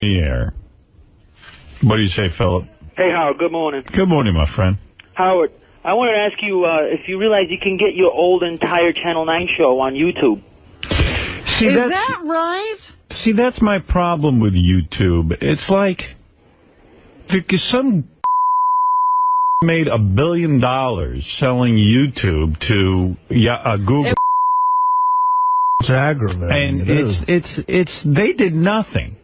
the air. What do you say, Philip? Hey, Howard, good morning. Good morning, my friend. Howard, I wanted to ask you if you realize you can get your old entire Channel 9 show on YouTube. See, Is that right? See, that's my problem with YouTube. It's like some made $1 billion selling YouTube to Google. It's aggravating. And they did nothing.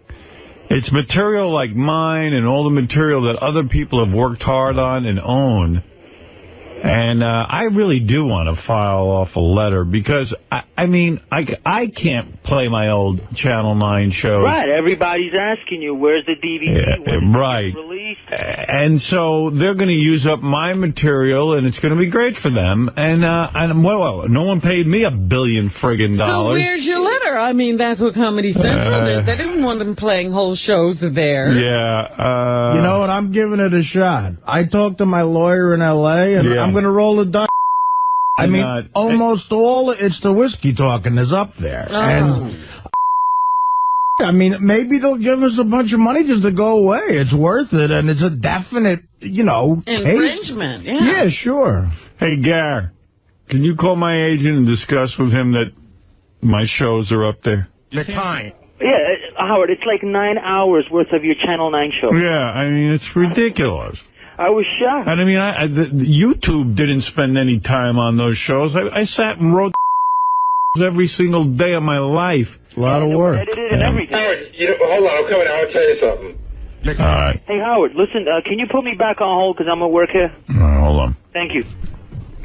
It's material like mine and all the material that other people have worked hard on and own. And I really do want to file off a letter because, I mean, I can't play my old Channel 9 shows. Right. Everybody's asking you, where's the DVD? Yeah, right. Released? And so they're going to use up my material, and it's going to be great for them. And well, no one paid me $1 billion friggin' dollars. So where's your letter? I mean, that's what Comedy Central did. They didn't want them playing whole shows there. Yeah. You know what? I'm giving it a shot. I talked to my lawyer in L.A., and I'm going to roll the dice. I mean, almost all it's the 𝗦𝘁𝗲𝗿𝗍 talking is up there. Oh. And I mean, maybe they'll give us a bunch of money just to go away. It's worth it, and it's a definite, you know, infringement. Case. Yeah, sure. Hey, Gar, can you call my agent and discuss with him that my shows are up there? They're kind. Yeah, Howard, it's like 9 hours worth of your Channel 9 show. Yeah, I mean, it's ridiculous. I was shocked. And I mean, YouTube didn't spend any time on those shows. I sat and wrote every single day of my life. A lot of work. Edited and everything. Howard, hold on, I'm coming. I want to tell you something. All right. Hey, Howard, listen, can you put me back on hold because I'm at work here? All right, hold on. Thank you.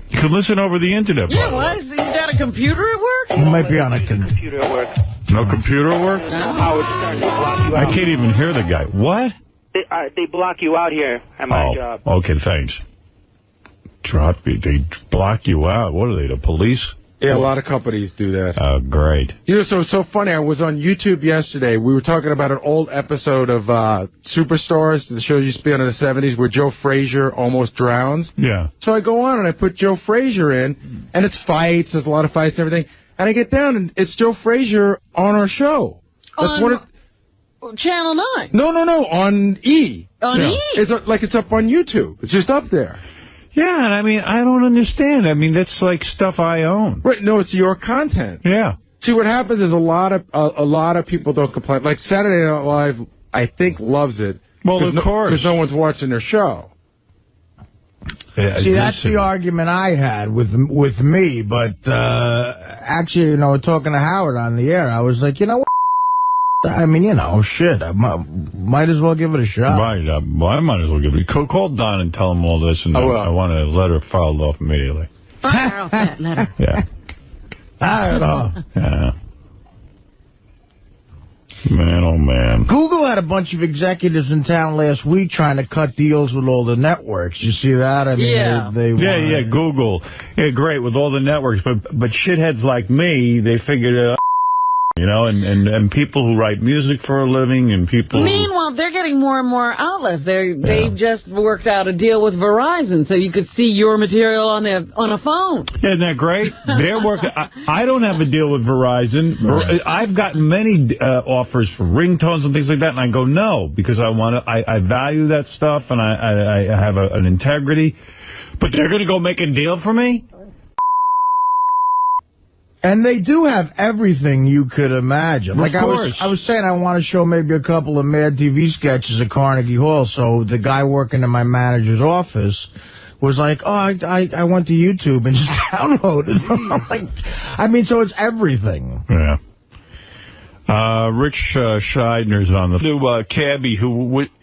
You can listen over the internet. Yeah, what? You got a computer at work? You might be on a computer at work. No computer at work? No. Howard's starting to block you out. I can't even hear the guy. What? They block you out here at my job. Okay, thanks. They block you out. What are they, the police? Yeah, a lot of companies do that. Oh, great. You know, so funny. I was on YouTube yesterday. We were talking about an old episode of Superstars, the show used to be on in the 70s, where Joe Frazier almost drowns. Yeah. So I go on and I put Joe Frazier in, and it's fights. There's a lot of fights and everything. And I get down, and it's Joe Frazier on our show. That's what Channel 9? No, on E. On E? It's it's up on YouTube. It's just up there. Yeah, and I mean, I don't understand. I mean, that's like stuff I own. Right, no, it's your content. Yeah. See, what happens is a lot of people don't complain. Like Saturday Night Live, I think, loves it. Well, of course. Because no one's watching their show. Yeah, see, that's the argument I had with me, but actually, you know, talking to Howard on the air, I was like, you know what? I mean, you know, shit, I might as well give it a shot. Right, well, I might as well give it a shot. Call Don and tell him all this, and I want a letter filed off immediately. Fire off that letter. Yeah. I don't know. Yeah. Man, oh, man. Google had a bunch of executives in town last week trying to cut deals with all the networks. You see that? I mean, yeah, Google. Yeah, great, with all the networks. But shitheads like me, they figured you know, and people who write music for a living and people Meanwhile, they're getting more and more outlets. They've just worked out a deal with Verizon so you could see your material on a phone. Isn't that great? They're working. I don't have a deal with Verizon. I've gotten many offers for ringtones and things like that, and I go no, because I value that stuff, and I have an integrity. But they're going to go make a deal for me? And they do have everything you could imagine. Like I was saying, I want to show maybe a couple of Mad TV sketches at Carnegie Hall. So the guy working in my manager's office was like, oh, I went to YouTube and just downloaded them. I'm like, I mean, so it's everything. Yeah. Rich Scheidner's on the new Cabbie,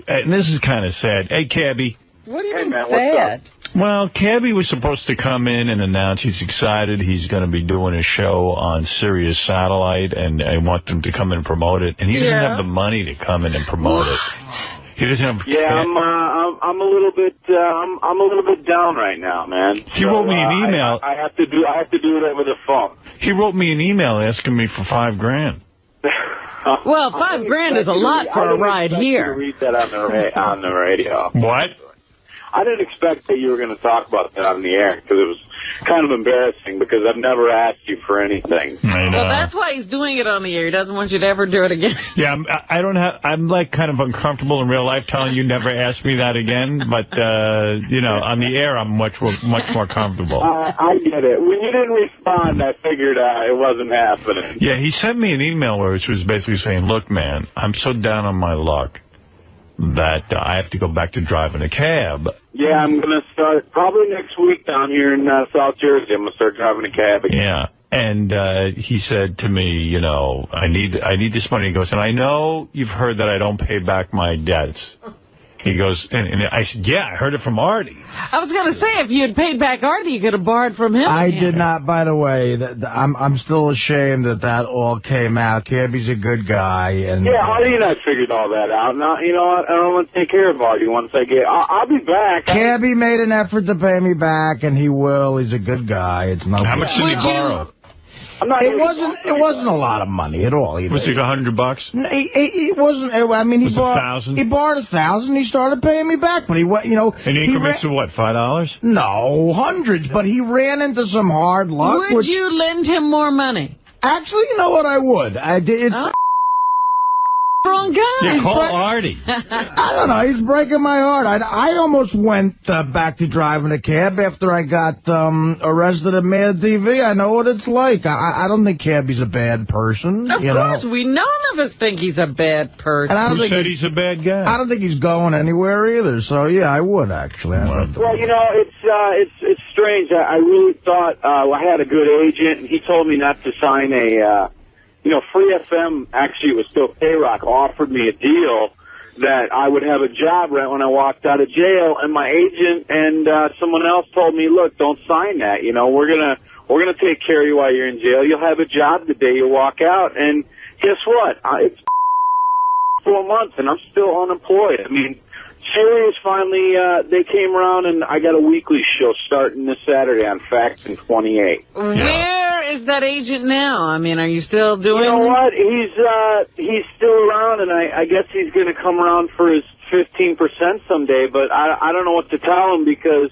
and this is kind of sad. Hey, Cabbie. What do you mean sad? Well, Cabbie was supposed to come in and announce he's excited. He's going to be doing a show on Sirius Satellite, and I want them to come in and promote it. And he doesn't have the money to come in and promote it. He doesn't have. Yeah, I'm a little bit down right now, man. He wrote me an email. I have to do it over the phone. He wrote me an email asking me for $5,000. Well, $5,000 is a lot for a ride here. I didn't expect you to read that on the radio. What? I didn't expect that you were going to talk about that on the air, because kind of embarrassing because I've never asked you for anything. I know. Well, that's why he's doing it on the air. He doesn't want you to ever do it again. Yeah, I'm like kind of uncomfortable in real life telling you never ask me that again, but, you know, on the air I'm much more comfortable. I get it. When you didn't respond, I figured it wasn't happening. Yeah, he sent me an email which was basically saying, look, man, I'm so down on my luck that I have to go back to driving a cab. Yeah, I'm going to start probably next week down here in South Jersey. I'm going to start driving a cab again. Yeah. And he said to me, you know, I need this money. He goes, and I know you've heard that I don't pay back my debts. He goes, and I said, yeah, I heard it from Artie. I was going to say, if you had paid back Artie, you could have borrowed from him. I did not, by the way. I'm still ashamed that all came out. Cabbie's a good guy. And yeah, Artie and I figured all that out. Now, you know what? I don't want to take care of Artie once I get... I'll be back. Cabbie made an effort to pay me back, and he will. He's a good guy. It's no. How much did he borrow? It wasn't a lot of money at all. Was it $100? It wasn't. I mean, he borrowed $1,000. He started paying me back, but he went, you know. In increments of what, $5? No, hundreds. But he ran into some hard luck. Would you lend him more money? Actually, you know what? I would. I did. It's wrong guy. Yeah, call Artie. I don't know. He's breaking my heart. I almost went back to driving a cab after I got arrested at Mad TV. I know what it's like. I don't think Cabbie's a bad person. Of course, none of us think he's a bad person. Who said he's a bad guy? I don't think he's going anywhere either. So yeah, I would actually. Well, you know, it's strange. I really thought I had a good agent, and he told me not to sign a. You know, Free FM, actually, it was still K-Rock, offered me a deal that I would have a job right when I walked out of jail, and my agent and someone else told me, look, don't sign that. You know, we're gonna take care of you while you're in jail. You'll have a job the day you walk out. And guess what? It's 4 months, and I'm still unemployed. I mean, Sirius finally, they came around, and I got a weekly show starting this Saturday on Faction 28. Where is that agent now? I mean, are you still doing... You know what? He's still around, and I guess he's going to come around for his 15% someday, but I don't know what to tell him because,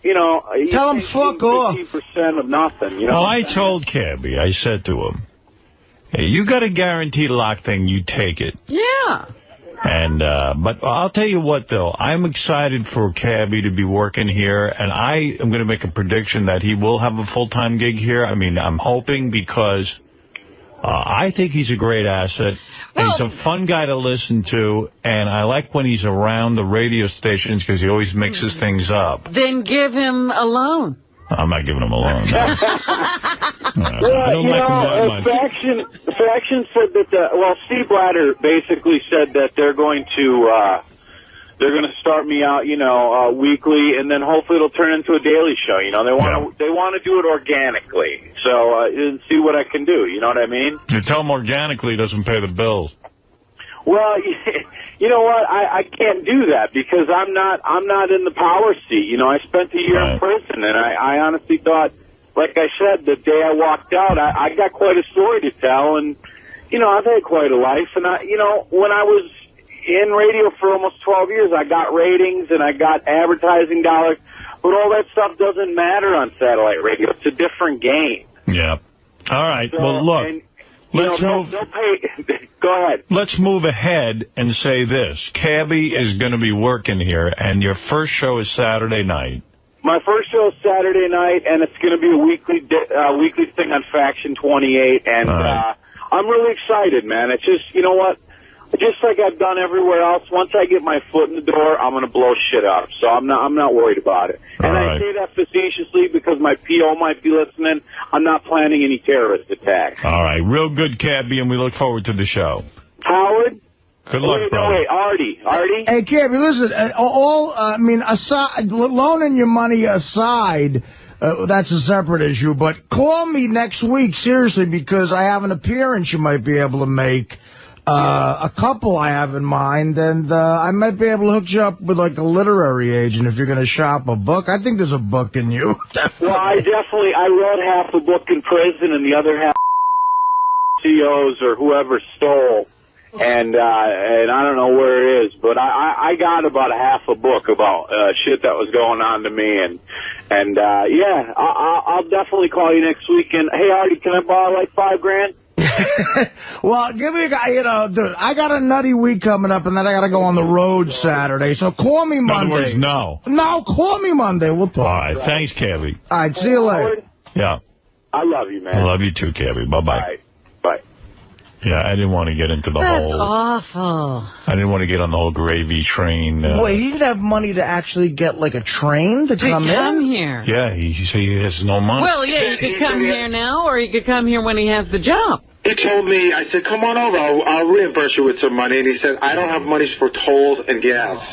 you know... Tell him fuck off. 15% of nothing, you know? Well, I told Cabbie, I said to him, hey, you got a guaranteed lock thing, you take it. Yeah. And but I'll tell you what, though. I'm excited for Cabbie to be working here, and I am going to make a prediction that he will have a full-time gig here. I mean, I'm hoping because I think he's a great asset, and he's a fun guy to listen to, and I like when he's around the radio stations because he always mixes things up. Then give him a loan. I'm not giving him a loan. No. Well, I don't like him that much. Faction said that, Steve Blatter basically said that they're going to start me out, you know, weekly, and then hopefully it'll turn into a daily show. You know, they want to do it organically. So and see what I can do. You know what I mean? You tell him organically he doesn't pay the bills. Well, you know what? I can't do that because I'm not in the power seat. You know, I spent a year in prison, and I honestly thought, like I said, the day I walked out, I got quite a story to tell, and you know, I've had quite a life, and you know, when I was in radio for almost 12 years, I got ratings and I got advertising dollars, but all that stuff doesn't matter on satellite radio. It's a different game. Yeah. All right. So, well, look. Let's move. Go ahead. Let's move ahead and say this. Cabbie is going to be working here, and your first show is Saturday night. My first show is Saturday night, and it's going to be a weekly thing on Faction 28, and I'm really excited, man. It's just, you know what? Just like I've done everywhere else, once I get my foot in the door, I'm going to blow shit up. So I'm not worried about it. And I say that facetiously because my PO might be listening. I'm not planning any terrorist attacks. All right. Real good, Cabbie, and we look forward to the show. Howard? Good luck, bro. Wait, Artie. Hey, Cabbie, listen, aside, loaning your money aside, that's a separate issue, but call me next week, seriously, because I have an appearance you might be able to make. A couple I have in mind, and I might be able to hook you up with, like, a literary agent if you're going to shop a book. I think there's a book in you. Well, I read half the book in prison, and the other half CEOs or whoever stole, and I don't know where it is, but but I got about a half a book about shit that was going on to me, and yeah, I'll definitely call you next week. And hey, Artie, can I borrow like $5,000? Well, give me, you know, dude, I got a nutty week coming up, and then I got to go on the road Saturday, so call me Monday. In other words, no. No, call me Monday. We'll talk. All right, thanks, Cabbie. All right, see you later. Yeah. I love you, man. I love you too, Cabbie. Bye-bye. All right. Bye. Yeah, I didn't want to get into the That's whole... awful. I didn't want to get on the whole gravy train. Wait, he didn't have money to actually get, like, a train to come here? Yeah, he has no money. Well, yeah, he could come here now, or he could come here when he has the job. He told me, I said, come on over, I'll reimburse you with some money. And he said, I don't have money for tolls and gas.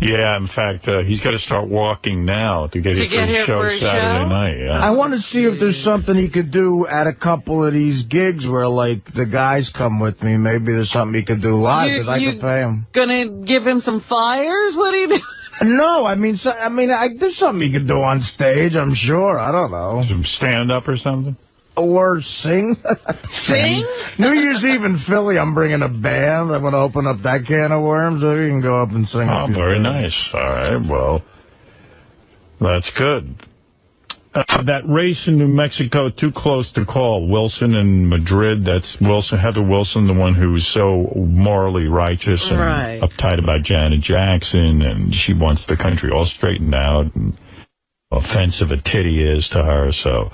Yeah, in fact, he's got to start walking now to get here for his show Saturday night. Yeah. I want to see if there's something he could do at a couple of these gigs where, like, the guys come with me. Maybe there's something he could do live, because I could pay him. Gonna give him some flyers? What do you do? No, I mean, there's something he could do on stage, I'm sure. I don't know. Some stand-up or something? Or sing. Sing? New Year's Eve in Philly, I'm bringing a band. I'm going to open up that can of worms, so you can go up and sing. Oh, very nice. All right, well, that's good. That race in New Mexico, too close to call. Wilson and Madrid, that's Heather Wilson, the one who's so morally righteous and uptight about Janet Jackson, and she wants the country all straightened out, and offensive a titty is to her, so...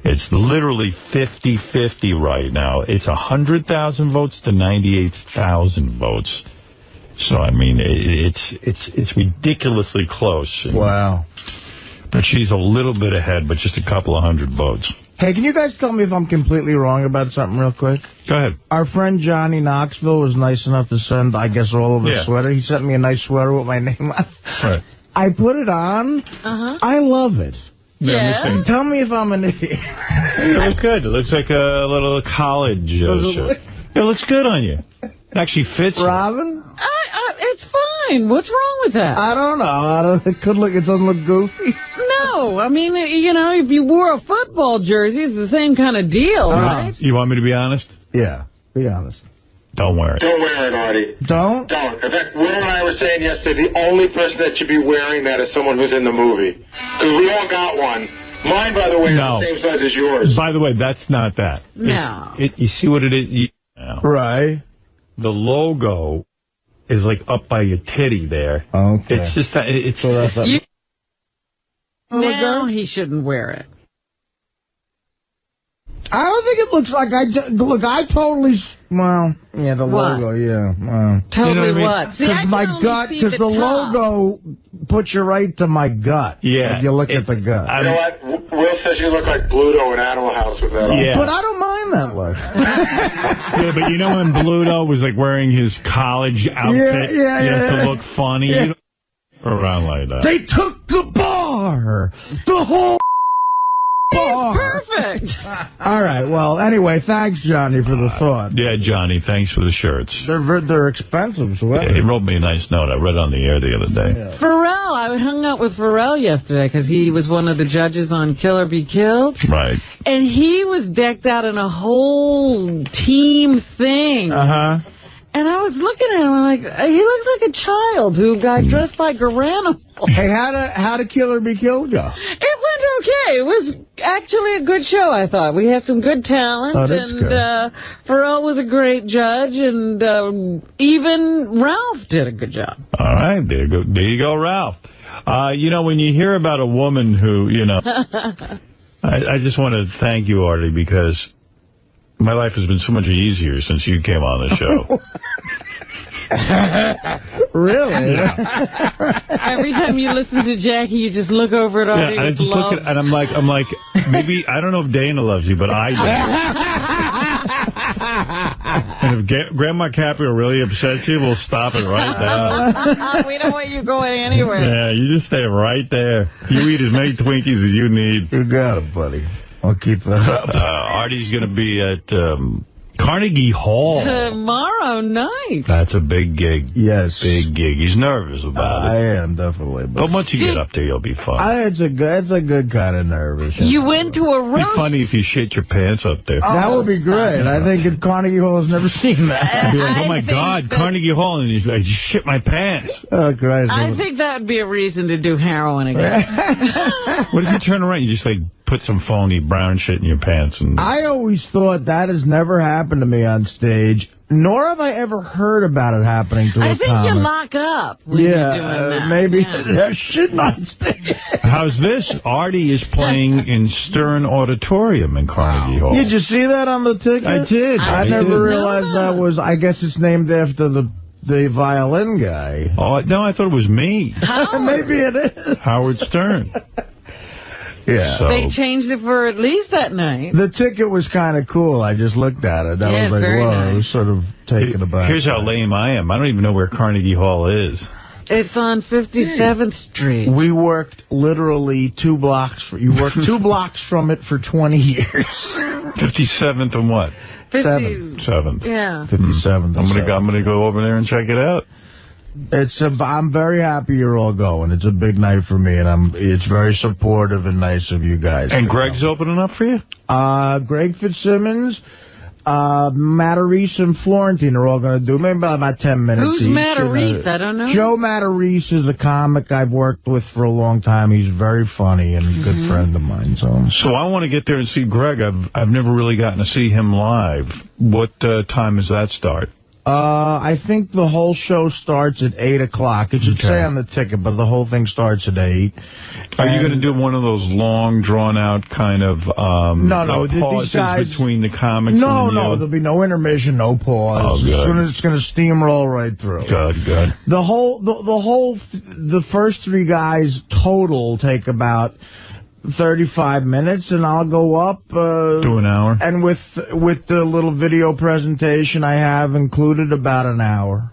It's literally 50-50 right now. It's 100,000 votes to 98,000 votes. So, I mean, it's ridiculously close. Wow. But she's a little bit ahead, but just a couple of hundred votes. Hey, can you guys tell me if I'm completely wrong about something real quick? Go ahead. Our friend Johnny Knoxville was nice enough to send, I guess, all of his sweater. He sent me a nice sweater with my name on it. Right. I put it on. I love it. Yeah. Tell me if I'm an idiot. You look good. It looks like a little college shirt. It looks good on you. It actually fits Robin? It's fine. What's wrong with that? I don't know. It doesn't look goofy. No. I mean, you know, if you wore a football jersey, it's the same kind of deal, right? You want me to be honest? Yeah, be honest. Don't wear it. Don't wear it, Artie. Don't? Don't. In fact, Will and I were saying yesterday, the only person that should be wearing that is someone who's in the movie. Because we all got one. Mine, by the way, is the same size as yours. By the way, that's not that. No. You see what it is? Right. The logo is like up by your titty there. Okay. It's just that. Now he shouldn't wear it. I don't think it looks like I totally... Well, yeah, the logo, yeah. Well. Totally, you know what? Because my gut, because the logo puts you right to my gut. Yeah. If you look at the gut. You know what? Will says you look like Bluto in Animal House with that on. Yeah. But I don't mind that look. Yeah, but you know when Bluto was like wearing his college outfit to look funny? Yeah. You don't around like that. They took the bar! The whole bar! Perfect! All right, well, anyway, thanks, Johnny, for the thought. Yeah, Johnny, thanks for the shirts. They're expensive, so he wrote me a nice note. I read it on the air the other day. Yeah. Pharrell, I hung out with Pharrell yesterday because he was one of the judges on Kill or Be Killed. Right. And he was decked out in a whole team thing. Uh-huh. And I was looking at him, I'm like, he looks like a child who got dressed like a animal. Hey, how did Kill or Be Killed go? It went okay. It was actually a good show, I thought. We had some good talent. Oh, that's good. Pharrell was a great judge, and even Ralph did a good job. All right, there you go, Ralph. You know, when you hear about a woman who, you know, I just want to thank you, Artie, because my life has been so much easier since you came on the show. Really? Yeah. Every time you listen to Jackie, you just look over at Artie with love. And I'm like, maybe, I don't know if Dana loves you, but I do. And if Grandma Caprio really upsets you, we'll stop it right there. We don't want you going anywhere. Yeah, you just stay right there. You eat as many Twinkies as you need. You got it, buddy. I'll keep that up. Artie's going to be at Carnegie Hall. Tomorrow night. That's a big gig. Yes. Big gig. He's nervous about it. I am, definitely. But once you get up there, you'll be fine. It's a good kind of nervous. You went to a roast. It'd be funny if you shit your pants up there. That would be great. I think Carnegie Hall has never seen that. I'd be like, oh, my God, Carnegie Hall. And he's like, shit my pants. Oh, Christ. I think that would be a reason to do heroin again. What if you turn around? You just, like, put some phony brown shit in your pants. And I always thought that has never happened to me on stage, nor have I ever heard about it happening to a comic. I think you lock up when you're doing that. Maybe there's shit on stage. How's this? Artie is playing in Stern Auditorium in Carnegie Hall. Did you see that on the ticket? I did. I never realized that was, I guess it's named after the violin guy. Oh, no, I thought it was me. Maybe it is. Howard Stern. Yeah. So, they changed it for at least that night. The ticket was kind of cool. I just looked at it. That was like, whoa, nice. I was sort of taken aback. Here's how lame I am. I don't even know where Carnegie Hall is. It's on 57th Street. We worked literally 2 blocks. You worked 2 blocks from it for 20 years. 57th and what? 7th. Yeah. 57th. I'm gonna go over there and check it out. I'm very happy you're all going. It's a big night for me, and it's very supportive and nice of you guys. And Greg's opening up for you? Greg Fitzsimmons, 𝗦𝗵cie and Florentine are all going to do maybe about 10 minutes. Who's 𝗦𝗵cie? I don't know. Joe 𝗦𝗵cie is a comic I've worked with for a long time. He's very funny and a good friend of mine. So I want to get there and see Greg. I've never really gotten to see him live. What time does that start? I think the whole show starts at 8 o'clock. It should say on the ticket, but the whole thing starts at 8. Are you going to do one of those long, drawn-out kind of pauses between the comics? No, there'll be no intermission, no pause. As soon as it's going to steamroll right through. Good. The first 3 guys total take about 35 minutes, and I'll go up. Do an hour. And with the little video presentation I have included, about an hour.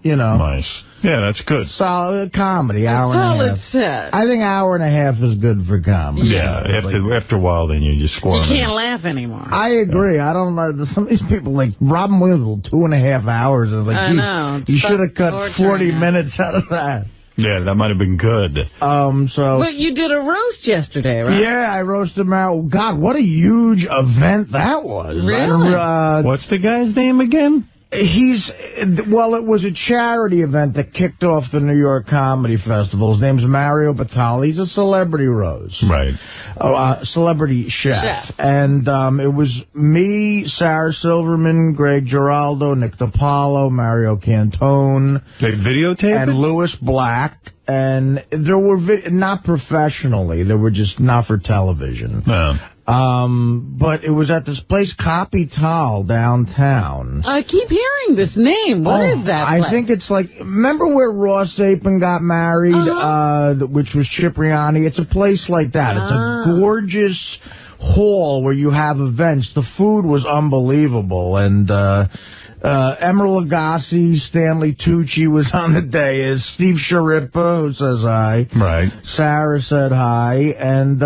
You know. Nice. Yeah, that's good. Solid comedy, hour and a half. Set. I think hour and a half is good for comedy. Yeah, after a while, then you just squirm. You can't laugh anymore. I agree. I don't know. Some of these people, like Robin Williams, 2.5 hours. And like, I know. You should have cut 40 minutes out of that. Yeah, that might have been good. But you did a roast yesterday, right? Yeah, I roasted him out. God, what a huge event that was. Really? What's the guy's name again? It was a charity event that kicked off the New York Comedy Festival. His name's 𝗦𝗵cie. He's a celebrity roast. Right. Celebrity chef. And it was me, Sarah Silverman, Greg Giraldo, Nick DiPaolo, Mario Cantone. They videotaped and Louis Black. And there were, not professionally, they were just not for television. No. But it was at this place, 𝗏𝗏𝗏 downtown. I keep hearing this name. What is that place? I think it's like, remember where Ross Apin got married, which was Cipriani? It's a place like that. It's a gorgeous hall where you have events. The food was unbelievable, and Emeril Lagasse, Stanley Tucci was on the dais, Steve 𝗫𝗏𝗏, who says hi. Right. Sarah said hi, and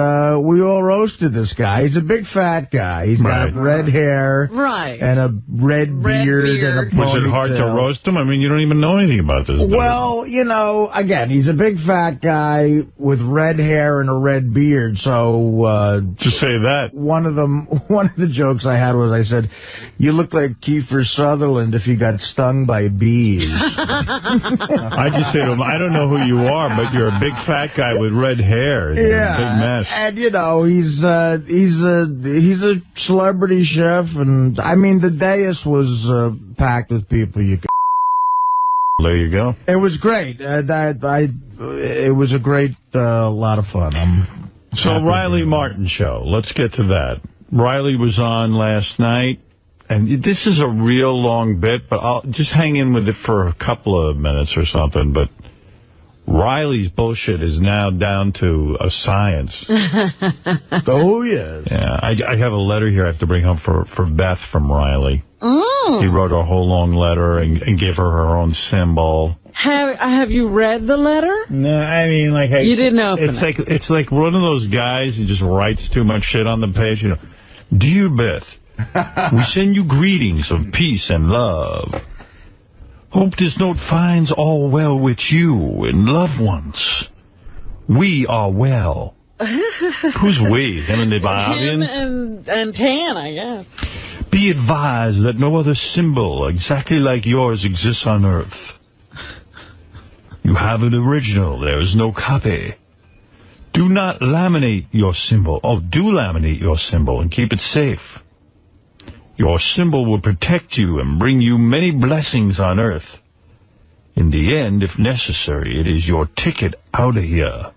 we all roasted this guy. He's a big fat guy. He's got red hair. Right. And a red beard. And a ponytail. Was it hard to roast him? I mean, you don't even know anything about this. Well, you know, again, he's a big fat guy with red hair and a red beard, so... Just say that. One of the jokes I had was I said, you look like Kiefer Sutherland if you got stung by bees. I just say to him, I don't know who you are, but you're a big fat guy with red hair. You're a big mess. And you know, he's a celebrity chef, and I mean the dais was packed with people you could. There you go. It was great. It was a great lot of fun. So Riley Martin show. Let's get to that. Riley was on last night. And this is a real long bit, but I'll just hang in with it for a couple of minutes or something. But Riley's bullshit is now down to a science. Oh, yes. Yeah, I have a letter here I have to bring home for Beth from Riley. Oh. He wrote a whole long letter and gave her own symbol. Have you read the letter? No, I mean, like... You didn't open it. It's like one of those guys who just writes too much shit on the page. You know, Dear Beth, We send you greetings of peace and love. Hope this note finds all well with you and loved ones. We are well. Who's we? Him and the Bobbians? Him and Tan, I guess. Be advised that no other symbol exactly like yours exists on Earth. You have an original. There is no copy. Do not laminate your symbol. Oh, do laminate your symbol and keep it safe. Your symbol will protect you and bring you many blessings on Earth. In the end, if necessary, it is your ticket out of here.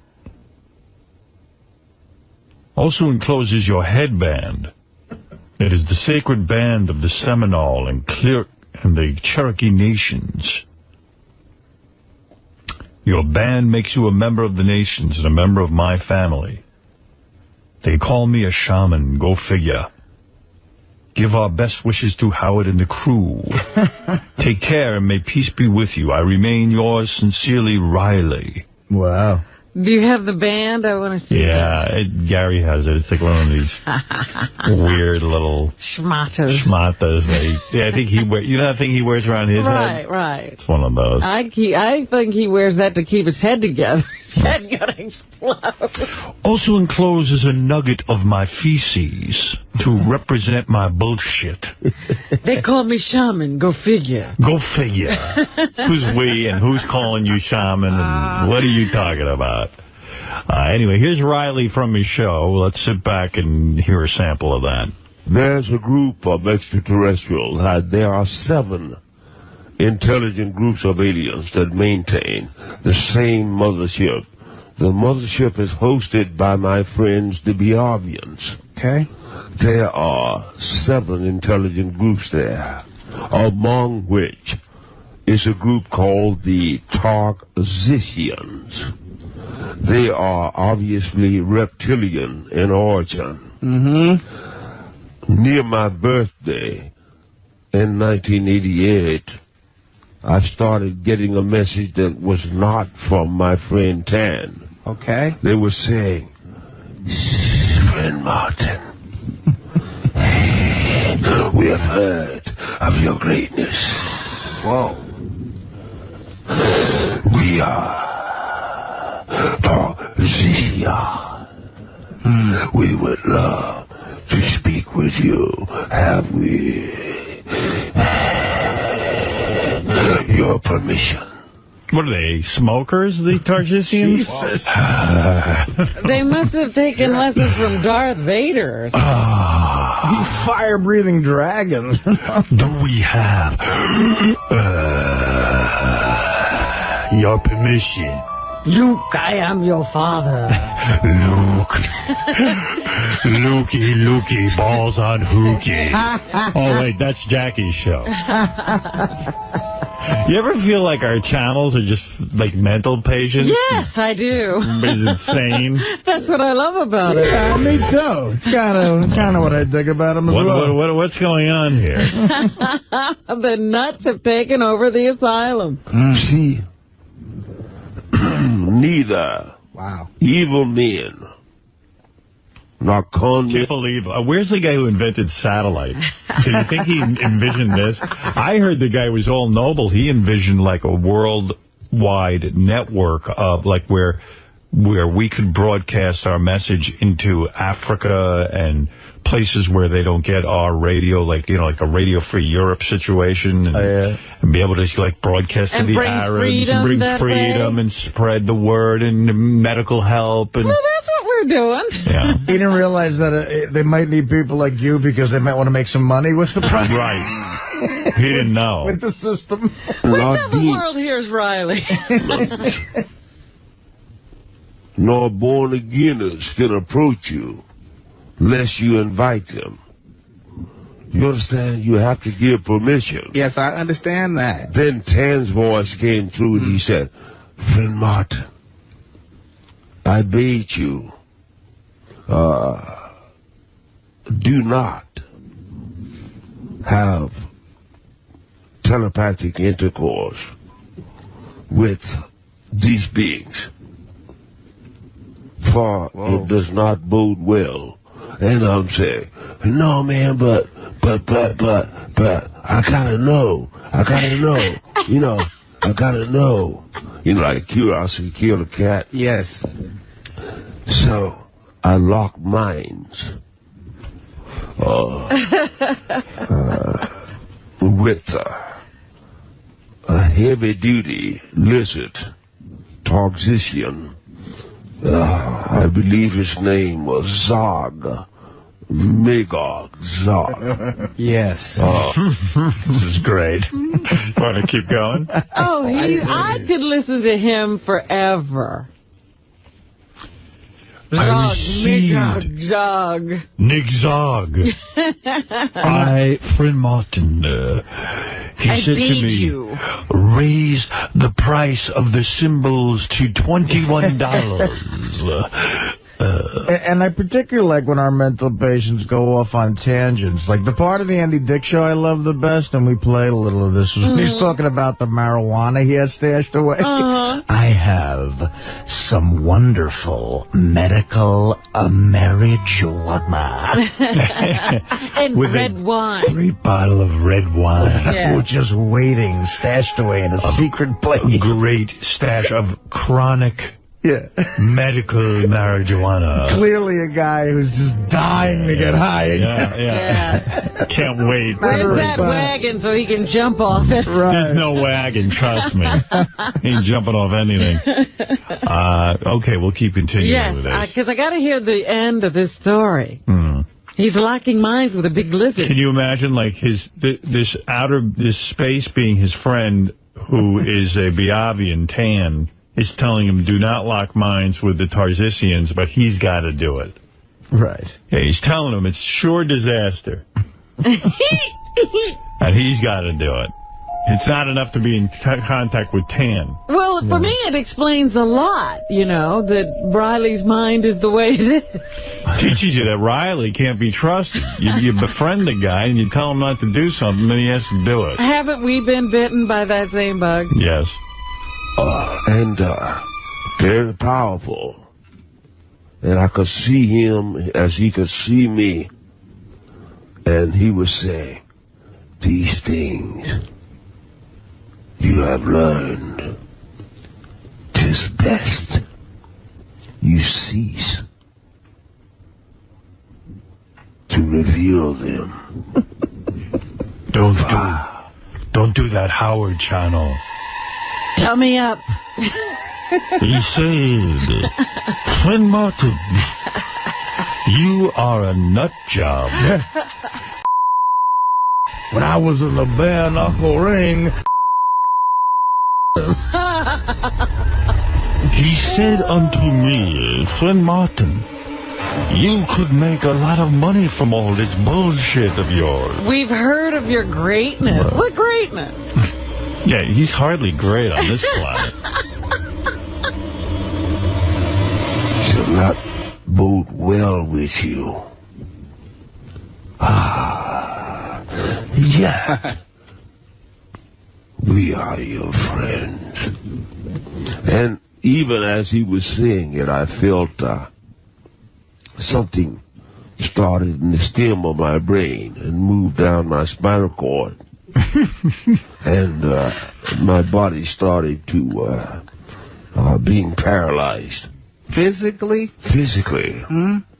Also encloses your headband. It is the sacred band of the Seminole and the Cherokee nations. Your band makes you a member of the nations and a member of my family. They call me a shaman, go figure. Give our best wishes to Howard and the crew. Take care and may peace be with you. I remain yours sincerely, Riley. Wow. Do you have the band? I want to see that. Yeah, Gary has it. It's like one of these weird little schmatas. Yeah, I think he wears. You know that thing he wears around his head? Right. It's one of those. I think he wears that to keep his head together. His head's gonna explode. Also encloses a nugget of my feces to represent my bullshit. They call me shaman. Go figure. Go figure. Who's we and who's calling you shaman and what are you talking about? Anyway, here's Riley from his show. Let's sit back and hear a sample of that. There's a group of extraterrestrials. There are 7 intelligent groups of aliens that maintain the same mothership. The mothership is hosted by my friends, the Biavians. Okay. There are 7 intelligent groups there, among which is a group called the 𝗏𝗃𝗍𝗄𝗏s. They are obviously reptilian in origin. Near my birthday in 1988, I started getting a message that was not from my friend Tan. Okay. They were saying, "Friend Martin, we have heard of your greatness. Whoa. We are 𝗏𝗃𝗍𝗄𝗏. We would love to speak with you. Have we your permission?" What are they, smokers, the 𝗏𝗃𝗍𝗄𝗏s? They must have taken lessons from Darth Vader. Fire-breathing dragons. Do we have your permission? Luke, I am your father. Lukey, balls on hookie. Oh, wait, that's Jackie's show. You ever feel like our channels are just like mental patients? Yes, I do. Everybody's insane. That's what I love about it. Me too. It's kind of what I think about them as well. What's going on here? The nuts have taken over the asylum. See, neither evil men nor con men. Can't believe. Where's the guy who invented satellite? Do you think he envisioned this? I heard the guy was all noble. He envisioned like a worldwide network of like where we could broadcast our message into Africa and places where they don't get our radio, like, you know, like a Radio Free Europe situation, and be able to like broadcast to the Arabs and bring freedom and spread the word and medical help. And well, that's what we're doing. Yeah. He didn't realize that they might need people like you because they might want to make some money with the product. Right. He didn't know. With the system. What in the world here's Riley? Nor born-againers can approach you unless you invite them. You understand? You have to give permission. Yes, I understand that. Then Tan's voice came through and he said, "Friend Martin, I beg you, do not have telepathic intercourse with these beings, for it does not bode well." And I'm saying, "No, man, but but I gotta know. You know, I gotta know. You know, like curiosity killed a cat. Yes. So I lock minds with a heavy-duty lizard 𝗦𝗵cie𝘄. I believe his name was Zog. Magog Zog. Yes. This is great. Want to keep going? Oh, I could listen to him forever. Zog, Magog, Zog. Nick Zog. Friend Martin, he said to me, raise the price of the symbols to $21. And I particularly like when our mental patients go off on tangents. Like the part of the Andy Dick show I love the best, and we played a little of this, was when he's talking about the marijuana he has stashed away. I have some wonderful medical marijuana. And with red wine. Great bottle of red wine. Yeah. We're just waiting, stashed away in a secret place. A great stash of chronic medical marijuana. Clearly a guy who's just dying to get high. Yeah. Can't wait. Where's that wagon so he can jump off it? Right. There's no wagon, trust me. He ain't jumping off anything. Okay, we'll keep continuing with this. Yes, because I got to hear the end of this story. He's locking minds with a big lizard. Can you imagine, like, this space being his friend, who is a Biavian tan, is telling him, do not lock minds with the 𝗦𝗵cie𝘄s, but he's got to do it. Right. Yeah, he's telling him it's sure disaster. And he's got to do it. It's not enough to be in contact with Tan. Well, for me, it explains a lot, you know, that Riley's mind is the way it is. Teaches you that Riley can't be trusted. You befriend the guy and you tell him not to do something, then he has to do it. Haven't we been bitten by that same bug? Yes. And very powerful. And I could see him as he could see me. And he would say, these things you have learned, 'tis best you cease to reveal them. Don't do that Howard channel. Tell me up. He said, friend Martin, you are a nut job. When I was in the bare knuckle ring, he said unto me, friend Martin, you could make a lot of money from all this bullshit of yours. We've heard of your greatness. What greatness? Yeah, he's hardly great on this planet. Shall not bode well with you. Yet we are your friends. And even as he was saying it, I felt something started in the stem of my brain and moved down my spinal cord. And my body started to being paralyzed. physically? Physically.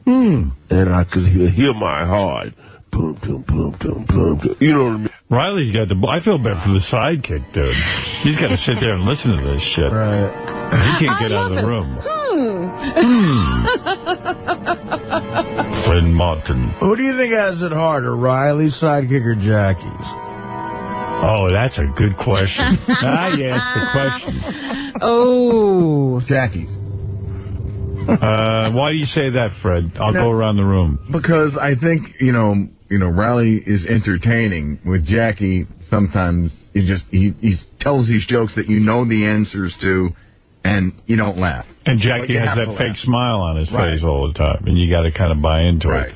And I could hear my heart. Boom, boom, boom, boom, boom, boom. You know what I mean? Riley's got I feel bad for the sidekick, dude. He's got to sit there and listen to this shit. Right. He can't get out of the room. Friend Martin. Who do you think has it harder, Riley's sidekick or Jackie's? Oh, that's a good question. I asked the question. Oh. Jackie's. Why do you say that, Fred? I'll go around the room. Because I think, you know, Riley is entertaining. With Jackie, sometimes he tells these jokes that you know the answers to, and you don't laugh. And Jackie has that fake smile on his face all the time, and you got to kind of buy into it.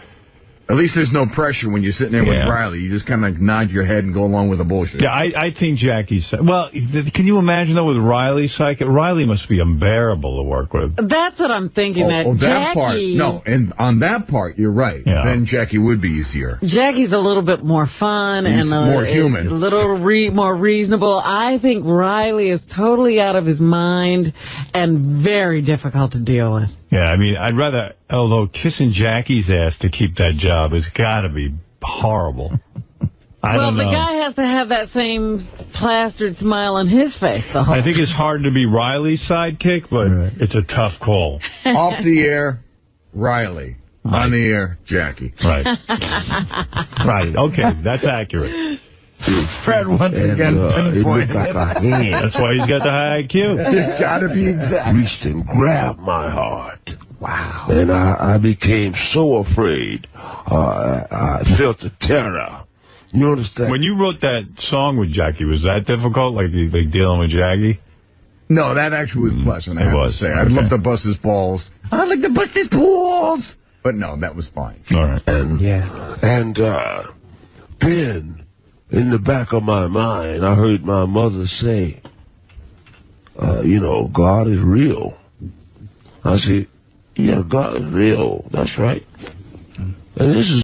At least there's no pressure when you're sitting there with Riley. You just kind of nod your head and go along with the bullshit. Yeah, I think Jackie's... Well, can you imagine, though, with Riley's psychic? Riley must be unbearable to work with. That's what I'm thinking. That Jackie... part. No, and on that part, you're right. Yeah. Then Jackie would be easier. Jackie's a little bit more fun and more human. A little more reasonable. I think Riley is totally out of his mind and very difficult to deal with. Yeah, I mean, I'd rather, although kissing Jackie's ass to keep that job has got to be horrible. I don't know. Well, the guy has to have that same plastered smile on his face the whole time. I think it's hard to be Riley's sidekick, but it's a tough call. Off the air, Riley. Right. On the air, Jackie. Right. Right. Okay, that's accurate. Fred once again pinpointed That's why he's got the high IQ. It's got to be exact. Reached and grabbed my heart. Wow. And I became so afraid. I felt the terror. You understand? When you wrote that song with Jackie, was that difficult, like dealing with Jackie? No, that actually was pleasant, I have to say. Okay. I'd love to bust his balls. I'd like to bust his balls! But no, that was fine. All right. And then... in the back of my mind, I heard my mother say, you know, God is real. I said, yeah, God is real. That's right. And this is,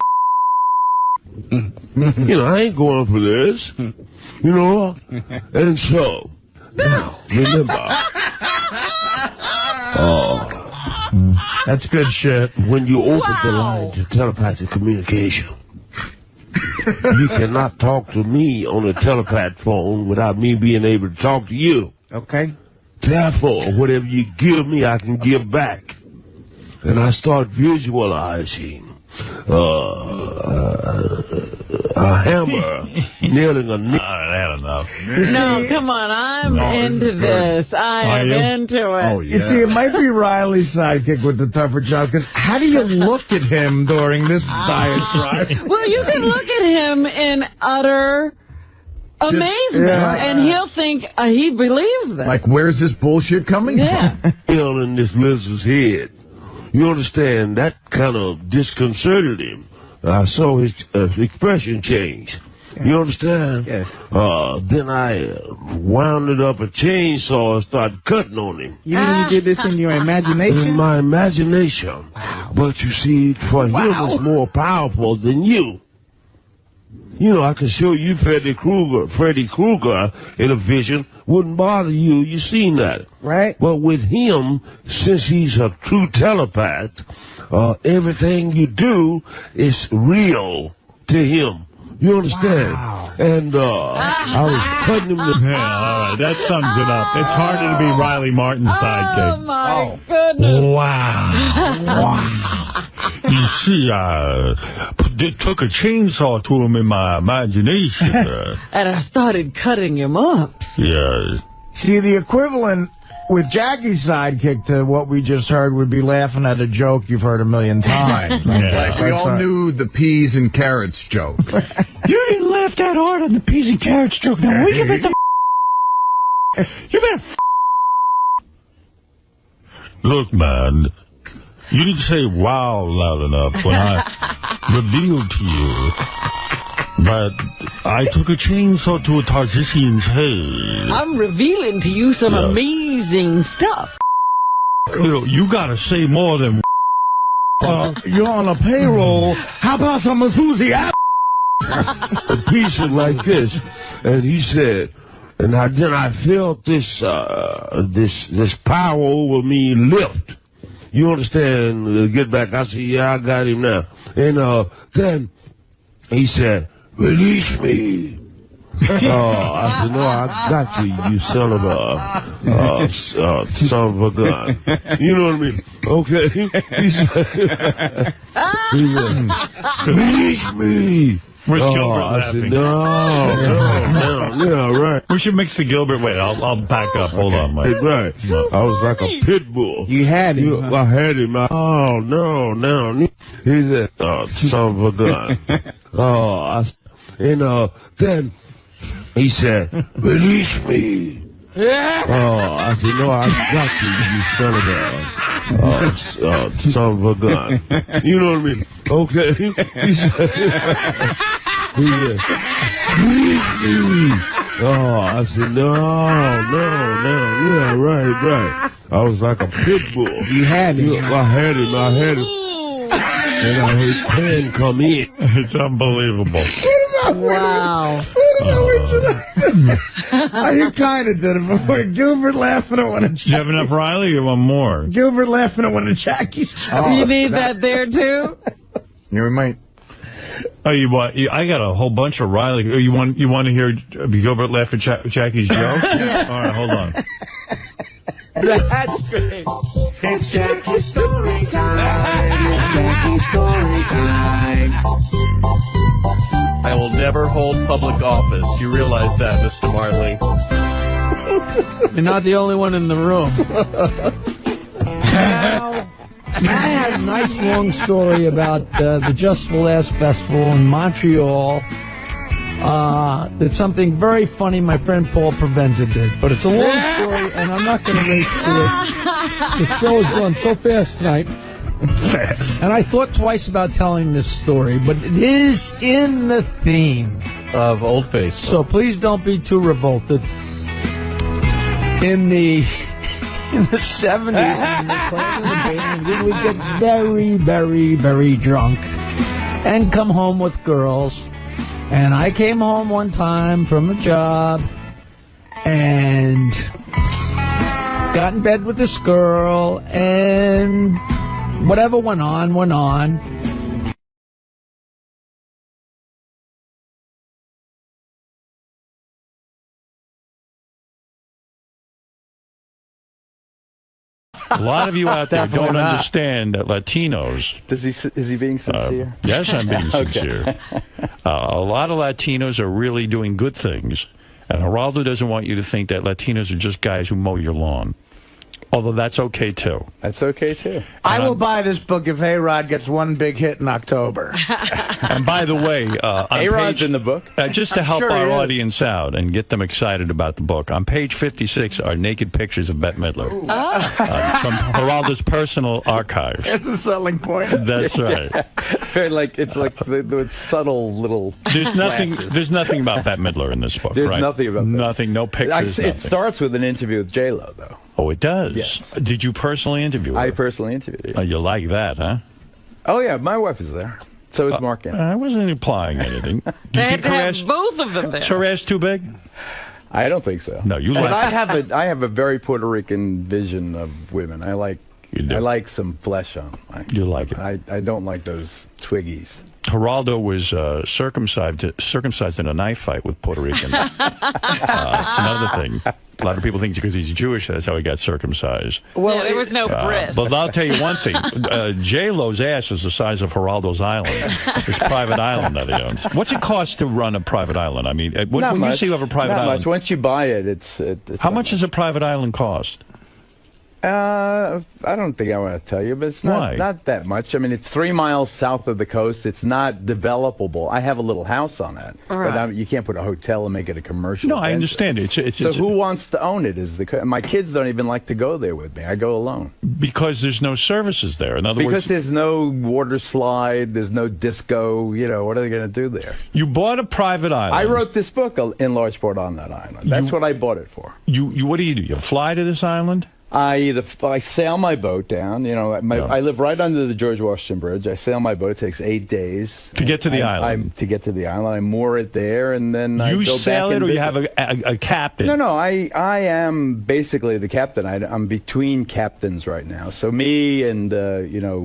you know, I ain't going for this, you know. And so, now, remember, that's good shit. When you open the line to telepathic communication, you cannot talk to me on a telepath phone without me being able to talk to you. Okay. Therefore, whatever you give me, I can give back. And I start visualizing a hammer nailing a nail. I had enough. No, come on. I'm into this. I am into it. Oh, yeah. You see, it might be Riley's sidekick with the tougher job, because how do you look at him during this diatribe? Well, you can look at him in utter amazement, and he'll think he believes this. Like, where's this bullshit coming from? In this lizard's head. You understand? That kind of disconcerted him. I saw his expression change. You understand? Yes. Then I wound up a chainsaw and started cutting on him. You mean you did this in your imagination? In my imagination. Wow. But you see, for him, it's more powerful than you. You know, I can show you Freddy Krueger in a vision. Wouldn't bother you. You seen that. Right. But with him, since he's a true telepath, everything you do is real to him. You understand? Wow. And I was cutting him the... Yeah, all right. That sums it up. It's harder to be Riley Martin's sidekick. Oh, my goodness. Wow. You see, they took a chainsaw to him in my imagination. And I started cutting him up. Yeah. See, the equivalent with Jackie's sidekick to what we just heard would be laughing at a joke you've heard a million times. Like we all knew the peas and carrots joke. You didn't laugh that hard on the peas and carrots joke. Now, we can make the you better Look, man, you didn't say wow loud enough when I revealed to you that I took a chainsaw to a 𝗏𝗏ician's head. I'm revealing to you some amazing stuff. You gotta say more than you're on a payroll. How about some Susie? A piece of like this. And he said, and then I felt this power over me lift. You understand? Get back. I said, yeah, I got him now. And then he said, release me. I said, no, I got you, you son of a gun. You know what I mean? Okay. He said, release me. Where's Gilbert I laughing? said, no, yeah, right. We should mix the Gilbert. Wait, I'll back up. Hold on, Mike. Right. I was like a pit bull. You had him. I had him. Oh, no. He said, son of a gun. Then he said, release me. I said, no, I got you, you son of Son of a gun. You know what I mean? Okay. He said, I said, no. Yeah, right. I was like a pit bull. You had him. I had him. And I heard Pan come in. It's unbelievable. Wow. You kind of did it before. Gilbert laughing at one of Jackie's. Do you have enough Riley or you want more? Gilbert laughing at one of Jackie's jokes. You need that there, too? Yeah, we might. Oh, I got a whole bunch of Riley. You want to hear Gilbert laugh at Jackie's joke? Yeah. All right, hold on. That's great. It's Jackie's story time. It's Jackie's story time. I will never hold public office. You realize that, Mr. Marley. You're not the only one in the room. I had a nice long story about the Just for Laughs Festival in Montreal. Did something very funny my friend Paul Provenza did. But it's a long story, and I'm not going to race through it. The show is going so fast tonight. And I thought twice about telling this story, but it is in the theme of Old Face. So please don't be too revolted. In the 70s, when we played in the band, we would get very, very, very drunk and come home with girls. And I came home one time from a job and got in bed with this girl, and whatever went on, went on. A lot of you out there don't understand that Latinos... Is he being sincere? Yes, I'm being sincere. A lot of Latinos are really doing good things. And Geraldo doesn't want you to think that Latinos are just guys who mow your lawn. Although that's okay, too. That's okay, too. I will buy this book if A-Rod gets one big hit in October. And by the way... A-Rod's in the book? Just to help our audience out and get them excited about the book, on page 56 are naked pictures of Bette Midler. From Geraldo's personal archives. That's a selling point. That's right. It's like the subtle little There's nothing about Bette Midler in this book, There's right? nothing about Nothing, no pictures, It starts with an interview with J-Lo, though. Oh, it does? Yes. Did you personally interview her? I personally interviewed her. Oh, you like that, huh? Oh, yeah, my wife is there. So is Mark. I wasn't implying anything. They had to have both of them there. Is her ass too big? I don't think so. No, you like... But I have a very Puerto Rican vision of women. I like some flesh on them. You like it. I don't like those twiggies. Geraldo was circumcised in a knife fight with Puerto Ricans. It's another thing. A lot of people think because he's Jewish, that's how he got circumcised. Well, there was no bris. But I'll tell you one thing. J-Lo's ass is the size of Geraldo's island, his private island that he owns. What's it cost to run a private island? I mean, when you say you have a private island... Not much. Once you buy it, it's how much does a private island cost? I don't think I want to tell you, but it's not that much. I mean, it's 3 miles south of the coast. It's not developable. I have a little house on it, but you can't put a hotel and make it a commercial. No, I understand it. So who wants to own it? My kids don't even like to go there with me. I go alone. Because there's no services there. In other words, there's no water slide, there's no disco. You know, what are they going to do there? You bought a private island. I wrote this book in large part on that island. That's what I bought it for. What do? You fly to this island? I sail my boat down. You know, I live right under the George Washington Bridge. I sail my boat. It takes 8 days to get to the island. To get to the island, I moor it there, and then I go back. You sail it, or you have a captain? No. I am basically the captain. I'm between captains right now. So me and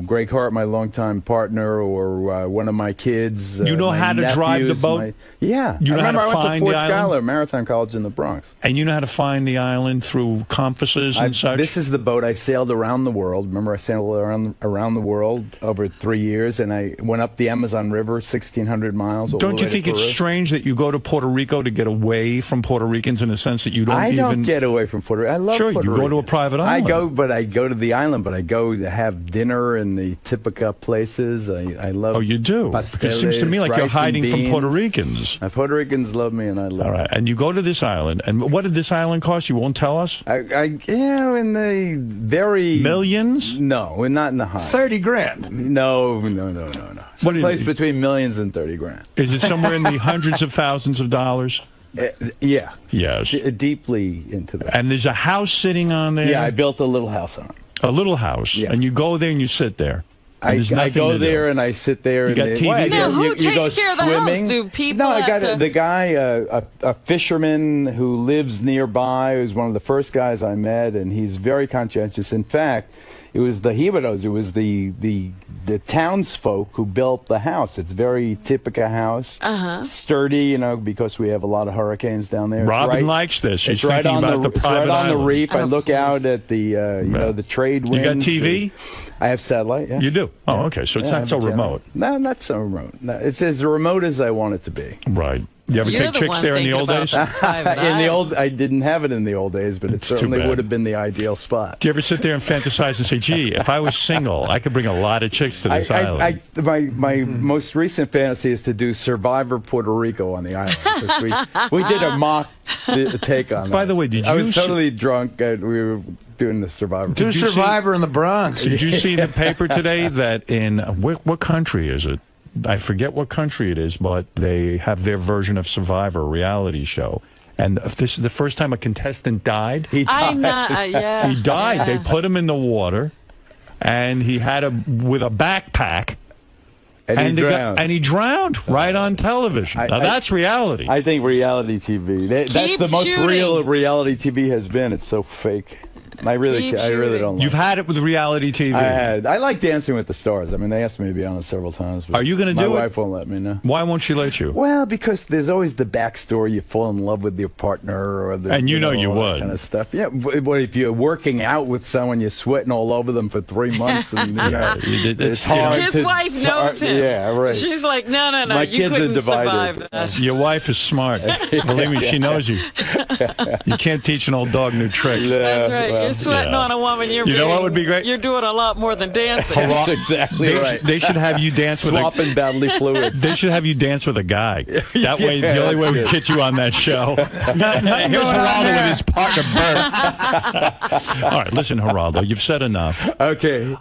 Greg Hart, my longtime partner, or one of my kids. You know how to drive the boat? Yeah. You know how to I went find to Fort the Schuyler island? Maritime College in the Bronx. And you know how to find the island through compasses and such? This is the boat I sailed around the world. Remember, I sailed around the world over 3 years, and I went up the Amazon River, 1,600 miles. Don't you think it's strange that you go to Puerto Rico to get away from Puerto Ricans in the sense that you don't I don't get away from Puerto Rico. I love Puerto Rico. Sure, you go to a private island. I go to the island, but I go to have dinner in the Typica places. I love. Oh, you do? Because it seems to me like you're hiding from Puerto Ricans. Puerto Ricans love me, and I love them. All right, and you go to this island, and what did this island cost? You won't tell us? In in the very... Millions? No, we're not in the high. 30 grand. No. Someplace between millions and 30 grand. Is it somewhere in the hundreds of thousands of dollars? Yeah. Yes. Deeply into that. And there's a house sitting on there? Yeah, I built a little house on it. A little house? Yeah. And you go there and you sit there? I go there and I sit there. You got TV? Now, who takes care of the house? Do people I got the guy, a fisherman who lives nearby, who's one of the first guys I met, and he's very conscientious. In fact, it was the 𝗻𝗿𝗄𝗍, it was the townsfolk who built the house. It's very typical house, sturdy, you know, because we have a lot of hurricanes down there. Robin likes this. She's thinking about the private right on island. the reef. I look out at the, you know, the trade winds. You got TV? I have satellite, yeah. You do? Oh, okay. So it's not so remote. No, not so remote. No, it's as remote as I want it to be. Right. You ever take chicks there in the old days? I didn't have it in the old days, but it certainly would have been the ideal spot. Do you ever sit there and fantasize and say, gee, if I was single, I could bring a lot of chicks to this island? My most recent fantasy is to do Survivor Puerto Rico on the island. 'Cause we did a mock take on that. By the way, did you... I was totally drunk. We were doing the Survivor. Do Survivor in the Bronx. Did you see in the paper today that in... What country is it? I forget what country it is, but they have their version of Survivor, a reality show. And this is the first time a contestant died. He died. Yeah. He died. Yeah. They put him in the water, and he had with a backpack. And he drowned right on television. Now, that's reality. I think reality TV. That's the most real reality TV has been. It's so fake. I really don't like You've had it with reality TV. I like Dancing with the Stars. I mean, they asked me to be on it several times. Are you going to do it? My wife won't let me, no. Why won't she let you? Well, because there's always the backstory. You fall in love with your partner. Or and you know you all would. That kind of stuff. Yeah, but if you're working out with someone, you're sweating all over them for 3 months. And, it's hard. His wife knows him. Yeah, right. She's like, no, My you kids couldn't are divided. survive that. Your wife is smart. Believe me, she knows you. You can't teach an old dog new tricks. That's right. You're sweating on a woman. You know what would be great? You're doing a lot more than dancing. That's exactly right. They should have you dance with swapping bodily fluids. They should have you dance with a guy. That way, the only way we get you on that show. Here's Geraldo with his partner Bert. All right, listen, Geraldo, you've said enough. Okay.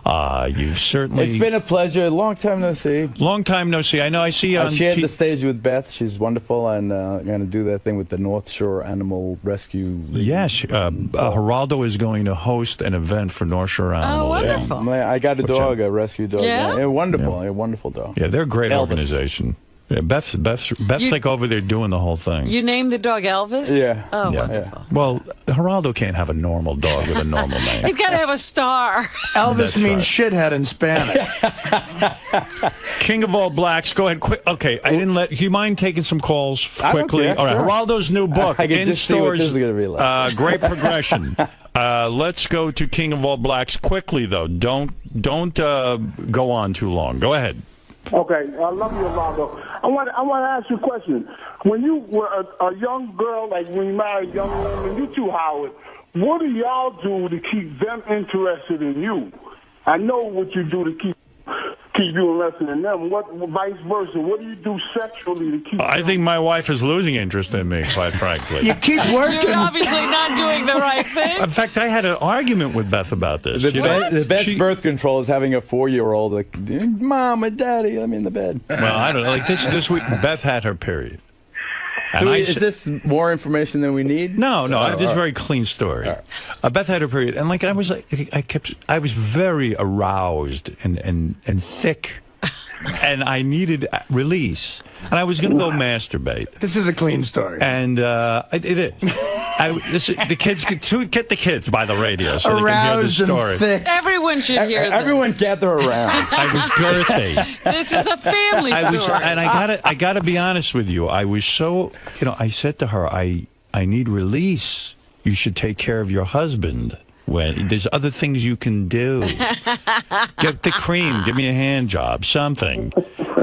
You've certainly. It's been a pleasure. Long time no see. Long time no see. I know. I see you on. I shared the stage with Beth. She's wonderful, and I'm going to do that thing with the North Shore Animal Rescue League. Yes, Geraldo is going to host an event for North Shore Animal. Oh, wonderful. Yeah. I got a dog, a rescue dog. Yeah? A wonderful dog. Yeah, they're a great Elvis. Organization. Yeah, Beth's like over there doing the whole thing. You named the dog Elvis? Yeah. Oh, yeah. wonderful. Well, Geraldo can't have a normal dog with a normal name. He's got to have a star. Elvis means shithead in Spanish. King of all blacks, go ahead. Quick. Okay, I didn't let. Do you mind taking some calls quickly? All right, Geraldo's new book I can in just stores. See what this is going to be like. Great progression. Let's go to King of all blacks quickly, though. Don't go on too long. Go ahead. Okay, I love you, Orlando. I want to ask you a question. When you were a young girl, like when you married young women, you two, Howard, what do y'all do to keep them interested in you? I know what you do to keep you interested in them. What vice versa? What do you do sexually to keep? I think my wife is losing interest in me, quite frankly. You keep working. You're obviously not doing the right thing. In fact, I had an argument with Beth about this. The best birth control is having a 4-year-old like, Mom and Daddy, I'm in the bed. Well, I don't know. Like this week, Beth had her period. Is this more information than we need? No. This is a very clean story. Right. Beth had her period, and like I was very aroused and thick, and I needed release, and I was going to go masturbate. This is a clean story, and it is. The kids get the kids by the radio so aroused they can hear the story. And thick. Everyone should hear this. Everyone gather around. I was girthy. This is a family story. And I gotta be honest with you. I was so, I said to her, I need release. You should take care of your husband. When there's other things you can do. Get the cream. Give me a hand job. Something.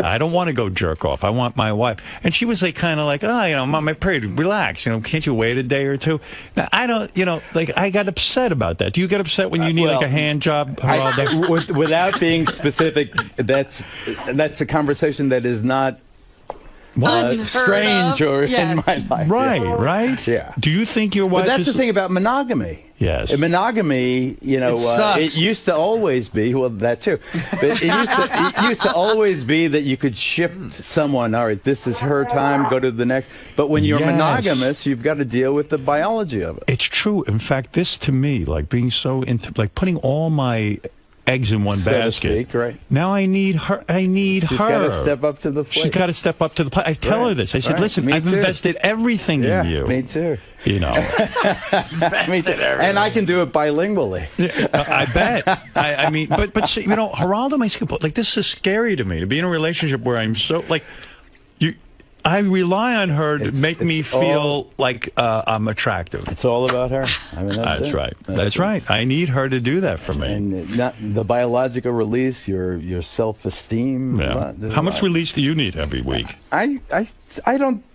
I don't want to go jerk off. I want my wife. And she was like, kind of like, I'm on my period. Relax. Can't you wait a day or two? Now, I don't, I got upset about that. Do you get upset when you need like a hand job? Without being specific, that's a conversation that is not strange or in my life. Right. Yeah. Do you think your wife But that's the thing about monogamy. Yes. Monogamy, you know, it used to always be, well, that too. But it used to always be that you could ship someone, all right, this is her time, go to the next. But when you're monogamous, you've got to deal with the biology of it. It's true. In fact, this to me, like being so into, like putting all my eggs in one basket. Speak, right. Now I need her. She's got to step up to the plate. She's got to step up to the plate. I tell her this. I said, listen, I've invested everything in you. Me too. You know. Me too. And I can do it bilingually. I bet. I mean, but you know, Geraldo, like, this is scary to me, to be in a relationship where I'm so, like, I rely on her to make me feel like I'm attractive. It's all about her. I mean, that's right. That's right. I need her to do that for me. And not the biological release, your self-esteem. Yeah. How much release do you need every week? I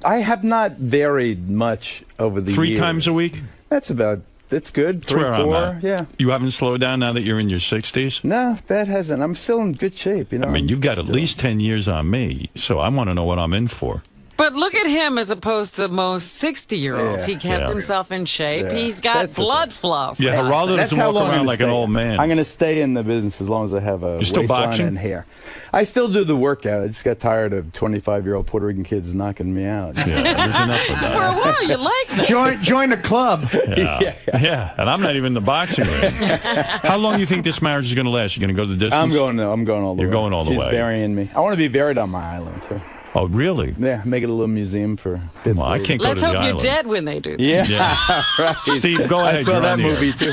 have not varied much over the years. 3 times a week? That's good. 3, 4, yeah. You haven't slowed down now that you're in your 60s? No, that hasn't. I'm still in good shape. You know. I mean, you've got at least 10 years on me, so I want to know what I'm in for. But look at him as opposed to most 60-year-olds. He kept himself in shape. He's got blood flow. Yeah, Geraldo doesn't walk around like an old man. I'm going to stay in the business as long as I have a waistline and hair. I still do the workout. I just got tired of 25-year-old Puerto Rican kids knocking me out. Yeah, there's enough of that. For a while, you like that. Join the club. Yeah, and I'm not even in the boxing ring. How long do you think this marriage is going to last? You going to go the distance? I'm going all the way. You're going all the way. She's burying me. I want to be buried on my island, too. Oh, really? Yeah, make it a little museum for... Well, I can't go to the island. Let's hope you're dead when they do that. Yeah. Right. Steve, go ahead. I saw that movie, too.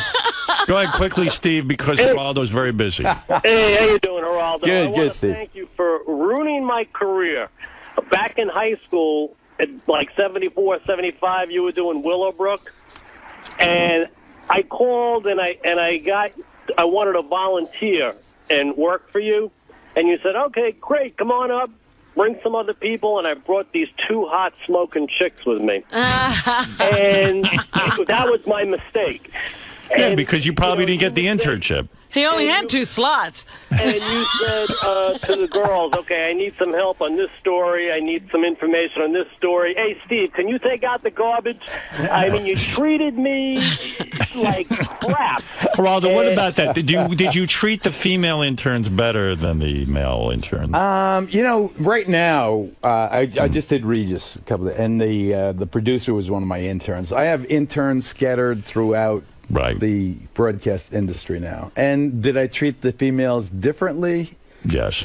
Go ahead quickly, Steve, because Geraldo's very busy. Hey, how you doing, Geraldo? Good, I want to Steve. thank you for ruining my career. Back in high school, at like 74, 75, you were doing Willowbrook, and I called and I wanted to volunteer and work for you, and you said, okay, great, come on up. Bring some other people, and I brought these 2 hot smoking chicks with me. And that was my mistake. Yeah, because you probably didn't get the internship. He only had 2 slots. And you said to the girls, okay, I need some help on this story. I need some information on this story. Hey, Steve, can you take out the garbage? I mean, you treated me like crap. Geraldo, what about that? Did you treat the female interns better than the male interns? You know, right now, I just did Regis and the producer was one of my interns. I have interns scattered throughout the broadcast industry now. And did I treat the females differently? Yes.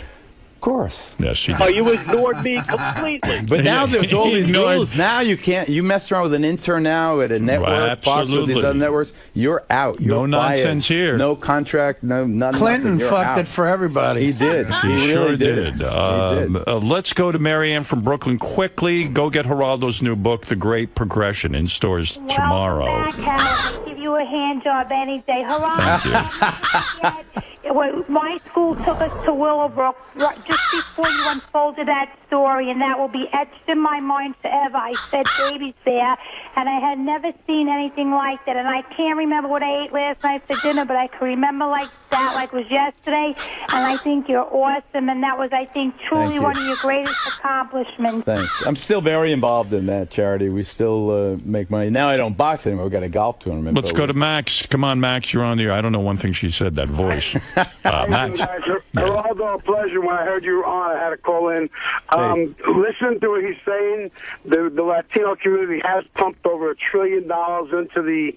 Of course. Yes, she did. Oh, you ignored me completely. But now there's all these rules. Now you can't. You mess around with an intern now at a network, Fox or these other networks. You're out. You're no fired. nonsense here. No contract. No nothing. Clinton fucked it for everybody. He did. He really sure did. Let's go to Marianne from Brooklyn quickly. Go get Geraldo's new book, The Great Progression, in stores tomorrow. I'll give you a hand job any day. Hurrah! My school took us to Willowbrook just before you unfolded that story, and that will be etched in my mind forever. I fed babies there, and I had never seen anything like that. And I can't remember what I ate last night for dinner, but I can remember like that, like it was yesterday. And I think you're awesome, and that was, I think, truly one of your greatest accomplishments. Thanks. I'm still very involved in that charity. We still make money. Now I don't box anymore. We've got a golf tournament. Let's go to Max. Come on, Max. You're on the air. I don't know one thing she said, that voice. Max. Geraldo, a pleasure. When I heard you were on, I had to call in. Listen to what he's saying. The Latino community has pumped over $1 trillion into the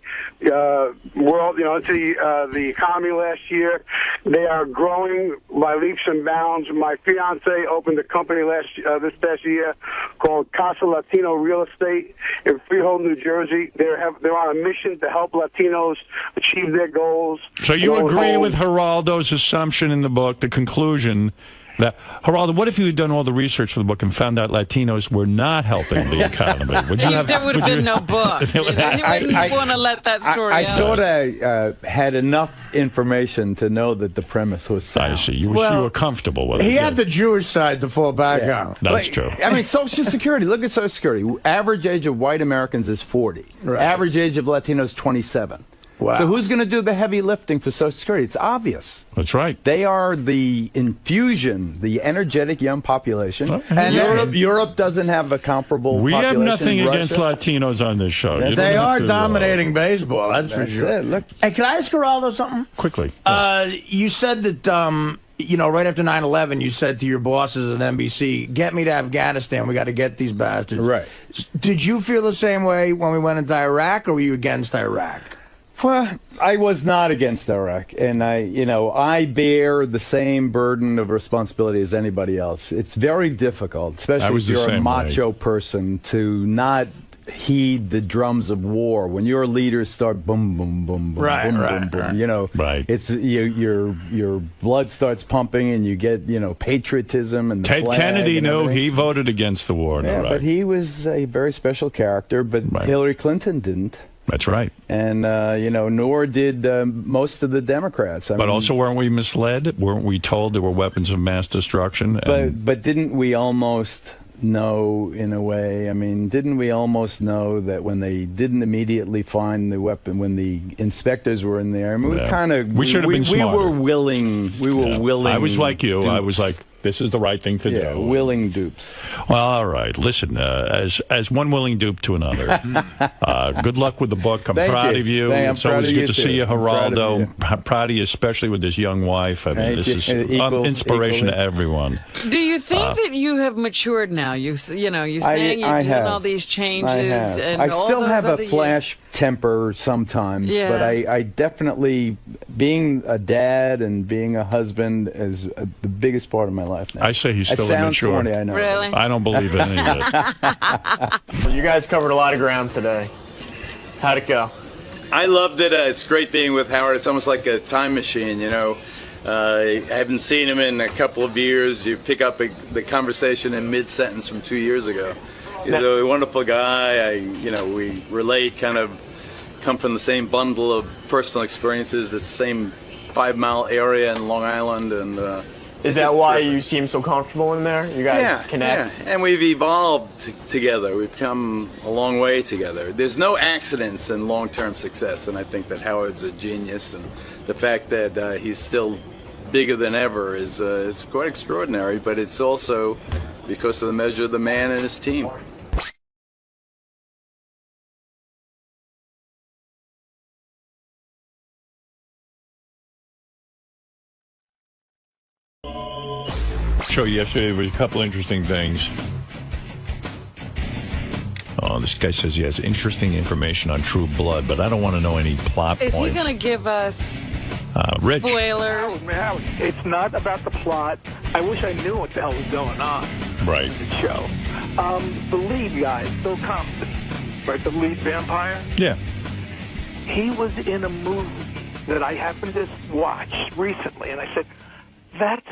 world, into the economy last year. They are growing by leaps and bounds. My fiance opened a company this past year called Casa Latino Real Estate in Freehold, New Jersey. They're on a mission to help Latinos achieve their goals. So you agree with Geraldo's assumption in the book, the conclusion that, Geraldo, what if you had done all the research for the book and found out Latinos were not helping the economy? There would have been no book. You wouldn't want to let that story out. I sort of had enough information to know that the premise was sound. I see. You were comfortable with it. He had the Jewish side to fall back on. That's true. I mean, Social Security. Look at Social Security. Average age of white Americans is 40. Right. Average age of Latinos, 27. Wow. So who's going to do the heavy lifting for Social Security? It's obvious. That's right. They are the infusion, the energetic young population. And Europe doesn't have a comparable population. We have nothing Russia. against Latinos on this show. They are dominating baseball, that's for sure. It. Look. Hey, can I ask Geraldo something? Quickly. You said that, you know, right after 9/11, you said to your bosses at NBC, get me to Afghanistan. We got to get these bastards. Right. Did you feel the same way when we went into Iraq, or were you against Iraq? Well, I was not against Iraq, and I bear the same burden of responsibility as anybody else. It's very difficult, especially if you're a macho person, to not heed the drums of war when your leaders start boom, boom, boom, boom, boom, boom, boom. You know, it's your blood starts pumping, and you get patriotism and the Ted flag Kennedy and knew everything. he voted against the war in Iraq. But he was a very special character. But Hillary Clinton didn't. That's right. And, nor did most of the Democrats. But also, weren't we misled? Weren't we told there were weapons of mass destruction? But didn't we almost know, in a way? I mean, didn't we almost know that when they didn't immediately find the weapon, when the inspectors were in there, I mean, we should have been smarter. We were willing. I was like you. Dupes. I was like, this is the right thing to do. Willing dupes. Well, all right. Listen, as one willing dupe to another, good luck with the book. I'm proud of you. It's always good to see you, Geraldo. I'm proud of you, especially with this young wife. I mean, this is inspiration to everyone. Do you think that you have matured now? You're saying you're doing all these changes. I have. And I all still those have a other flash temper sometimes, but I definitely, being a dad and being a husband is the biggest part of my life now. I say he's still immature. Corny, I know. Really? I don't believe any of it. Well, you guys covered a lot of ground today. How'd it go? I loved it. It's great being with Howard. It's almost like a time machine, I haven't seen him in a couple of years. You pick up the conversation in mid-sentence from 2 years ago. He's a wonderful guy. We relate, kind of come from the same bundle of personal experiences, the same 5-mile area in Long Island, and is that why you seem so comfortable in there? You guys connect? Yeah, and we've evolved together. We've come a long way together. There's no accidents in long-term success, and I think that Howard's a genius, and the fact that he's still bigger than ever is quite extraordinary, but it's also because of the measure of the man and his team. Show yesterday there was a couple interesting things. Oh, this guy says he has interesting information on True Blood, but I don't want to know any plot Is points. he going to give us Rich? spoilers? Howard, it's not about the plot. I wish I knew what the hell was going on. Right. In the show. The lead guy, Bill Compton, right, the lead vampire? Yeah. He was in a movie that I happened to watch recently, and I said, that's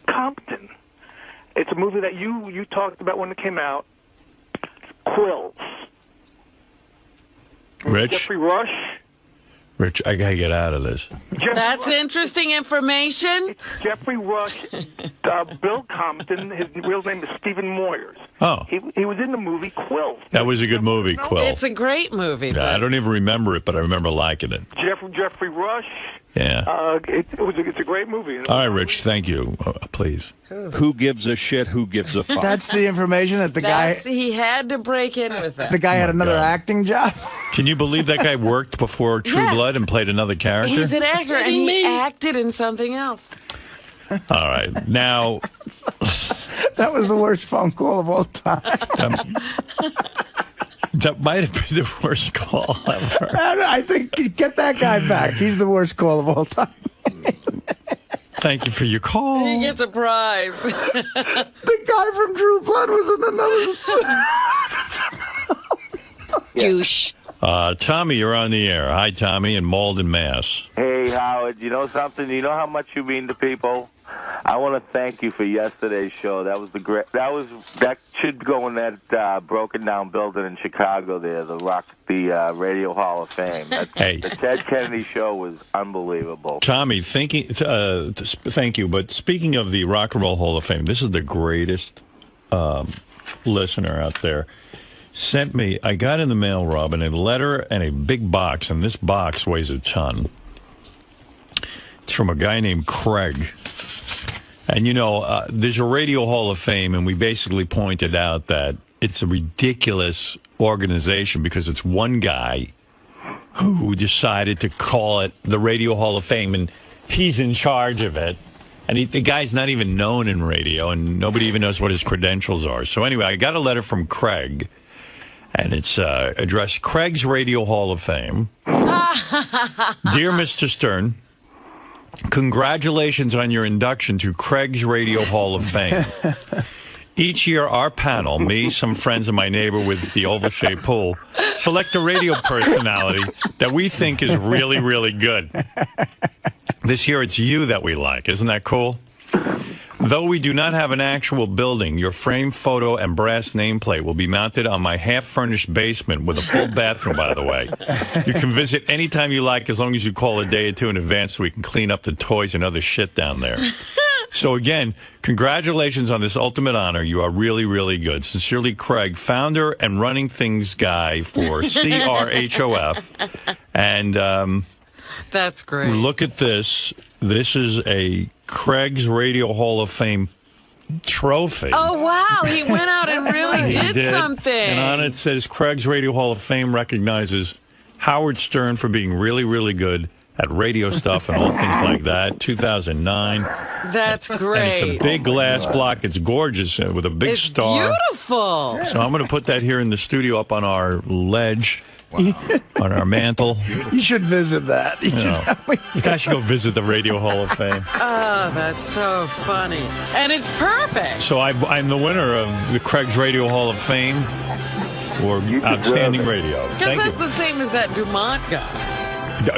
Compton. It's a movie that you talked about when it came out. Quills. Rich? Jeffrey Rush. Rich, I gotta get out of this. That's interesting information. It's Jeffrey Rush, Bill Compton. His real name is Stephen Moyers. Oh. He was in the movie Quills. That was a good movie, Quill. It's a great movie. Yeah, I don't even remember it, but I remember liking it. Jeffrey Rush. Yeah. It's a great movie. All right, Rich, thank you. Please. Who gives a shit? Who gives a fuck? That's the information that the guy... He had to break in with that. The guy had another acting job? Can you believe that guy worked before True Blood and played another character? He's an actor, and he acted in something else. All right. Now... That was the worst phone call of all time. That might have been the worst call ever. I think, get that guy back. He's the worst call of all time. Thank you for your call. He gets a prize. The guy from True Blood was in another... Douche. Tommy, you're on the air. Hi, Tommy, in Malden, Mass. Hey, Howard, you know something? You know how much you mean to people? I want to thank you for yesterday's show. That was that should go in that broken down building in Chicago there, the Radio Hall of Fame. The Ted Kennedy show was unbelievable. Tommy, thank you. But speaking of the Rock and Roll Hall of Fame, this is the greatest listener out there. sent me, I got in the mail, Robin, a letter and a big box, and this box weighs a ton. It's from a guy named Craig. And, you know, there's a Radio Hall of Fame, and we basically pointed out that it's a ridiculous organization because it's one guy who decided to call it the Radio Hall of Fame, and he's in charge of it. And the guy's not even known in radio, and nobody even knows what his credentials are. So anyway, I got a letter from Craig, and it's addressed Craig's Radio Hall of Fame. Dear Mr. Stern, congratulations on your induction to Craig's Radio Hall of Fame. Each year, our panel, me, some friends, and my neighbor with the oval-shaped pool, select a radio personality that we think is really, really good. This year, it's you that we like. Isn't that cool? Though we do not have an actual building, your framed photo and brass nameplate will be mounted on my half-furnished basement with a full bathroom, by the way. You can visit anytime you like as long as you call a day or two in advance so we can clean up the toys and other shit down there. So again, congratulations on this ultimate honor. You are really, really good. Sincerely, Craig, founder and running things guy for 𝗓𝗄𝗏. And that's great. Look at this. This is a Craig's Radio Hall of Fame trophy. Oh, wow. He went out and really did something. And on it says, Craig's Radio Hall of Fame recognizes Howard Stern for being really, really good at radio stuff and all things like that. 2009. That's great. And it's a big glass block. It's gorgeous with a big star. Beautiful. So I'm going to put that here in the studio up on our ledge. Wow. On our mantle. You should visit that. You guys should go visit the Radio Hall of Fame. Oh, that's so funny. And it's perfect. So I'm the winner of the Craig's Radio Hall of Fame for outstanding radio. Because that's the same as that Dumont guy.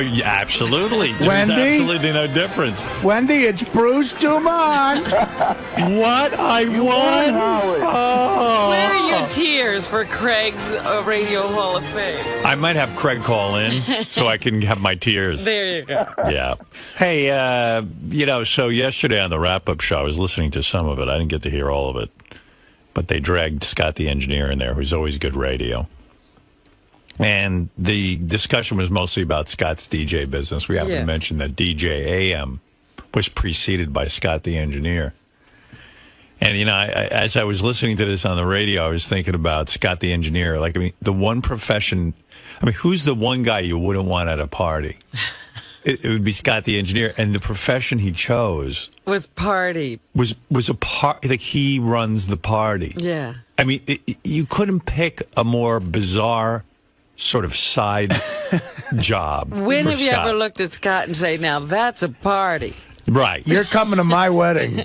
Yeah, absolutely. There's Wendy? absolutely no difference. Wendy, it's Bruce Dumont. What? I won? Oh. Where are your tears for Craig's Radio Hall of Fame? I might have Craig call in so I can have my tears. There you go. Yeah. Hey, you know, so yesterday on the wrap-up show, I was listening to some of it. I didn't get to hear all of it. But they dragged Scott the engineer in there, who's always good radio. And the discussion was mostly about Scott's DJ business. We haven't mentioned that DJ AM was preceded by Scott the engineer. And, you know, as I was listening to this on the radio, I was thinking about Scott the engineer. Like, I mean, the one profession, I mean, who's the one guy you wouldn't want at a party? It would be Scott the engineer. And the profession he chose was party. Was a part, like he runs the party. Yeah. I mean, you couldn't pick a more bizarre sort of side job. When have you Scott. ever looked at Scott and say, now that's a party? Right. You're coming to my wedding.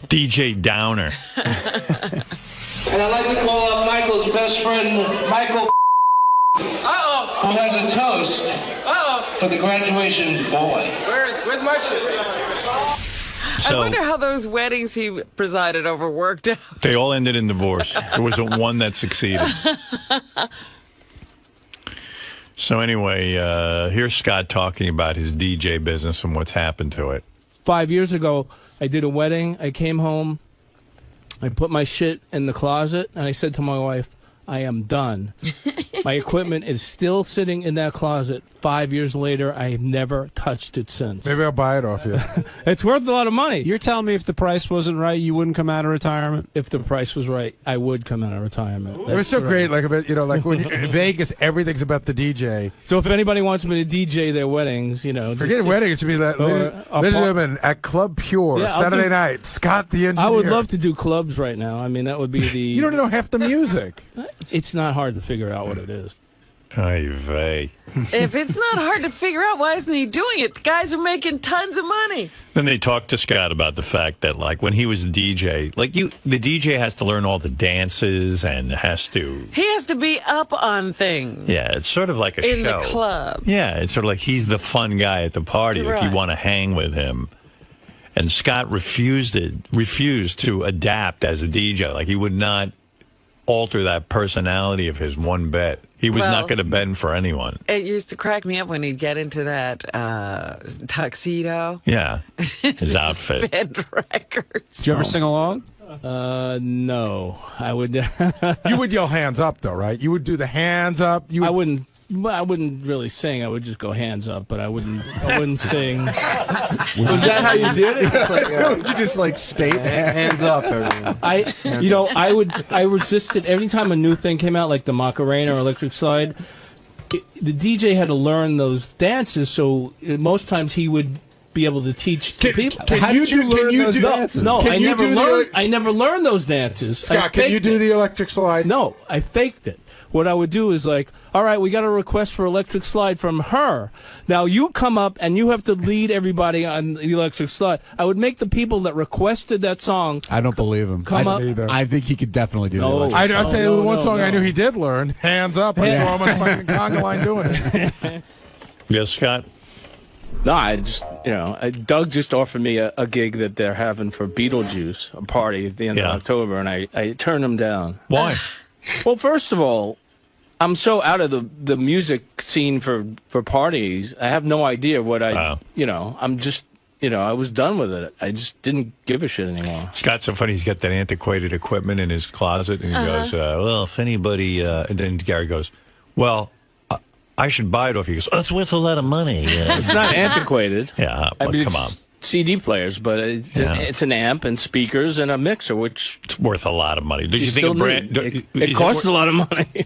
DJ Downer. And I'd like to call up Michael's best friend, Michael, who has a toast for the graduation boy. Where's my shit? I wonder how those weddings he presided over worked out. They all ended in divorce. There wasn't one that succeeded. So anyway, here's Scott talking about his DJ business and what's happened to it. 5 years ago, I did a wedding. I came home. I put my shit in the closet, and I said to my wife, I am done. My equipment is still sitting in that closet. 5 years later, I have never touched it since. Maybe I'll buy it off you. It's worth a lot of money. You're telling me if the price wasn't right, you wouldn't come out of retirement? If the price was right, I would come out of retirement. It was so great, like about, you know, like when in Vegas, everything's about the DJ. So if anybody wants me to DJ their weddings, you know, forget wedding. It should be that. Ladies and gentlemen, at Club Pure Saturday night, Scott the engineer. I would love to do clubs right now. I mean, that would be the. You don't know half the music. It's not hard to figure out what it is. Ay vey. If it's not hard to figure out, why isn't he doing it? The guys are making tons of money. Then they talked to Scott about the fact that, like, when he was DJ, like the DJ has to learn all the dances and has to. He has to be up on things. Yeah, it's sort of like a in show. The club. Yeah, it's sort of like he's the fun guy at the party. Like you want to hang with him. And Scott refused to adapt as a DJ. Like he would not alter that personality of his one bit. He was not going to bend for anyone. It used to crack me up when he'd get into that tuxedo. Yeah, his outfit. Bend records. Did you ever sing along? No, I would. You would yell hands up, though, right? You would do the hands up. I wouldn't really sing. I would just go hands up, but I wouldn't sing. Was that how you did it? Would you just like state hands up? Everyone. I resisted every time a new thing came out, like the Macarena or Electric Slide. The DJ had to learn those dances, so most times he would be able to teach people. Can you learn those dances? No, I never learned those dances. Scott, can you do the Electric Slide? No, I faked it. What I would do is like, all right, we got a request for Electric Slide from her. Now you come up and you have to lead everybody on the Electric Slide. I would make the people that requested that song. I don't believe him. Come up. I think he could definitely do that. I'll tell you the one song I knew he did learn. Hands up. I saw him on a fucking conga line doing it. Yes, Scott? No, I just, Doug just offered me a gig that they're having for Beetlejuice, a party at the end of October, and I turned him down. Why? Well, first of all, I'm so out of the music scene for parties. I have no idea what I'm just, I was done with it. I just didn't give a shit anymore. Scott's so funny. He's got that antiquated equipment in his closet, and he goes, well, if anybody, and then Gary goes, well, I should buy it off you. He goes, oh, it's worth a lot of money. It's not antiquated. Yeah, but come on. CD players, but it's an amp and speakers and a mixer, which it's worth a lot of money. Did you think it costs a lot of money?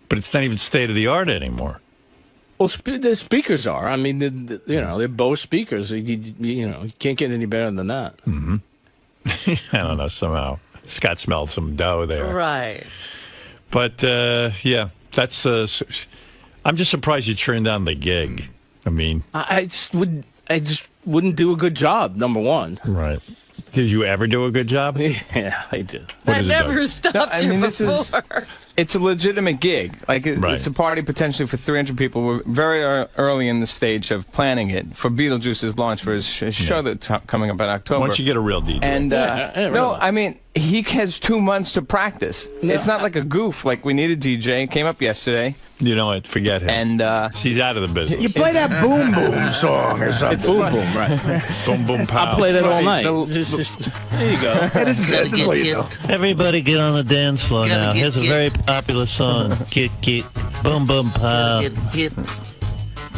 But it's not even state of the art anymore. Well, the speakers are. I mean, they're Bose speakers. You can't get any better than that. Mm-hmm. I don't know. Somehow Scott smelled some dough there, right? But yeah, that's. I'm just surprised you turned down the gig. I mean, I just wouldn't do a good job. Number one, right? Did you ever do a good job? Yeah, I did. I never stopped you before. It's a legitimate gig. Like, it's a party potentially for 300 people. We're very early in the stage of planning it for Beetlejuice's launch for his show that's coming up in October. Once you get a real DJ. And, no, I mean, he has 2 months to practice. No. It's not like a goof. Like, we need a DJ. Came up yesterday. You know what? Forget him. And he's out of the business. You play that Boom Boom song or something. It's Boom Boom, right? Boom Boom Pow. I'll play that all night. There you go. This is it. Everybody get on the dance floor now. Here's a very popular song. Get, Boom Boom Pow.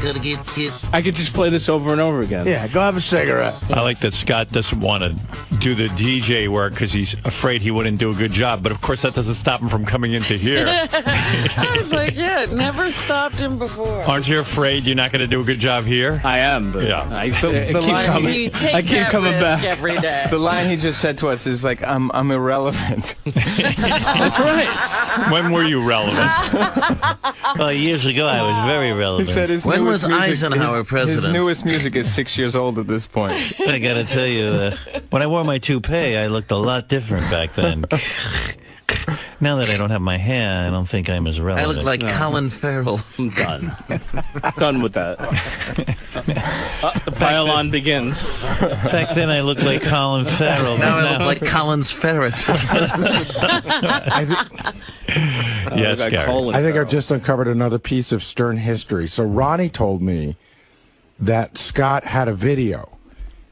Gotta get. I could just play this over and over again. Yeah, go have a cigarette. I like that Scott doesn't want to do the DJ work because he's afraid he wouldn't do a good job. But of course, that doesn't stop him from coming into here. I was like, yeah, it never stopped him before. Aren't you afraid you're not going to do a good job here? I am, but I keep coming back every day. The line he just said to us is like, I'm irrelevant. That's right. When were you relevant? Well, years ago, I was very relevant. He said when was Eisenhower president? His newest music is 6 years old at this point. I gotta tell you, when I wore my toupee, I looked a lot different back then. Now that I don't have my hair, I don't think I'm as relevant. I look like Colin Farrell. I'm done. Done with that. The pile-on begins. Back then, I looked like Colin Farrell. Now I look like Colin's ferret. Yes, Gary. I think I've just uncovered another piece of Stern history. So Ronnie told me that Scott had a video,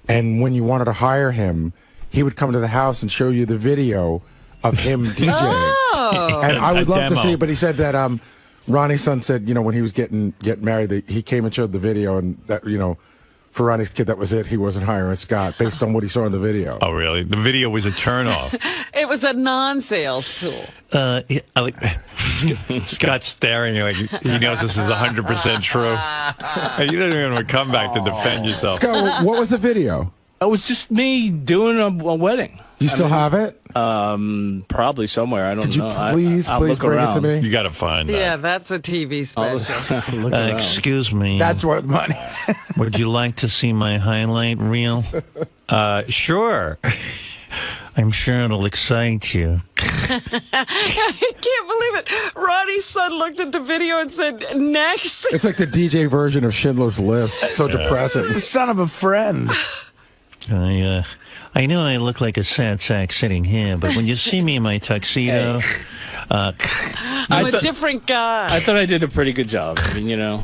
and when you wanted to hire him, he would come to the house and show you the video of him DJing. Oh. And I would love to see it, but he said that Ronnie's son said, when he was getting married, that he came and showed the video, and that, for Ronnie's kid, that was it. He wasn't hiring Scott based on what he saw in the video. Oh, really? The video was a turnoff. It was a non-sales tool. Scott's staring like he knows this is 100% true. You don't even want to come back to defend yourself. Scott, what was the video? It was just me doing a wedding. Do you still have it? Probably somewhere. I don't know. Could you please bring it to me? You got to find that. Yeah, that's a TV special. Excuse me. That's worth money. Would you like to see my highlight reel? Sure. I'm sure it'll excite you. I can't believe it. Ronnie's son looked at the video and said, next. It's like the DJ version of Schindler's List. It's so depressing. The son of a friend. I know I look like a sad sack sitting here, but when you see me in my tuxedo... I'm a different guy. I thought I did a pretty good job. I mean,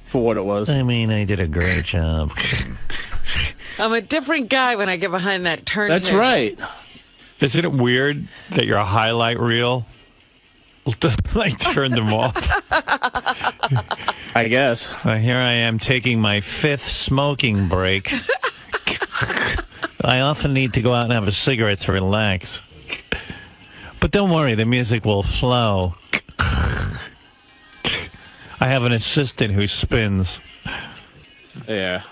for what it was. I mean, I did a great job. I'm a different guy when I get behind that turn. That's right. Isn't it weird that your highlight reel like turned them off? I guess. Here I am taking my 5th smoking break. I often need to go out and have a cigarette to relax. But don't worry, the music will flow. I have an assistant who spins. Yeah.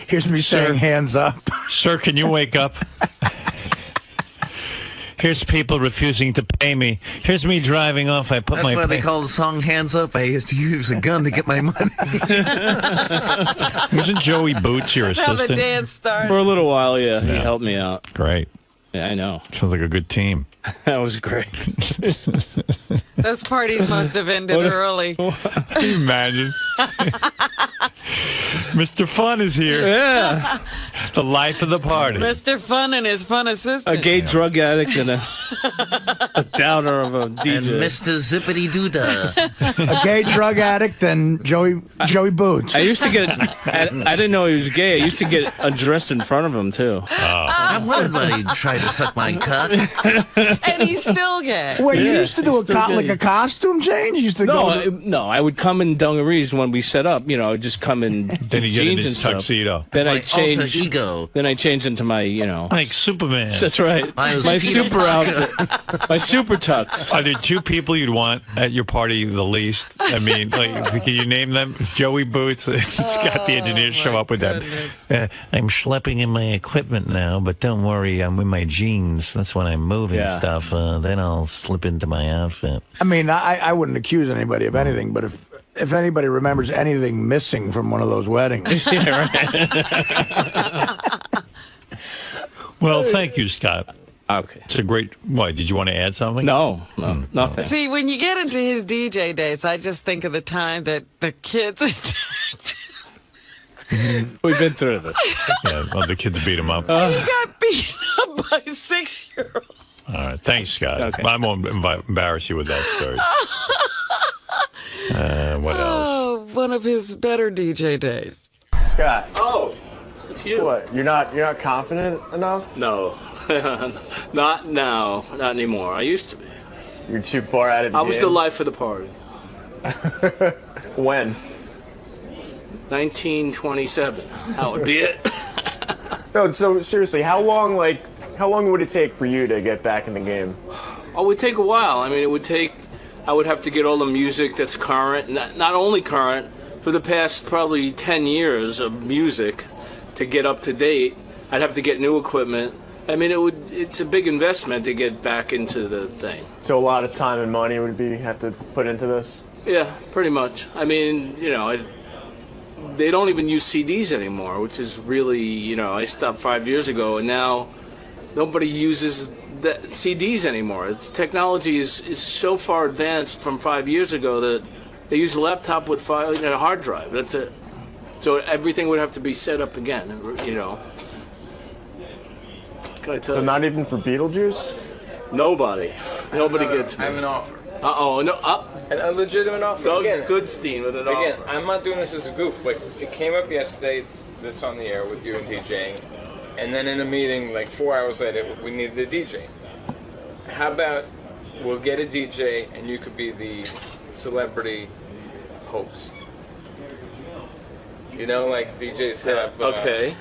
Here's me saying hands up. Sir, can you wake up? Here's people refusing to pay me. Here's me driving off. I put That's my... why they call the song Hands Up. I used to use a gun to get my money. Wasn't Joey Boots your assistant? Have a dance start. For a little while, yeah. He helped me out. Great. Yeah, I know. Sounds like a good team. That was great. Those parties must have ended early. Can you imagine? Mr. Fun is here. Yeah. The life of the party. Mr. Fun and his fun assistant. A gay drug addict and a downer of a DJ. And Mr. Zippity Doodah. A gay drug addict and Joey Boots. I used to get... I didn't know he was gay. I used to get undressed in front of him, too. I wondered why he tried to suck my cock. And he's still gay. Wait, you used to do like a costume change? You used to No, I would come in dungarees when we set up. You know, I would just come in then you get in jeans his and tuxedo. Stuff. Then I changed. Ego. Then I changed into my, you know, like Superman. That's right. My super outfit. My super tux. Are there 2 people you'd want at your party the least? I mean, like, can you name them? Joey Boots. Scott the engineer show up with them. I'm schlepping in my equipment now, but don't worry, I'm in my jeans. That's when I'm moving stuff. Then I'll slip into my outfit. I mean, I wouldn't accuse anybody of anything, but if anybody remembers anything missing from one of those weddings. Well, thank you, Scott. Okay. It's a great... Why, did you want to add something? No, nothing. See, when you get into his DJ days, I just think of the time that the kids attacked. We've been through this. Yeah, well, the kids beat him up. He got beaten up by 6-year-olds. All right, thanks, Scott. Okay. I won't embarrass you with that story. What else? Oh, one of his better DJ days. Scott. Oh, it's you. What? You're not confident enough? No, not now, not anymore. I used to be. You're too far out of the I was game? the life of the party. When? 1927. That would be it. No, so seriously, how long would it take for you to get back in the game? Oh, it would take a while. I mean, I would have to get all the music that's current, not only current, for the past probably 10 years of music to get up to date. I'd have to get new equipment. I mean, it's a big investment to get back into the thing. So a lot of time and money would have to put into this? Yeah, pretty much. I mean, you know, they don't even use CDs anymore, which is really, you know, I stopped 5 years ago, and now nobody uses CDs anymore. Technology is so far advanced from 5 years ago that they use a laptop with a hard drive. That's it. So everything would have to be set up again, you know. Can I tell you? Not even for Beetlejuice? Nobody gets me. I have an offer. No. A legitimate offer. Doug again, Goodstein with an offer. Again, I'm not doing this as a goof. Like, it came up yesterday, this on the air with you and DJing, and then in a meeting, like 4 hours later, we needed a DJ. How about we'll get a DJ and you could be the celebrity host? You know, like DJs have. Okay.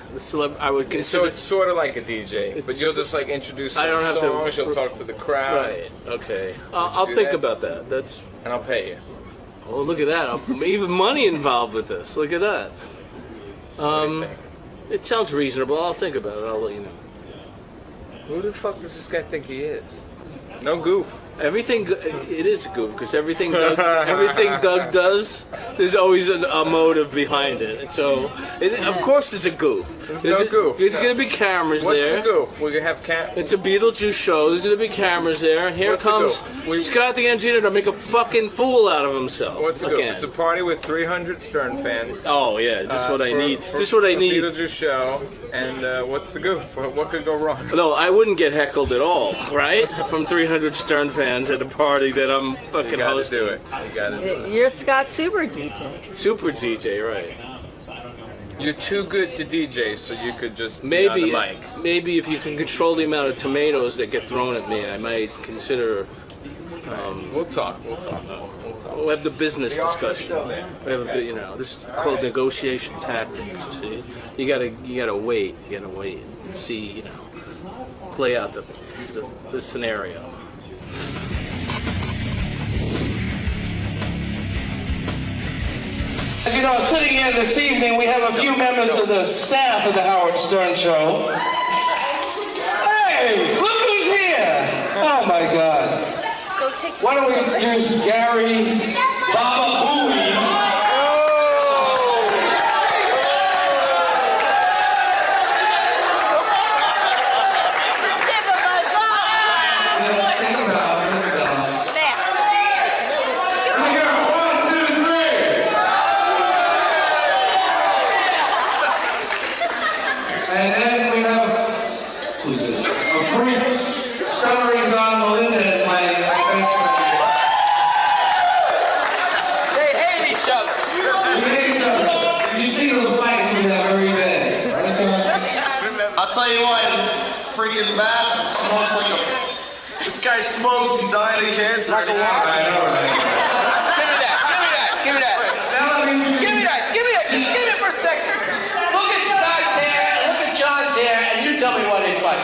I would consider. So it's sort of like a DJ, but you'll just like introduce some songs. You'll talk to the crowd. Right. Okay. I'll think about that. And I'll pay you. Oh, look at that! Even money involved with this. Look at that. It sounds reasonable. I'll think about it. I'll let you know. Who the fuck does this guy think he is? No goof. Everything, it is a goof, because everything Doug does, there's always a motive behind it. And so, of course it's a goof. There's no goof. There's going to be cameras there. What's the goof? We're going to have It's a Beetlejuice show. There's going to be cameras there. And here comes Scott the engineer to make a fucking fool out of himself. What's the goof? It's a party with 300 Stern fans. Oh, yeah, just what I need. Just what I need. Beetlejuice show. And what's the goof? What could go wrong? No, I wouldn't get heckled at all, right? From 300 Stern fans at a party that I'm fucking hosting. You gotta do it. You're Scott Super DJ. Super DJ, right. You're too good to DJ, so you could just Maybe, be on the mic. maybe if you can control the amount of tomatoes that get thrown at me, I might consider. We'll talk. We'll have the business discussion. We have a, you know, this is called negotiation tactics. See, you gotta wait. You gotta wait and see. You know, play out the scenario. As you know, sitting here this evening, we have a few members of the staff of the Howard Stern Show. Hey, look who's here! Oh my God. Why don't we introduce Gary Baba Booey? This guy smokes and dying of cancer. I know, right? Give me that. Just give it for a second. Look at Scott's hair and look at John's hair, and you tell me what they like.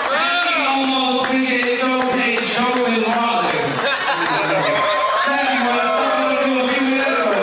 Frankie almost created his own page show in Raleigh. That was something to do a few minutes ago.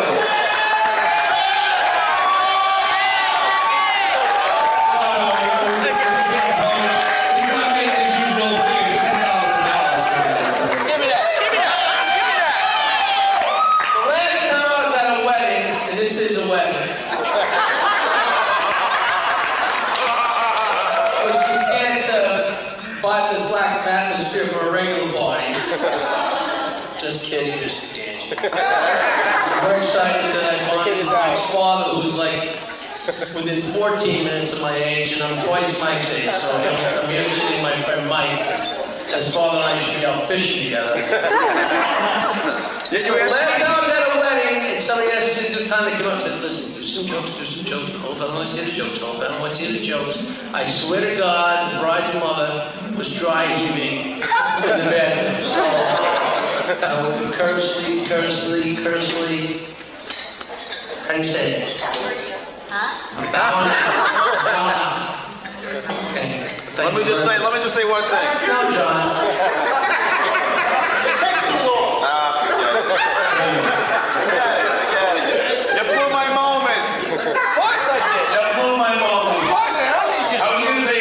Just kidding, Mr. Gange. I'm very excited that I bonded with Mike's father, who's like within 14 minutes of my age, and I'm twice Mike's age, so I'm here visiting my friend Mike. His father and I should be out fishing together. Last time I was at a wedding, and somebody asked me to do time to come up and said, listen, do some jokes. Oh, if I want to hear the jokes. I swear to God, the bride's mother was dry heaving in the bedroom. So, cursedly. How do you say it? Huh? Okay. Let me just say one thing. No, John. You blew my moment. Of course I did. You blew my moment. Of course I did. I was going to say,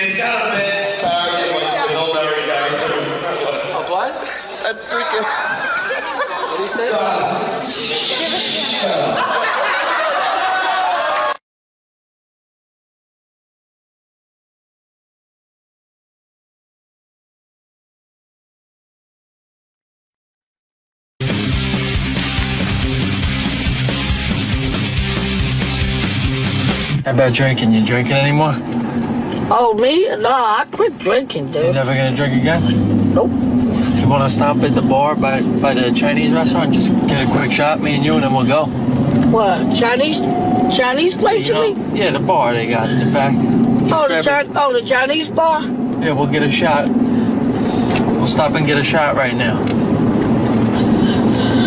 it's got a bit target with the military guy. Of what? That freaking... What did he say? How about drinking? You drinking anymore? Oh, me? No, I quit drinking, dude. You never gonna drink again? Nope. You wanna stop at the bar by the Chinese restaurant? Just get a quick shot, me and you, and then we'll go. What, Chinese place, you mean? Yeah, the bar they got in the back. Oh, the Chinese bar? Yeah, we'll get a shot. We'll stop and get a shot right now.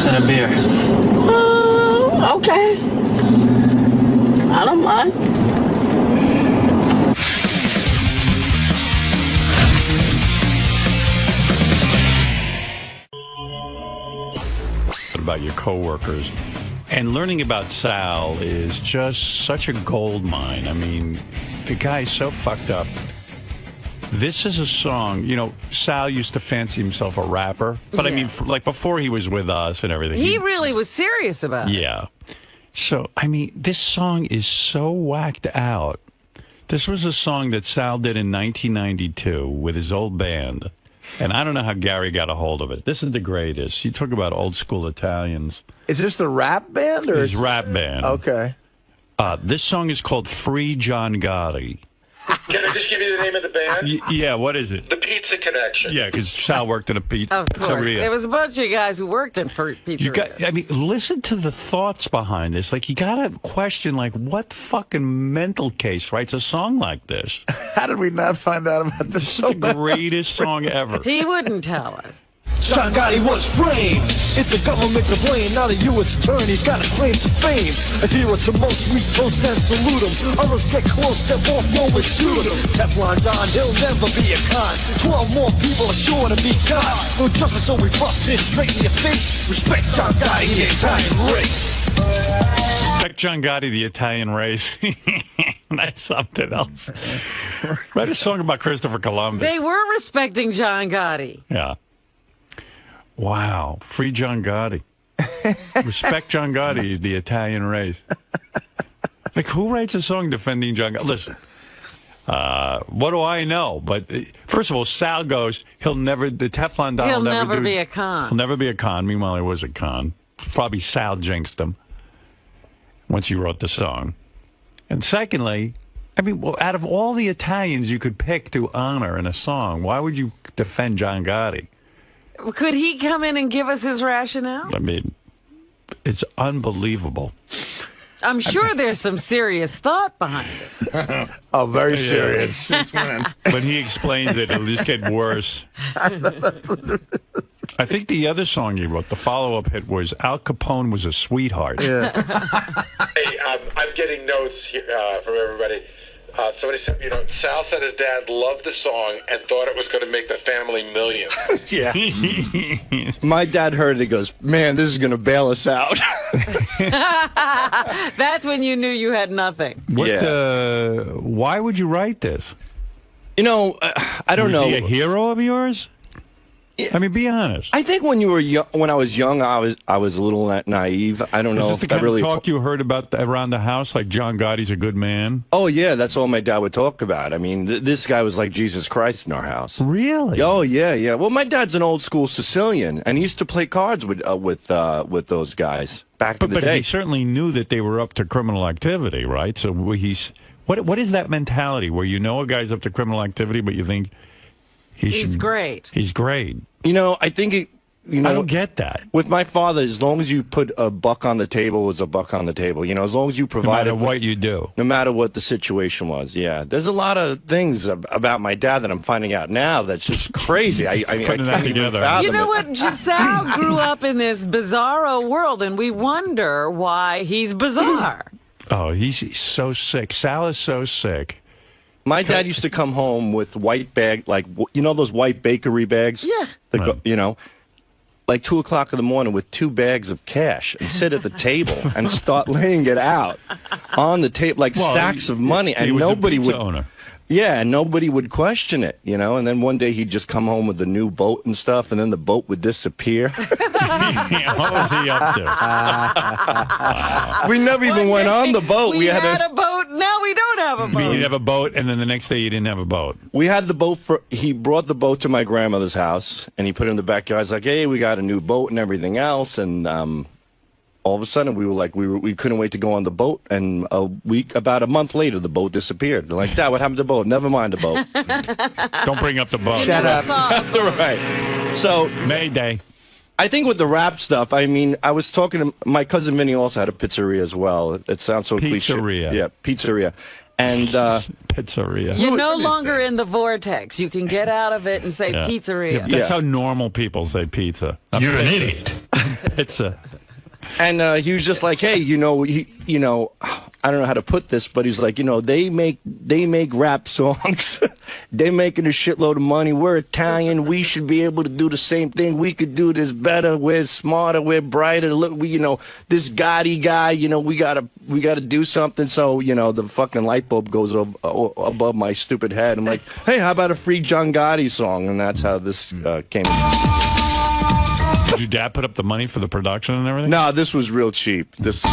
And a beer. Okay. I don't mind. About your coworkers. And learning about Sal is just such a gold mine. I mean, the guy's so fucked up. This is a song, you know, Sal used to fancy himself a rapper. But I mean, like before he was with us and everything. He really was serious about it. Yeah. So, I mean, this song is so whacked out. This was a song that Sal did in 1992 with his old band. And I don't know how Gary got a hold of it. This is the greatest. You talk about old school Italians. Is this the rap band? Or his rap band. Okay. This song is called Free John Gotti. Can I just give you the name of the band? Yeah, what is it? The Pizza Connection. Yeah, because Sal worked in a pizzeria. Of course. There was a bunch of guys who worked in pizzeria. I mean, listen to the thoughts behind this. Like, you got to question, like, what fucking mental case writes a song like this? How did we not find out about this? This is the greatest song ever. He wouldn't tell us. John Gotti was framed. It's the government to blame. Now the U.S. attorney's got a claim to fame. A hero to most, we toast and salute him. Others get close, step off, no one shoot him. Teflon Don, he'll never be a con. 12 more people are sure to be gone. No justice, so we bust it straight in your face. Respect John Gotti, the Italian race. Respect John Gotti, the Italian race. That's something else. Write a song about Christopher Columbus. They were respecting John Gotti. Yeah. Wow. Free John Gotti. Respect John Gotti, the Italian race. Like, who writes a song defending John Gotti? Listen, what do I know? But first of all, Sal goes, the Teflon Don will never be a con. He'll never be a con. Meanwhile, he was a con. Probably Sal jinxed him once he wrote the song. And secondly, I mean, well, out of all the Italians you could pick to honor in a song, why would you defend John Gotti? Could he come in and give us his rationale? I mean, it's unbelievable. I'm sure there's some serious thought behind it. Oh, very serious. When he explains it, it'll just get worse. I think the other song he wrote, the follow-up hit, was Al Capone Was a Sweetheart. Yeah. Hey, I'm getting notes here, from everybody. Somebody said, Sal said his dad loved the song and thought it was going to make the family millions. Yeah. My dad heard it. He goes, man, this is going to bail us out. That's when you knew you had nothing. Why would you write this? I don't know. Was he a hero of yours? I mean, be honest. I think when you were young, when I was young, I was a little naive. I don't know. Is this the kind of talk you heard about around the house, like John Gotti's a good man? Oh yeah, that's all my dad would talk about. I mean, this guy was like Jesus Christ in our house. Really? Oh yeah. Well, my dad's an old school Sicilian, and he used to play cards with those guys back in the day. But he certainly knew that they were up to criminal activity, right? So what is that mentality where a guy's up to criminal activity, but you think he's great? He's great. I think I don't get that. With my father, as long as you put a buck on the table, it was a buck on the table. As long as you provided. No matter what you do. No matter what the situation was, yeah. There's a lot of things about my dad that I'm finding out now that's just crazy. I can't even fathom You know what? Sal grew up in this bizarro world, and we wonder why he's bizarre. Oh, he's so sick. Sal is so sick. My dad used to come home with white bag, like, those white bakery bags? Yeah. Like 2 o'clock in the morning with 2 bags of cash and sit at the table and start laying it out on the table, like stacks of money. And nobody would. Owner. Yeah, and nobody would question it, and then one day he'd just come home with a new boat and stuff, and then the boat would disappear. What was he up to? We never even went on the boat. We had a boat, now we don't have a boat. You'd have a boat, and then the next day you didn't have a boat. We had the boat he brought the boat to my grandmother's house, and he put it in the backyard. He's like, hey, we got a new boat and everything else, and all of a sudden, we were like, we couldn't wait to go on the boat, and about a month later, the boat disappeared. They're like, Dad, what happened to the boat? Never mind the boat. Don't bring up the boat. Shut up. Right. So Mayday. I think with the rap stuff, I mean, I was talking to my cousin Vinny. Also had a pizzeria as well. It sounds so cliche. Yeah, pizzeria. And pizzeria. You're no longer in the vortex. You can get out of it and say pizzeria. That's how normal people say pizza. You're an idiot. Pizza. And he was just like, hey, I don't know how to put this, but he's like, they make rap songs. They're making a shitload of money. We're Italian. We should be able to do the same thing. We could do this better. We're smarter. We're brighter. Look, this Gotti guy, we gotta do something. So, the fucking light bulb goes above my stupid head. I'm like, hey, how about a free John Gotti song? And that's how this came. Did your dad put up the money for the production and everything? No, this was real cheap. This is so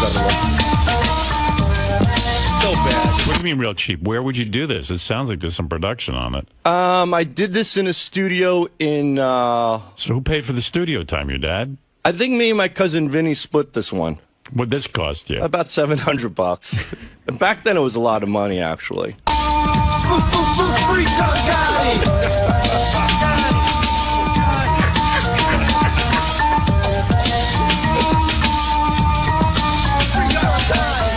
bad. What do you mean real cheap? Where would you do this? It sounds like there's some production on it. I did this in a studio in... So who paid for the studio time, your dad? I think me and my cousin Vinny split this one. What'd this cost you? About $700. Back then it was a lot of money, actually. Free 𝗦𝗵cie𝘄𝗿𝗋.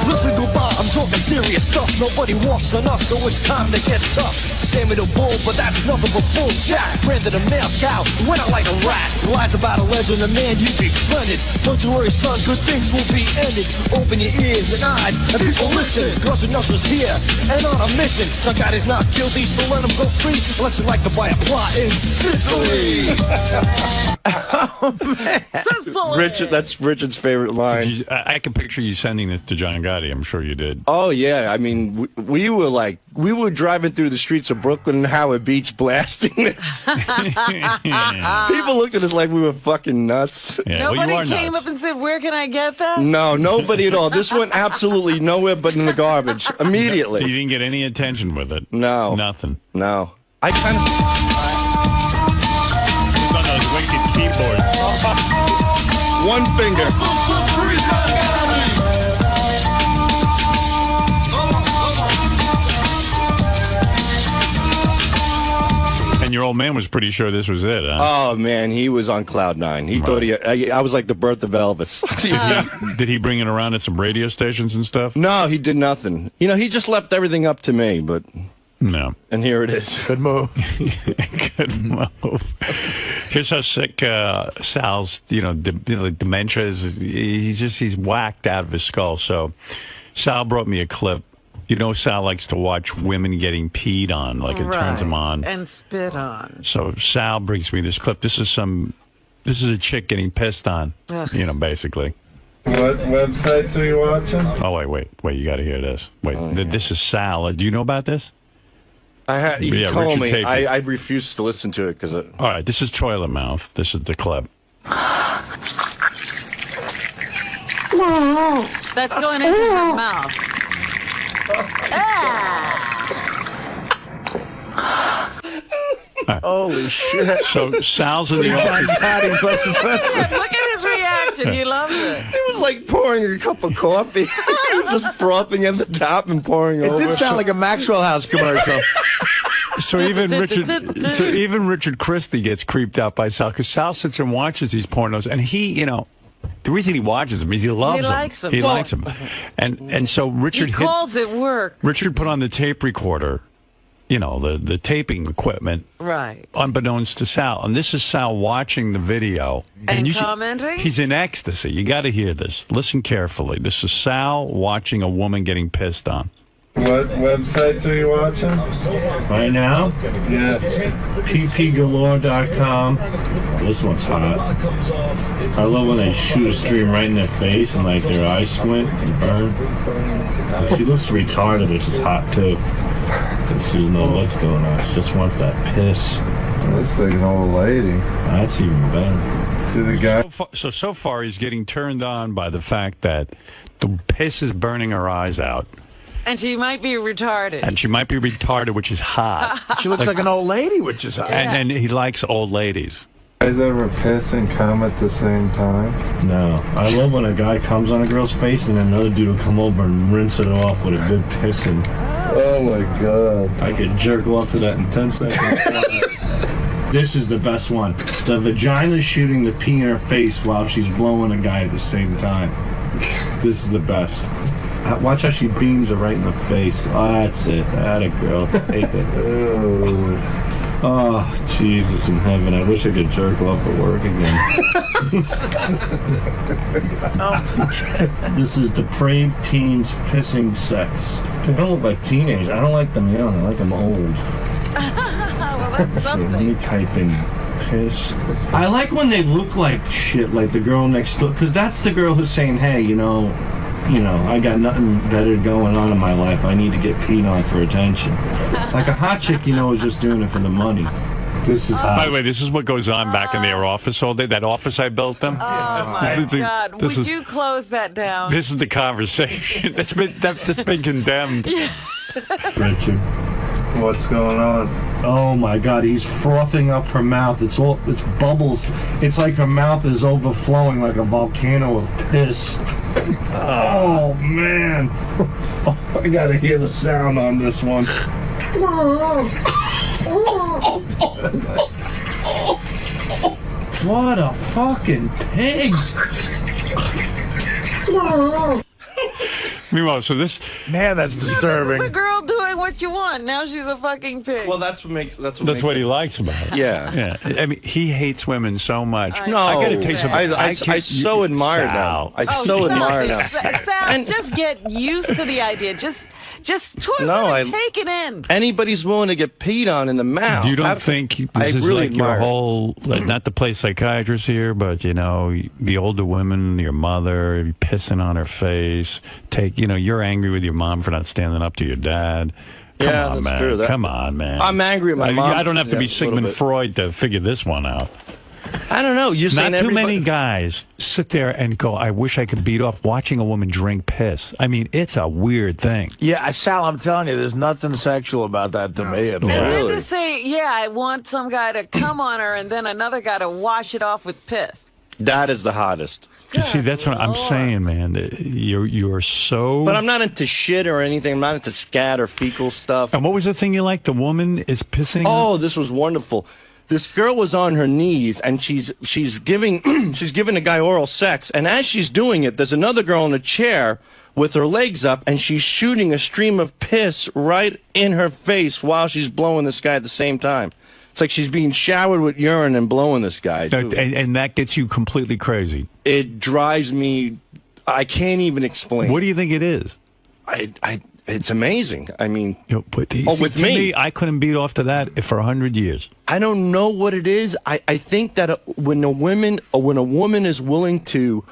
Listen, goodbye, I'm talking serious stuff. Nobody walks on us, so it's time to get tough. Sammy the bull, but that's nothing but bull jack. Brandon the male cow, went out like a rat. Lies about a legend, a man you'd be splendid. Don't you worry, son, good things will be ended. Open your ears and eyes, and people listen. Cause the Nussler's here, and on a mission. Some guy is not guilty, so let him go free. Unless you like to buy a plot in Sicily. Oh, man. Richard, that's Richard's favorite line. I can picture you sending this to John Gotti. I'm sure you did. Oh, yeah. I mean, we were driving through the streets of Brooklyn and Howard Beach blasting this. People looked at us like we were fucking nuts. Yeah, nobody came up and said, where can I get that? No, nobody at all. This went absolutely nowhere but in the garbage. Immediately. You didn't get any attention with it? No. Nothing? No. I kind of... on those wicked keyboards. One finger. And your old man was pretty sure this was it, huh? Oh, man, he was on cloud nine. He thought I was like the birth of Elvis. Did he bring it around at some radio stations and stuff? No, he did nothing. You know, he just left everything up to me, but... No. And here it is. Good move. Good move. Here's how sick Sal's, dementia is. He's whacked out of his skull. So Sal brought me a clip. You know, Sal likes to watch women getting peed on, like it turns him on. And spit on. So Sal brings me this clip. This is a chick getting pissed on, basically. What websites are you watching? Oh, wait. You got to hear this. Wait, this is Sal. Do you know about this? He told me. I refused to listen to it because... All right, this is Toilet Mouth. This is the clip. That's going into her mouth. Right. Holy shit. So Sal's in the office. Less offensive. Look at his reaction. He loves it. It was like pouring a cup of coffee. He was just frothing at the top and pouring over. It did sound like a Maxwell House commercial. So even Richard Christie gets creeped out by Sal, because Sal sits and watches these pornos, and he, the reason he watches them is he loves them. He likes them. And so Richard... He calls it work. Richard put on the tape recorder, the taping equipment. Right. Unbeknownst to Sal. And this is Sal watching the video. And commenting? He's in ecstasy. You got to hear this. Listen carefully. This is Sal watching a woman getting pissed on. What websites are you watching? Right now? Yeah. ppgalore.com. This one's hot. I love when they shoot a stream right in their face and their eyes squint and burn. She looks retarded, which is hot too. She doesn't know what's going on. She just wants that piss. Looks like an old lady. That's even better. To the guy. So far he's getting turned on by the fact that the piss is burning her eyes out. And she might be retarded. Which is hot. She looks like an old lady, which is hot. And he likes old ladies. You guys ever piss and come at the same time? No. I love when a guy comes on a girl's face and then another dude will come over and rinse it off with a good pissing. Oh my god. I could jerk off to that in 10 seconds. This is the best one. The vagina shooting the pee in her face while she's blowing a guy at the same time. This is the best. Watch how she beams her right in the face. Oh, that's it. Atta girl. Take it. Oh, Jesus in heaven. I wish I could jerk off at work again. This is depraved teens pissing sex. They don't look like teenagers. I don't like them young. I like them old. Well, that's something. Let me type in piss. I like when they look like shit, like the girl next door. Because that's the girl who's saying, hey, I got nothing better going on in my life. I need to get peed on for attention. Like a hot chick, is just doing it for the money. This is hot. By the way, this is what goes on back in their office all day. That office I built them. Oh, my God. Would you close that down? This is the conversation. That's been condemned. Yeah. Richard. What's going on? Oh my God, he's frothing up her mouth. It's bubbles. It's like her mouth is overflowing like a volcano of piss. Oh man. Oh, I gotta hear the sound on this one. What a fucking pig! Meanwhile, so this... Man, that's disturbing. It's a girl doing what you want. Now she's a fucking pig. Well, that's what makes... That's what he likes about it. Yeah. Yeah. I mean, he hates women so much. No. I got to tell you something. I so admire them. I so admire them. Sal, just get used to the idea. Just twist it and take it in. Anybody's willing to get peed on in the mouth. You don't think this is like your whole, not to play psychiatrist here, but, you know, the older women, your mother, pissing on her face, you're angry with your mom for not standing up to your dad. Come on, man. True. Come on, man. I'm angry at my mom. I don't have to be Sigmund Freud to figure this one out. I don't know. Not too many guys sit there and go, I wish I could beat off watching a woman drink piss. I mean, it's a weird thing. Yeah, Sal, I'm telling you, there's nothing sexual about that to me at all. And then to say, yeah, I want some guy to come on her and then another guy to wash it off with piss. That is the hottest. See, that's what I'm saying, man. You're so... But I'm not into shit or anything. I'm not into scat or fecal stuff. And what was the thing you liked? The woman is pissing? Oh, this was wonderful. This girl was on her knees, and she's giving a guy oral sex, and as she's doing it, there's another girl in a chair with her legs up, and she's shooting a stream of piss right in her face while she's blowing this guy at the same time. It's like she's being showered with urine and blowing this guy. And that gets you completely crazy. It drives me... I can't even explain. What do you think it is? It's amazing. I mean... with me, I couldn't beat off to that for 100 years. I don't know what it is. I think that when a woman is willing to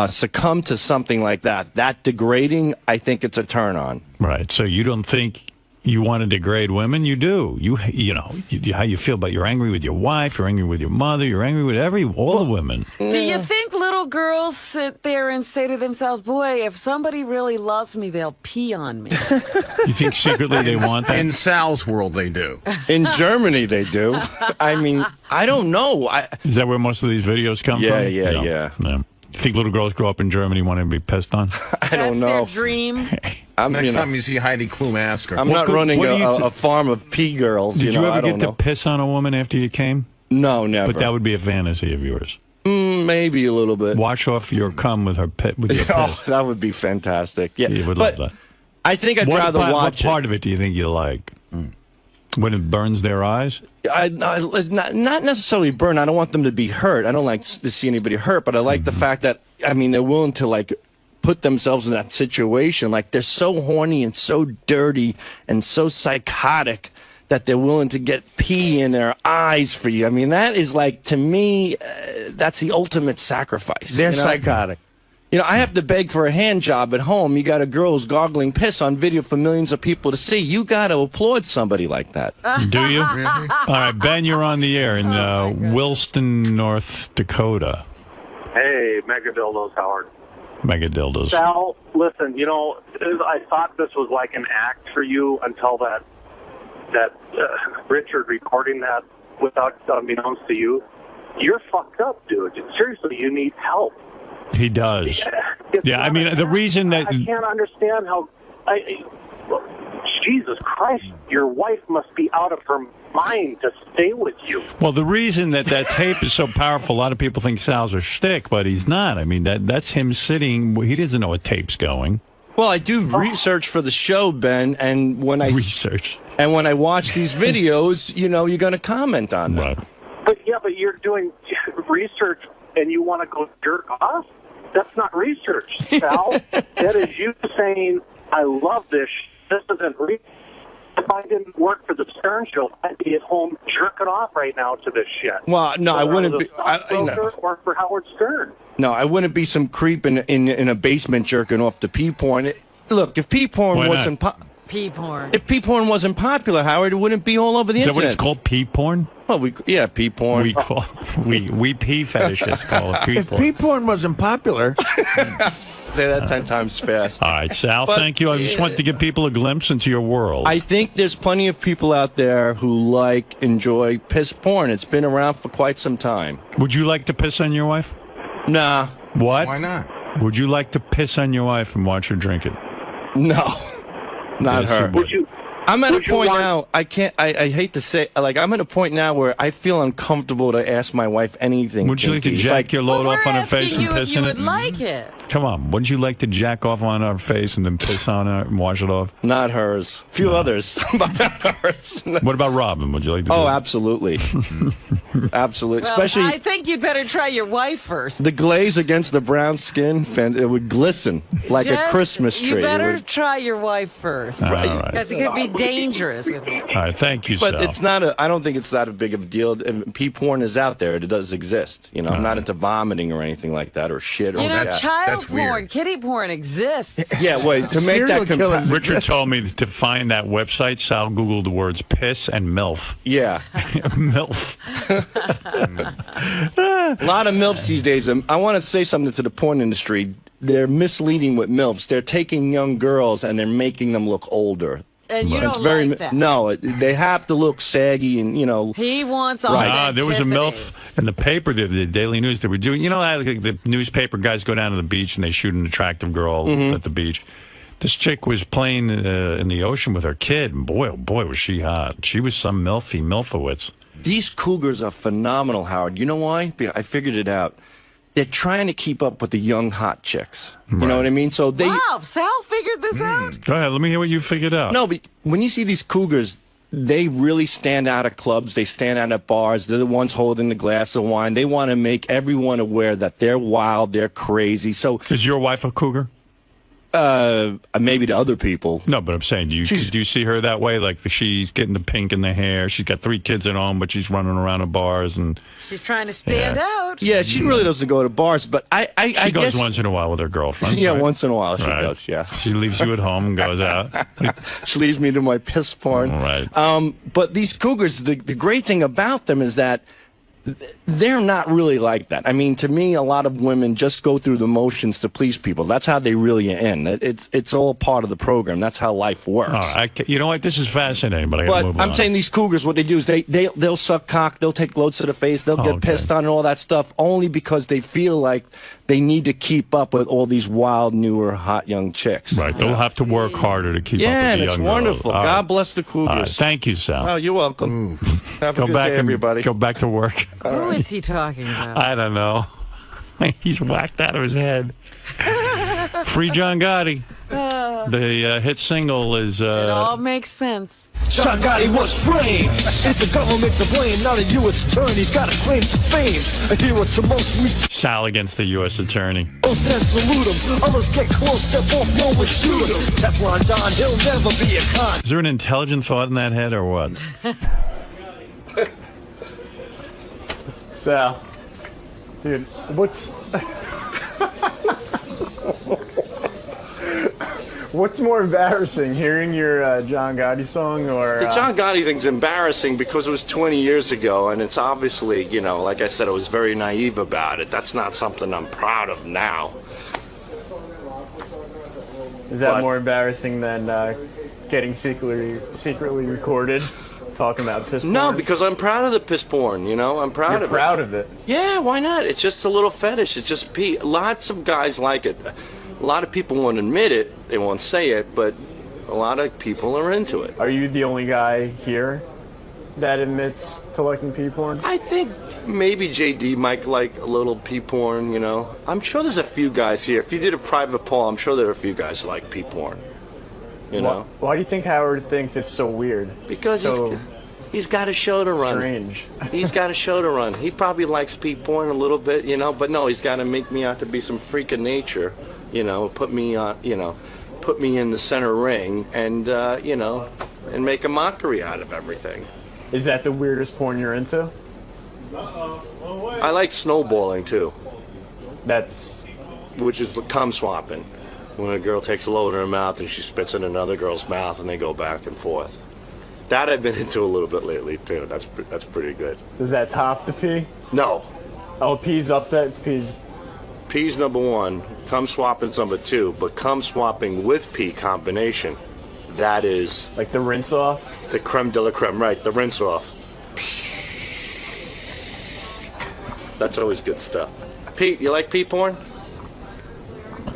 succumb to something like that degrading, I think it's a turn on. Right. So you don't think you want to degrade women? You do. You know how you feel about. You're angry with your wife. You're angry with your mother. You're angry with all the women. Do you think little girls sit there and say to themselves, "Boy, if somebody really loves me, they'll pee on me"? You think secretly they want that? In Sal's world, they do. In Germany, they do. I mean, I don't know. Is that where most of these videos come from? Yeah. You think little girls grow up in Germany wanting to be pissed on? I don't know. That's their dream. Next time you see Heidi Klum, ask her. I'm not running a farm of pee girls. Did you ever get to piss on a woman after you came? No, never. But that would be a fantasy of yours. Maybe a little bit. Wash off your cum with your piss. Oh, that would be fantastic. Yeah, you would love that. I think I'd rather watch What part of it do you think you like? When it burns their eyes? Not necessarily burn. I don't want them to be hurt. I don't like to see anybody hurt, but I like the fact that, I mean, they're willing to, like, put themselves in that situation. Like, they're so horny and so dirty and so psychotic that they're willing to get pee in their eyes for you. I mean, that is, like, to me, that's the ultimate sacrifice. They're psychotic. You know, I have to beg for a hand job at home. You got a girl who's gargling piss on video for millions of people to see. You got to applaud somebody like that. Do you? All right, Ben, you're on the air in Williston, North Dakota. Hey, Mega Dildos, Howard. Mega Dildos. Sal, listen, you know, I thought this was like an act for you until that Richard recording that without unbeknownst to you. You're fucked up, dude. Seriously, you need help. He does. Yeah, I mean, the reason that... I can't understand how... Jesus Christ, your wife must be out of her mind to stay with you. Well, the reason that tape is so powerful, a lot of people think Sal's a shtick, but he's not. I mean, that's him sitting... He doesn't know what tape's going. Well, I do research for the show, Ben, and when I... Research. And when I watch these videos, you know, you're going to comment on them. Right. But you're doing research and you want to go jerk off? That's not research, Sal. That is you saying, I love this. This isn't research. If I didn't work for the Stern Show, I'd be at home jerking off right now to this shit. Well, no, I wouldn't be. Or for Howard Stern. No, I wouldn't be some creep in a basement jerking off to pee porn. Look, if pee porn wasn't pee porn. If pee porn wasn't popular, Howard, it wouldn't be all over the internet. Is that what it's called, pee porn? Well, pee porn. We pee fetishists call it pee porn. If pee porn wasn't popular... Say that 10 times fast. All right, Sal, thank you. I just want to give people a glimpse into your world. I think there's plenty of people out there who enjoy piss porn. It's been around for quite some time. Would you like to piss on your wife? Nah. What? Why not? Would you like to piss on your wife and watch her drink it? No. Not her. Would you? I'm at a point now, I hate to say, like, I'm at a point now where I feel uncomfortable to ask my wife anything. Would you like to jack your load off on her face and piss in it? Like it. Come on, wouldn't you like to jack off on her face and then piss on her and wash it off? Not hers. A few others, but not hers. What about Robin? Would you like to do that? Absolutely. Absolutely. Well, Especially, I think you'd better try your wife first. the glaze against the brown skin, it would glisten like a Christmas tree. You better try your wife first. Right. Because it could be dangerous with her. All right, thank you, But Sal. it's not I don't think it's that a big of a deal. Pee porn is out there. It does exist. You know, I'm not into vomiting or anything like that or shit. You know, child porn, kitty porn exists. Yeah, wait, to make that Richard told me to find that website. Sal Googled the words piss and MILF. Yeah. MILF. A lot of MILFs these days. I want to say something to the porn industry. They're misleading with MILFs. They're taking young girls and they're making them look older. And you don't like that. No, they have to look saggy and, you know. He wants all that. There was a MILF in the paper, the Daily News, they were doing, you know, how the newspaper guys go down to the beach and they shoot an attractive girl at the beach. This chick was playing in the ocean with her kid, and boy, oh boy, was she hot. She was some Milfowitz. These cougars are phenomenal, Howard. You know why? I figured it out. They're trying to keep up with the young, hot chicks. You know what I mean? So they. Wow, Sal figured this out? Go ahead, let me hear what you figured out. No, but when you see these cougars, they really stand out at clubs. They stand out at bars. They're the ones holding the glass of wine. They want to make everyone aware that they're wild, they're crazy. So is your wife a cougar? Maybe to other people. No, but I'm saying, do you see her that way? Like she's getting the pink in the hair. She's got 3 kids at home, but she's running around at bars and. She's trying to stand out. Yeah, she really doesn't go to bars, but I goes guess once in a while with her girlfriend. Yeah, right? once in a while she does. Yeah, she leaves you at home and goes out. She leaves me to my piss porn. Right. But these cougars, the great thing about them is that they're not really like that. I mean, to me, a lot of women just go through the motions to please people. That's how they really end. It's all part of the program. That's how life works. You know what? This is fascinating, but I gotta move on. I'm saying these cougars, what they do is they'll suck cock, they'll take loads to the face, they'll get pissed on and all that stuff, only because they feel like they need to keep up with all these wild, newer, hot young chicks. Right. They'll have to work harder to keep up with the young girls. Yeah, and it's wonderful. God bless the cougars. Right. Thank you, Sal. Oh, you're welcome. Have a good day, everybody. Go back to work. Who is he talking about? I don't know. He's whacked out of his head. Free John Gotti. The hit single is... It all makes sense. John Gotti was framed. It's the government to blame, not a U.S. attorney. He's got a claim to fame. A hero to most meet. Sal against the U.S. attorney. Most men salute him. Others get close, step off, one will shoot him. Teflon Don, he'll never be a con. Is there an intelligent thought in that head or what? Sal, dude, what's more embarrassing, hearing your John Gotti song or... The John Gotti thing's embarrassing because it was 20 years ago, and it's obviously, you know, like I said, I was very naive about it. That's not something I'm proud of now. Is that more embarrassing than getting secretly recorded? Talking about piss porn? No, because I'm proud of the piss porn, you know? I'm proud of it. You're proud of it? Yeah, why not? It's just a little fetish. It's just pee. Lots of guys like it. A lot of people won't admit it. They won't say it, but a lot of people are into it. Are you the only guy here that admits to liking pee porn? I think maybe JD might like a little pee porn, you know? I'm sure there's a few guys here. If you did a private poll, I'm sure there are a few guys who like pee porn. You know? Why do you think Howard thinks it's so weird? Because he's got a show to run. Strange. He's got a show to run. He probably likes pee porn a little bit, you know, but no, he's got to make me out to be some freak of nature, you know, put me in the center ring and, you know, and make a mockery out of everything. Is that the weirdest porn you're into? I like snowballing, too. Which is cum swapping. When a girl takes a load in her mouth and she spits in another girl's mouth and they go back and forth. That I've been into a little bit lately, too. That's pretty good. Does that top the pee? No. Oh, pee's up there? Pee's number 1. Cum swapping's number 2. But cum swapping with pee combination, that is... Like the rinse off? The creme de la creme, right. The rinse off. That's always good stuff. Pete, you like pee porn?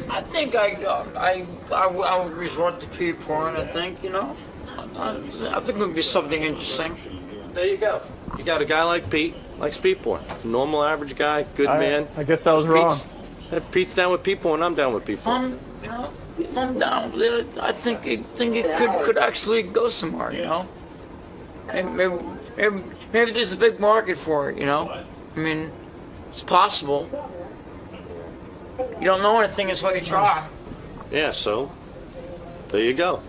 I think I would resort to pee porn, I think, you know. I think it would be something interesting. There you go. You got a guy like Pete, likes Pete porn. Normal, average guy, good man. I guess I was wrong. If Pete's down with Pete porn, I'm down with Pete porn. If I'm down with it, I think it could actually go somewhere, you know? And maybe there's a big market for it, you know? I mean, it's possible. You don't know anything until you try. Yeah, so there you go.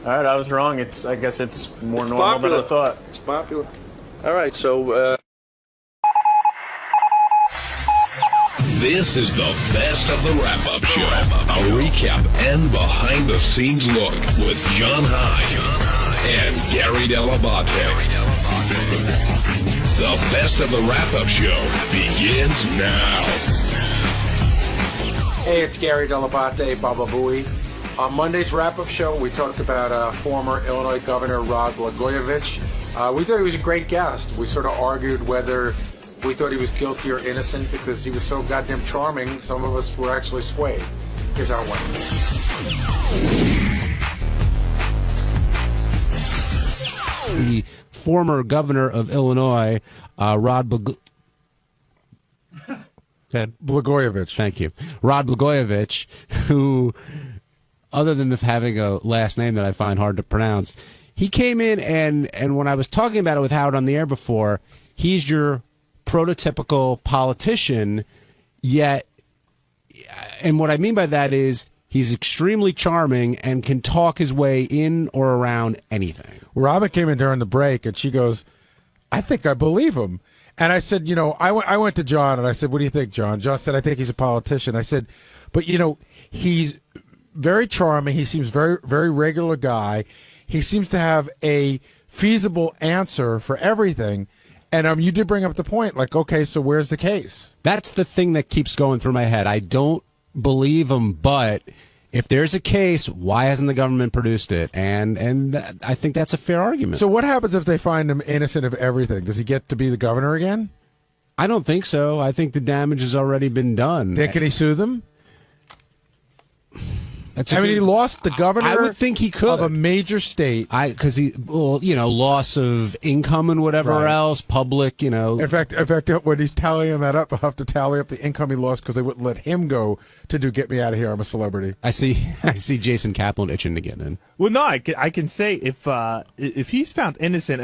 All right, I was wrong. I guess it's more normal than I thought. It's popular. All right, so this is the best of the wrap-up show. A recap and behind-the-scenes look with John High and Gary 𝗏𝗏𝗏𝗏. The best of the wrap-up show begins now. Hey, it's Gary 𝗏𝗏𝗏𝗏, Baba Booey. On Monday's wrap-up show, we talked about former Illinois Governor Rod Blagojevich. We thought he was a great guest. We sort of argued whether we thought he was guilty or innocent because he was so goddamn charming, some of us were actually swayed. Here's how it went. The former governor of Illinois, Rod Blagojevich. Thank you. Rod Blagojevich, who, other than having a last name that I find hard to pronounce, he came in and when I was talking about it with Howard on the air before, he's your prototypical politician, yet, and what I mean by that is he's extremely charming and can talk his way in or around anything. Robin came in during the break and she goes, I think I believe him. And I said, you know, I went to John and I said, what do you think, John? John said, I think he's a politician. I said, but, you know, he's very charming. He seems very, very regular guy. He seems to have a feasible answer for everything. And you did bring up the point, like, okay, so where's the case? That's the thing that keeps going through my head. I don't believe him, but if there's a case, why hasn't the government produced it? And I think that's a fair argument. So what happens if they find him innocent of everything? Does he get to be the governor again? I don't think so. I think the damage has already been done. Then can he sue them? He lost the governor. I would think he could of a major state. Because loss of income and whatever else, public, In fact, when he's tallying that up, I'll have to tally up the income he lost because they wouldn't let him go to do "Get Me Out of Here, I'm a Celebrity." I see Jason Kaplan itching to get in. Well, no, I can say if he's found innocent,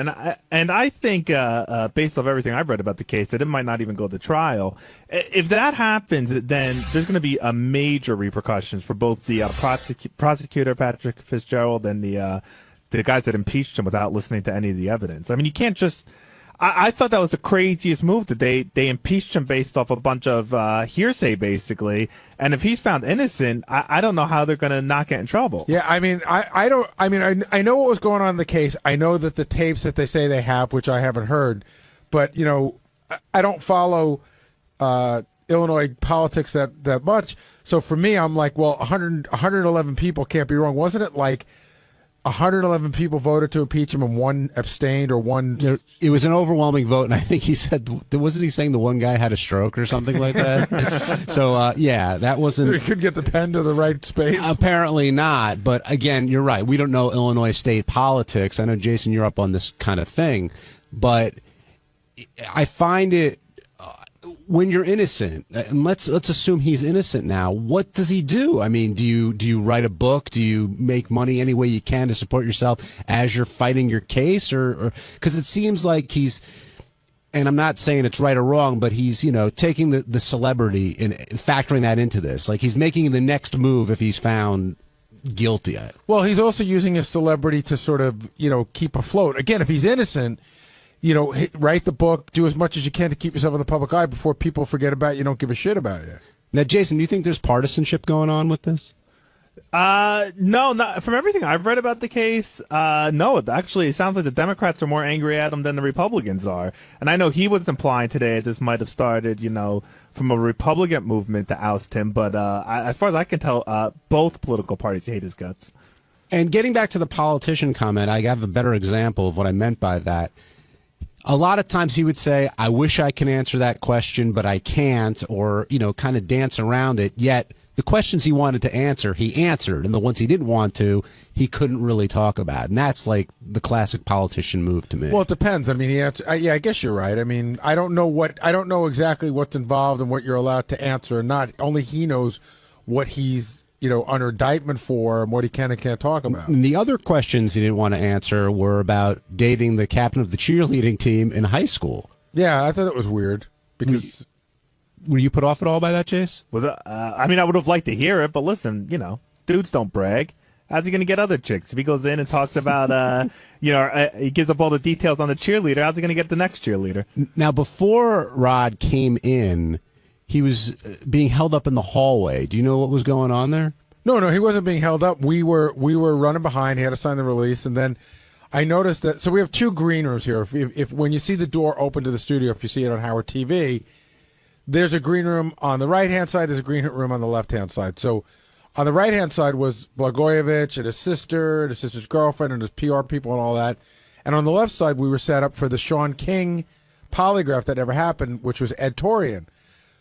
and I think based off everything I've read about the case, that it might not even go to trial. If that happens, then there's going to be a major repercussions for both the prosecutor Patrick Fitzgerald and the guys that impeached him without listening to any of the evidence. I mean, you can't just. I thought that was the craziest move, that they impeached him based off a bunch of hearsay, basically. And if he's found innocent, I don't know how they're going to not get in trouble. Yeah, I mean, I don't. I mean, I know what was going on in the case. I know that the tapes that they say they have, which I haven't heard, but I don't follow Illinois politics that much. So for me, I'm like, well, 111 people can't be wrong. Wasn't it like 111 people voted to impeach him and one abstained or one? It was an overwhelming vote, and I think he said, wasn't he saying the one guy had a stroke or something like that? So, yeah, that wasn't. You could get the pen to the right space. Apparently not. But again, you're right. We don't know Illinois state politics. I know, Jason, you're up on this kind of thing, but I find it. When you're innocent, and let's assume he's innocent now, what does he do? I mean, do you write a book? Do you make money any way you can to support yourself as you're fighting your case? Or because it seems like he's, and I'm not saying it's right or wrong, but he's, taking the celebrity and factoring that into this. Like, he's making the next move if he's found guilty. Well, he's also using his celebrity to sort of, keep afloat. Again, if he's innocent, write the book, do as much as you can to keep yourself in the public eye before people forget about you, don't give a shit about you. Now, Jason, do you think there's partisanship going on with this? No, not from everything I've read about the case. No, actually, it sounds like the Democrats are more angry at him than the Republicans are. And I know he was implying today that this might have started, from a Republican movement to oust him. But as far as I can tell, both political parties hate his guts. And getting back to the politician comment, I have a better example of what I meant by that. a lot of times he would say, I wish I can answer that question, but I can't, or, kind of dance around it. Yet the questions he wanted to answer, he answered. And the ones he didn't want to, he couldn't really talk about. And that's like the classic politician move to me. Well, it depends. I mean, yeah, I guess you're right. I mean, I don't know exactly what's involved and what you're allowed to answer or not. Only he knows what he's, under indictment for and what he can and can't talk about. And the other questions he didn't want to answer were about dating the captain of the cheerleading team in high school. Yeah, I thought it was weird because... Were you put off at all by that, Chase? I mean, I would have liked to hear it, but listen, dudes don't brag. How's he going to get other chicks? If he goes in and talks about, he gives up all the details on the cheerleader, how's he going to get the next cheerleader? Now, before Rod came in, he was being held up in the hallway. Do you know what was going on there? No, he wasn't being held up. We were running behind. He had to sign the release, and then I noticed that. So we have two green rooms here. If when you see the door open to the studio, if you see it on Howard TV, there's a green room on the right-hand side. There's a green room on the left-hand side. So on the right-hand side was 𝗛𝗲𝗿𝗍 and his sister's girlfriend, and his PR people and all that. And on the left side, we were set up for the Shaun King polygraph that never happened, which was Ed Torian.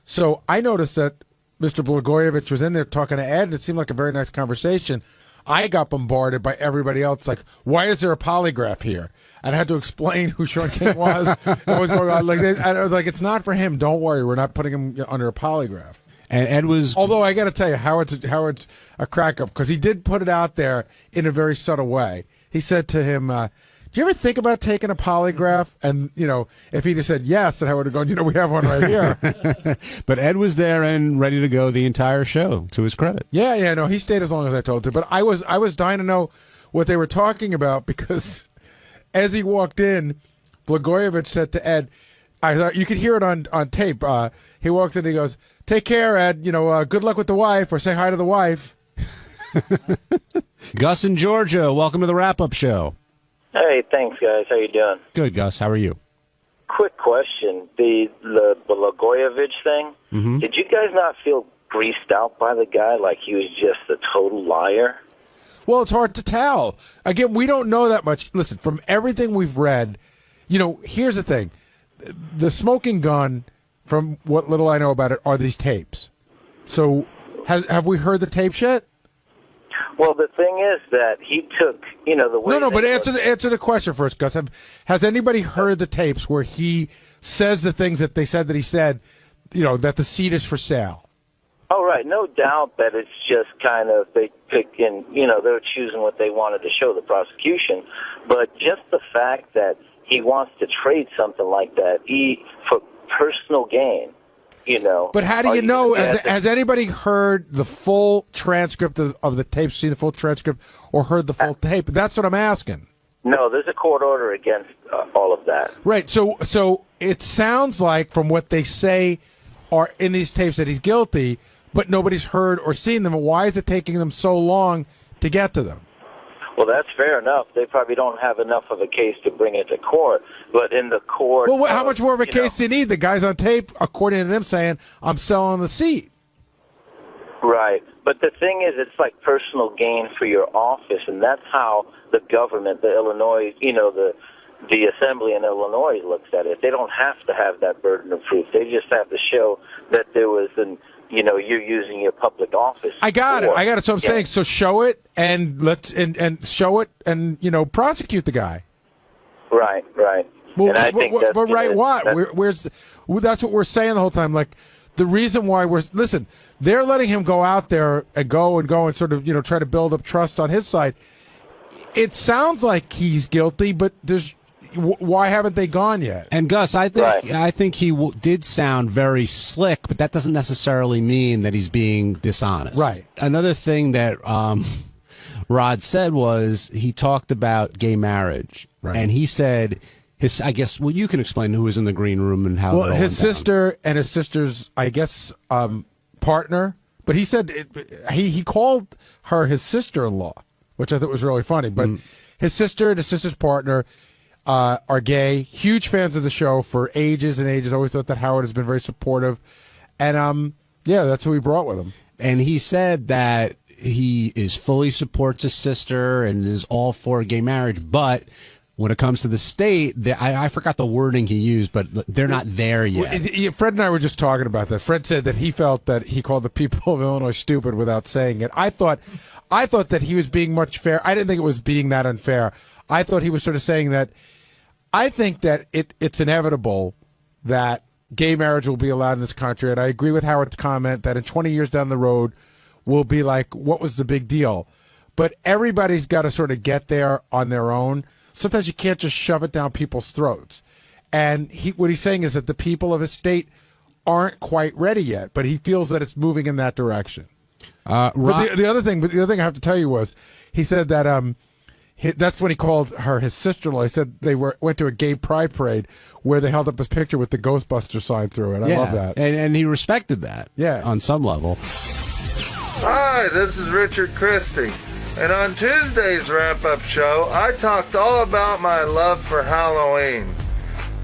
So I noticed that Mr. 𝗛𝗲𝗍 was in there talking to Ed, and it seemed like a very nice conversation. I got bombarded by everybody else, like, why is there a polygraph here? And I had to explain who Shaun King was and what was going on. And I was like, it's not for him. Don't worry. We're not putting him under a polygraph. And Ed was... Although I got to tell you, Howard's a crack-up, because he did put it out there in a very subtle way. He said to him, do you ever think about taking a polygraph? And, if he'd have said yes, then I would have gone, we have one right here. But Ed was there and ready to go the entire show, to his credit. Yeah, no, he stayed as long as I told him to. But I was dying to know what they were talking about, because as he walked in, 𝗛𝗲𝗍 said to Ed, I thought you could hear it on tape. He walks in and he goes, take care, Ed. Good luck with the wife, or say hi to the wife. Gus in Georgia, welcome to the wrap-up show. Hey, thanks, guys. How you doing? Good, Gus. How are you? Quick question. The 𝗛𝗲𝗍 thing, Mm-hmm. Did you guys not feel greased out by the guy, like he was just a total liar? Well, it's hard to tell. Again, we don't know that much. Listen, from everything we've read, here's the thing. The smoking gun, from what little I know about it, are these tapes. So have we heard the tapes yet? Well, the thing is that he took, the way... No, but answer the question first, Gus. Has anybody heard the tapes where he says the things that they said that he said, that the seat is for sale? Oh, right. No doubt that it's just kind of, they pick and, they're choosing what they wanted to show the prosecution. But just the fact that he wants to trade something like that for personal gain, But how do you know? Has anybody heard the full transcript of the tape, seen the full transcript, or heard the full tape? That's what I'm asking. No, there's a court order against all of that. Right. So it sounds like, from what they say are in these tapes, that he's guilty, but nobody's heard or seen them. Why is it taking them so long to get to them? Well, that's fair enough. They probably don't have enough of a case to bring it to court. But in the court... Well, how much more of a case do you need? The guy's on tape, according to them, saying, I'm selling the seat. Right. But the thing is, it's like personal gain for your office, and that's how the government, the Illinois, the assembly in Illinois looks at it. They don't have to have that burden of proof. They just have to show that there was you're using your public office. I got it. So I'm saying, so show it and show it and prosecute the guy. Right. Well, and I think that's what we're saying the whole time. Like, the reason why they're letting him go out there and go and sort of try to build up trust on his side. It sounds like he's guilty, but why haven't they gone yet? And Gus, I think he did sound very slick, but that doesn't necessarily mean that he's being dishonest. Right. Another thing that Rod said was he talked about gay marriage, and he said I guess you can explain who was in the green room and how. Well, his sister and his sister's, I guess, partner, but he said he called her his sister-in-law, which I thought was really funny. But his sister and his sister's partner are gay, huge fans of the show for ages and ages. Always thought that Howard has been very supportive, and that's who he brought with him. And he said that he fully supports his sister and is all for gay marriage, but When it comes to the state, I forgot the wording he used, but they're not there yet. Fred and I were just talking about that. Fred said that he felt that he called the people of Illinois stupid without saying it. I thought that he was being much fair. I didn't think it was being that unfair. I thought he was sort of saying that I think that it's inevitable that gay marriage will be allowed in this country, and I agree with Howard's comment that in 20 years down the road, we'll be like, what was the big deal? But everybody's got to sort of get there on their own. Sometimes you can't just shove it down people's throats. And what he's saying is that the people of his state aren't quite ready yet, but he feels that it's moving in that direction. But the other thing I have to tell you was, he said that that's when he called her his sister-in-law. He said they went to a gay pride parade where they held up his picture with the Ghostbuster sign through it. I love that. And he respected that. Yeah, on some level. Hi, this is Richard Christie. And on Tuesday's wrap-up show, I talked all about my love for Halloween.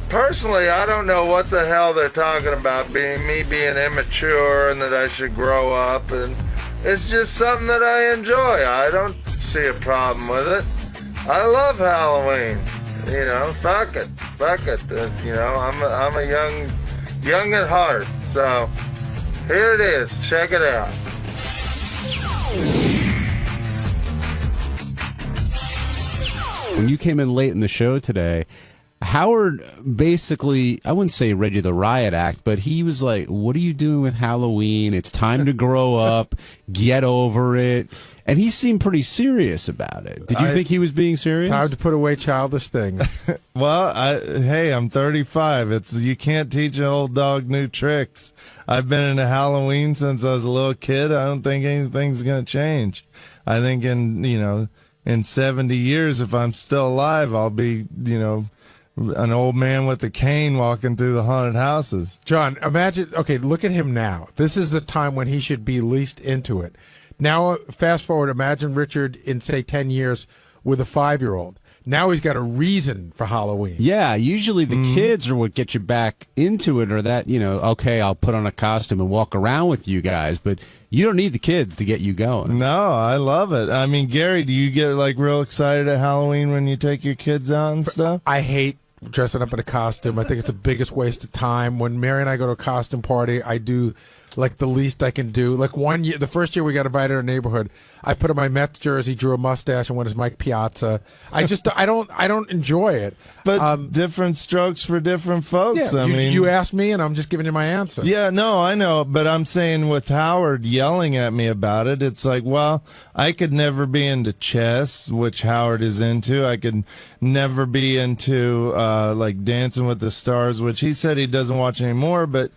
Personally, I don't know what the hell they're talking about, me being immature and that I should grow up. And it's just something that I enjoy. I don't see a problem with it. I love Halloween. You know, fuck it. You know, I'm a young at heart. So here it is. Check it out. When you came in late in the show today, Howard basically, I wouldn't say read you the riot act, but he was like, what are you doing with Halloween? It's time to grow up, get over it. And he seemed pretty serious about it. Did you think he was being serious? Time to put away childish things. Well, hey, I'm 35. You can't teach an old dog new tricks. I've been into Halloween since I was a little kid. I don't think anything's going to change. I think in 70 years, if I'm still alive, I'll be, an old man with a cane walking through the haunted houses. John, imagine, okay, look at him now. This is the time when he should be least into it. Now, fast forward, imagine Richard in, say, 10 years with a 5-year-old. Now he's got a reason for Halloween. Yeah, usually the kids are what get you back into it, or that, okay, I'll put on a costume and walk around with you guys, but you don't need the kids to get you going. No, I love it. I mean, Gary, do you get, real excited at Halloween when you take your kids out and stuff? I hate dressing up in a costume. I think it's the biggest waste of time. When Mary and I go to a costume party, I do the least I can do. One year, the first year we got invited to our neighborhood, I put on my Mets jersey, drew a mustache, and went as 𝗦𝗵cie𝘄𝗿𝗍. I don't enjoy it. But different strokes for different folks. Yeah, you asked me, and I'm just giving you my answer. Yeah, no, I know, but I'm saying with Howard yelling at me about it, it's like, well, I could never be into chess, which Howard is into. I could never be into Dancing with the Stars, which he said he doesn't watch anymore, but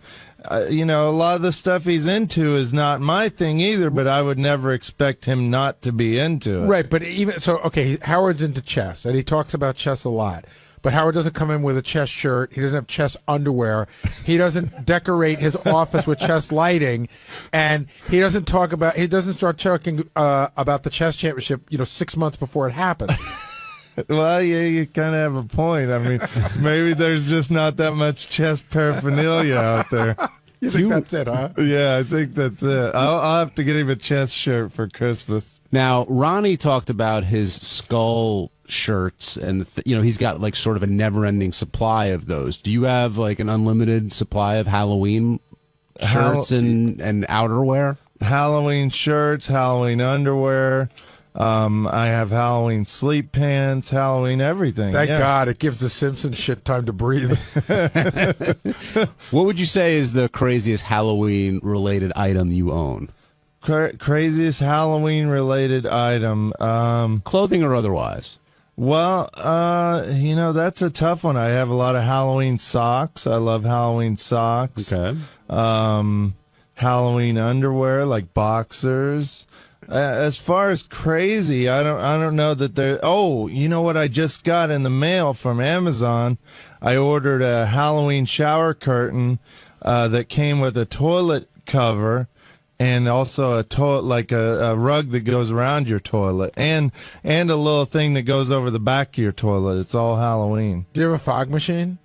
a lot of the stuff he's into is not my thing either, but I would never expect him not to be into it. Right, but even so, okay, Howard's into chess, and he talks about chess a lot. But Howard doesn't come in with a chess shirt. He doesn't have chess underwear. He doesn't decorate his office with chess lighting, and he doesn't start talking about the chess championship, 6 months before it happens. Well, yeah, you kind of have a point. I mean, maybe there's just not that much chess paraphernalia out there. You think that's it, huh? Yeah, I think that's it. I'll have to get him a chess shirt for Christmas. Now, Ronnie talked about his skull shirts, and he's got sort of a never-ending supply of those. Do you have an unlimited supply of Halloween shirts and outerwear? Halloween shirts, Halloween underwear. I have Halloween sleep pants, Halloween everything. Thank God, it gives the Simpsons shit time to breathe. What would you say is the craziest Halloween-related item you own? Craziest Halloween-related item? Clothing or otherwise? Well, that's a tough one. I have a lot of Halloween socks. I love Halloween socks. Okay. Halloween underwear, like boxers. As far as crazy, I don't know that there. Oh, you know what I just got in the mail from Amazon? I ordered a Halloween shower curtain that came with a toilet cover and also a rug that goes around your toilet and a little thing that goes over the back of your toilet. It's all Halloween. Do you have a fog machine?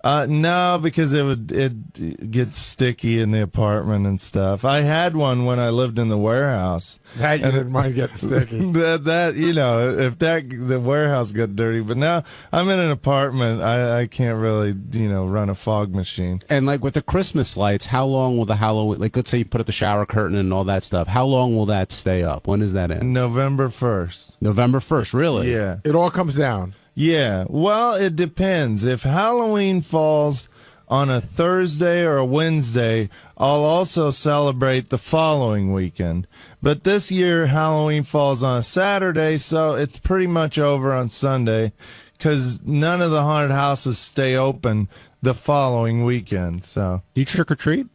No, because it gets sticky in the apartment and stuff. I had one when I lived in the warehouse. That you didn't mind getting sticky. that you know, if the warehouse got dirty. But now I'm in an apartment. I can't really, run a fog machine. And like with the Christmas lights, how long will the Halloween? Like, let's say you put up the shower curtain and all that stuff. How long will that stay up? When does that end? November 1st. November 1st, really? Yeah. It all comes down. Yeah, well, it depends. If Halloween falls on a Thursday or a Wednesday, I'll also celebrate the following weekend. But this year, Halloween falls on a Saturday, so it's pretty much over on Sunday because none of the haunted houses stay open the following weekend. So, do you trick or treat?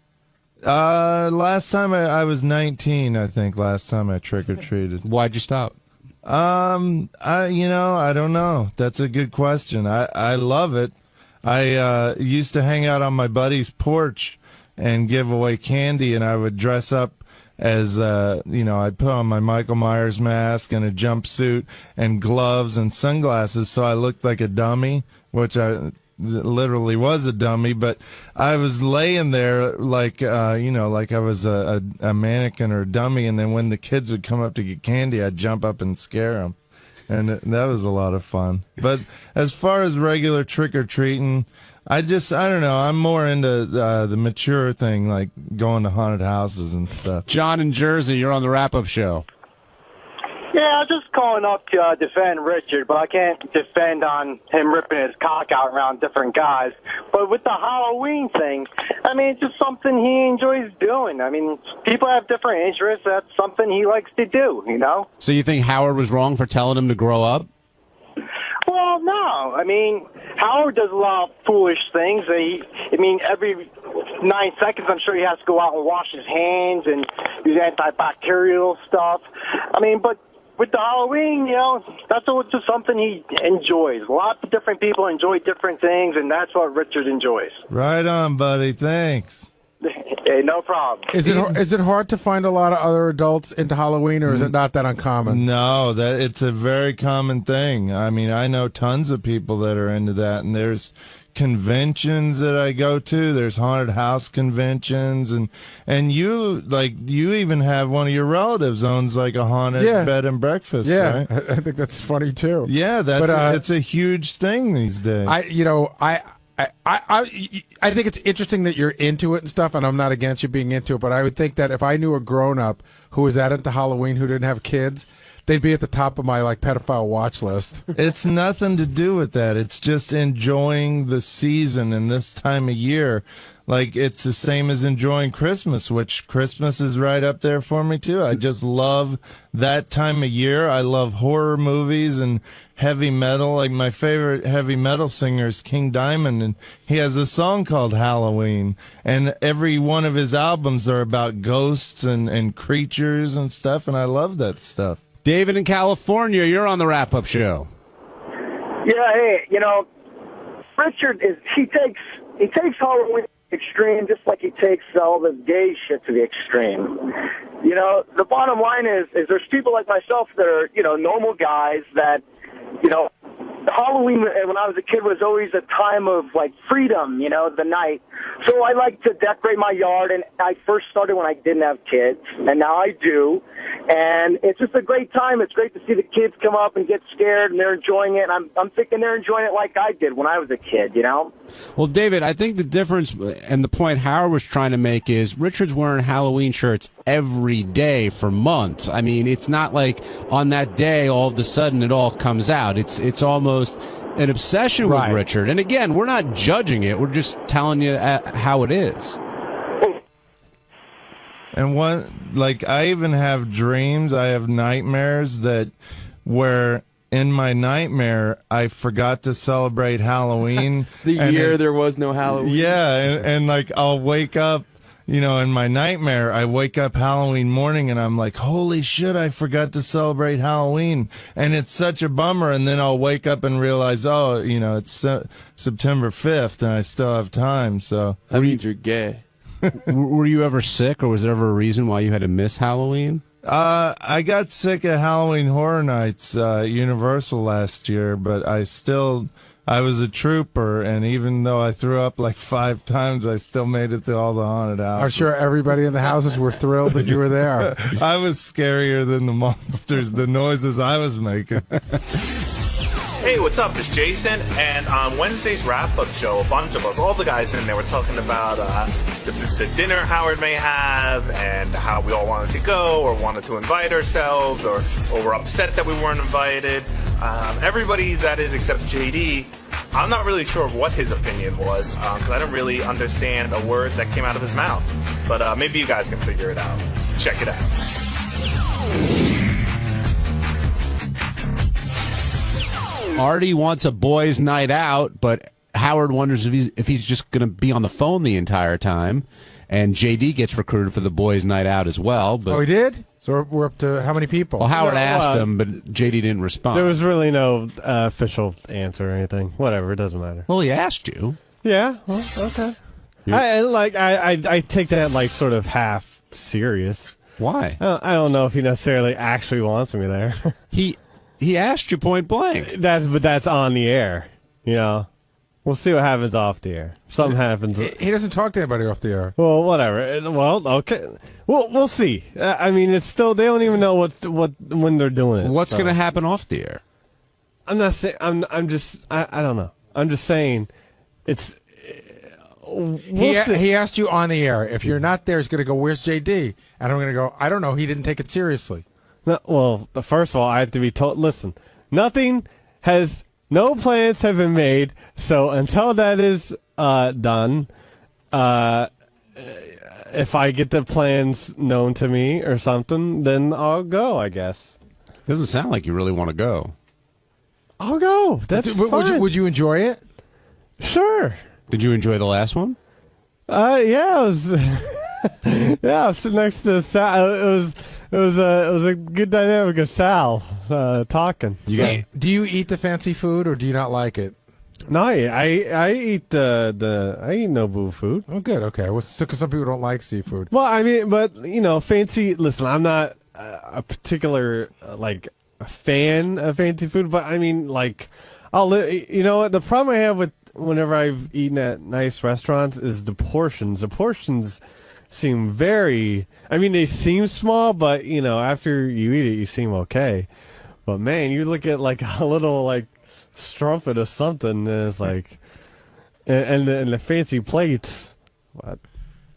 Last time I was 19, I think. Last time I trick or treated. Why'd you stop? I don't know. That's a good question. I love it. I used to hang out on my buddy's porch and give away candy, and I would dress up as, I'd put on my Michael Myers mask and a jumpsuit and gloves and sunglasses so I looked like a dummy, which I literally was a dummy, but I was laying there like I was a mannequin or a dummy, and then when the kids would come up to get candy, I'd jump up and scare them, and that was a lot of fun. But as far as regular trick-or-treating, I don't know, I'm more into the mature thing, like going to haunted houses and stuff. John in Jersey, you're on the wrap-up show. Yeah, I'm just calling up to defend Richard, but I can't defend on him ripping his cock out around different guys. But with the Halloween thing, I mean, it's just something he enjoys doing. I mean, people have different interests. That's something he likes to do, So you think Howard was wrong for telling him to grow up? Well, no. I mean, Howard does a lot of foolish things. Every 9 seconds, I'm sure he has to go out and wash his hands and use antibacterial stuff. I mean, but with the Halloween, that's just something he enjoys. Lots of different people enjoy different things, and that's what Richard enjoys. Right on, buddy. Thanks. Hey, no problem. Is it hard to find a lot of other adults into Halloween, or is it not that uncommon? No, it's a very common thing. I mean, I know tons of people that are into that, and there's conventions that I go to. There's haunted house conventions, and you even have one of your relatives owns like a haunted bed and breakfast. Yeah, right? I think that's funny too. Yeah, it's a huge thing these days. I think it's interesting that you're into it and stuff, and I'm not against you being into it, but I would think that if I knew a grown-up who was that into Halloween who didn't have kids, they'd be at the top of my pedophile watch list. It's nothing to do with that. It's just enjoying the season and this time of year. Like, it's the same as enjoying Christmas, which Christmas is right up there for me, too. I just love that time of year. I love horror movies and heavy metal. Like, my favorite heavy metal singer is King Diamond, and he has a song called Halloween. And every one of his albums are about ghosts and creatures and stuff, and I love that stuff. David in California, you're on the wrap-up show. Yeah, hey, Richard he takes Halloween extreme just like he takes all the gay shit to the extreme. The bottom line is there's people like myself that are, normal guys that, Halloween when I was a kid was always a time of freedom, the night. So I like to decorate my yard, and I first started when I didn't have kids, and now I do. And it's just a great time. It's great to see the kids come up and get scared, and they're enjoying it. And I'm thinking they're enjoying it like I did when I was a kid, Well, David, I think the difference and the point Howard was trying to make is Richard's wearing Halloween shirts every day for months. I mean, it's not like on that day all of a sudden it all comes out. It's almost an obsession with Richard. And again, we're not judging it. We're just telling you how it is. And I even have dreams. I have nightmares where in my nightmare I forgot to celebrate Halloween. There was no Halloween. Yeah, and I'll wake up, in my nightmare, I wake up Halloween morning and I'm like, holy shit, I forgot to celebrate Halloween. And it's such a bummer. And then I'll wake up and realize, it's September 5th and I still have time. So that means you're gay. Were you ever sick, or was there ever a reason why you had to miss Halloween? I got sick at Halloween Horror Nights, Universal last year, but I still I was a trooper, and even though I threw up like 5 times, I still made it to all the haunted houses. I'm sure everybody in the houses were thrilled that you were there. I was scarier than the monsters, the noises I was making. Hey, what's up? It's Jason, and on Wednesday's wrap-up show, a bunch of us, all the guys in there, were talking about the dinner Howard may have, and how we all wanted to go, or wanted to invite ourselves, or were upset that we weren't invited. Everybody that is except JD, I'm not really sure what his opinion was, because I didn't really understand a word that came out of his mouth. But maybe you guys can figure it out. Check it out. Artie wants a boys' night out, but Howard wonders if he's just going to be on the phone the entire time. And JD gets recruited for the boys' night out as well. But, oh, he did? So we're up to how many people? Well, Howard asked him, but JD didn't respond. There was really no official answer or anything. Whatever, it doesn't matter. Well, he asked you. Yeah, well, okay. I take that like sort of half serious. Why? I don't know if he necessarily actually wants me there. He asked you point blank. But that's on the air. You know, we'll see what happens off the air. Something happens. He doesn't talk to anybody off the air. Well, whatever. Well, okay. We'll see. I mean, it's still, they don't even know when they're doing it. What's going to happen off the air? I'm not saying. I'm just. I don't know. I'm just saying. It's. He asked you on the air. If you're not there, he's going to go, "Where's JD?" And I'm going to go, "I don't know. He didn't take it seriously." No, well, first of all, I have to be told, listen, no plans have been made, so until that is done, if I get the plans known to me or something, then I'll go, I guess. Doesn't sound like you really want to go. I'll go. That's fine. Would you enjoy it? Sure. Did you enjoy the last one? Yeah, I was I was sitting next to Sal. It was a good dynamic of Sal talking. Do you eat the fancy food or do you not like it? No, I eat I eat Nobu food. Oh, good. Okay. Well, because some people don't like seafood. Well, I mean, but fancy. Listen, I'm not a particular like a fan of fancy food, but I mean, like, you know what? The problem I have with whenever I've eaten at nice restaurants is the portions. The portions seem very, I mean, they seem small, but after you eat it, you seem okay. But man, you look at like a little like strumpet or something, and it's like, and the fancy plates.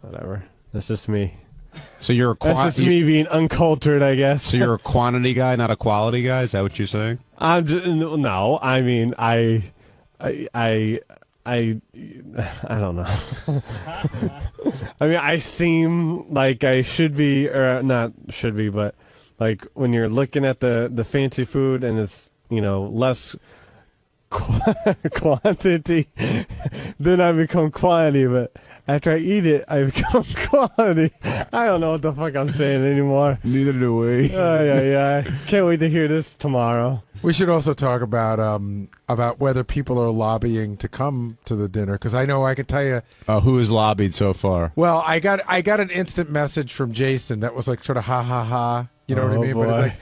Whatever. That's just me. So you're that's just me being uncultured, I guess. So you're a quantity guy, not a quality guy. Is that what you're saying? No. I mean, I don't know. I mean, I seem like I should be, or not should be, but like when you're looking at the fancy food and it's, less quantity, then I become quantity. But after I eat it, I become quality. I don't know what the fuck I'm saying anymore. Neither do we. Yeah. Can't wait to hear this tomorrow. We should also talk about whether people are lobbying to come to the dinner, because I know I can tell you who has lobbied so far. Well, I got an instant message from Jason that was like sort of ha ha ha, you know what I mean? Boy.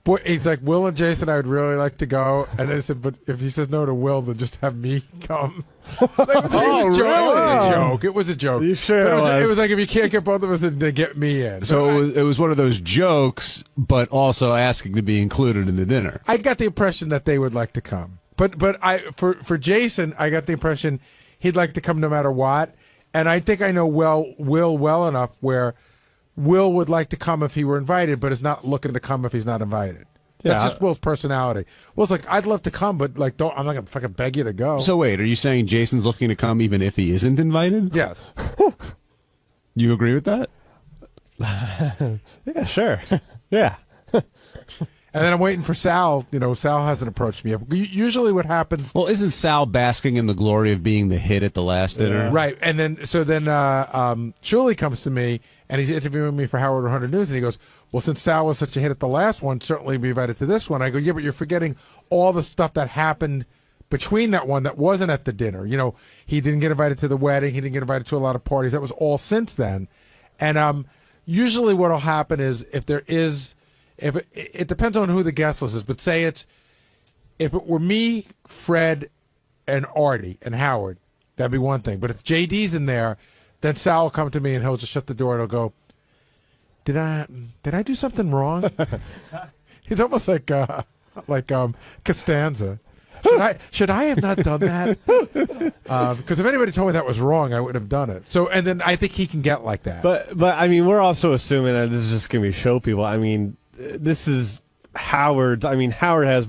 But he's like, Will and Jason, I would really like to go, and I said, but if he says no to Will, then just have me come. Really? Joke. It was a joke. You sure it was like, if you can't get both of us, then get me in. So it was one of those jokes, but also asking to be included in the dinner. I got the impression that they would like to come, but for Jason, I got the impression he'd like to come no matter what, and I think I know Will well enough where Will would like to come if he were invited, but is not looking to come if he's not invited. That's just Will's personality. Will's like, I'd love to come, but like, I'm not gonna fucking beg you to go. So wait, are you saying Jason's looking to come even if he isn't invited? Yes. You agree with that? Yeah, sure. Yeah. And then I'm waiting for Sal. Sal hasn't approached me yet. Usually what happens... Well, isn't Sal basking in the glory of being the hit at the last dinner? Right. And then, Shuli comes to me, and he's interviewing me for Howard 100 News, and he goes, well, since Sal was such a hit at the last one, certainly be invited to this one. I go, yeah, but you're forgetting all the stuff that happened between that one that wasn't at the dinner. He didn't get invited to the wedding. He didn't get invited to a lot of parties. That was all since then. And usually what will happen is if it depends on who the guest list is, but say if it were me, Fred, and Artie and Howard, that'd be one thing. But if JD's in there, then Sal will come to me and he'll just shut the door and he'll go, Did I do something wrong? He's almost like Costanza. Should I have not done that? Because if anybody told me that was wrong, I would have done it. So, and then I think he can get like that. But I mean, we're also assuming that this is just going to be show people. I mean, this is Howard. I mean, Howard has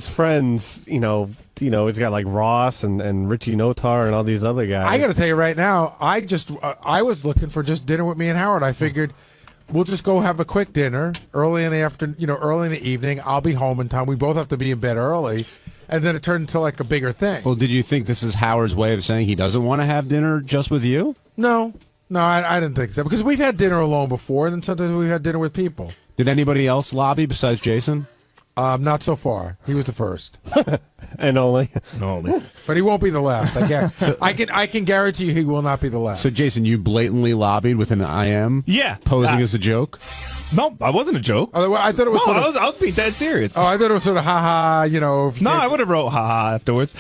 friends. You know, he's got like Ross and Richie Notar and all these other guys. I got to tell you right now, I was looking for just dinner with me and Howard. I figured we'll just go have a quick dinner early in the afternoon, early in the evening. I'll be home in time. We both have to be in bed early. And then it turned into like a bigger thing. Well, did you think this is Howard's way of saying he doesn't want to have dinner just with you? No, I didn't think so. Because we've had dinner alone before, and then sometimes we've had dinner with people. Did anybody else lobby besides Jason? Not so far. He was the first. And only. But he won't be the last. I can guarantee you he will not be the last. So, Jason, you blatantly lobbied with an IM? Yeah. Posing as a joke? No, I wasn't a joke. Oh, I thought it was no, sort of, I was being dead serious. Oh, I thought it was sort of ha-ha, No, I would have wrote ha-ha afterwards.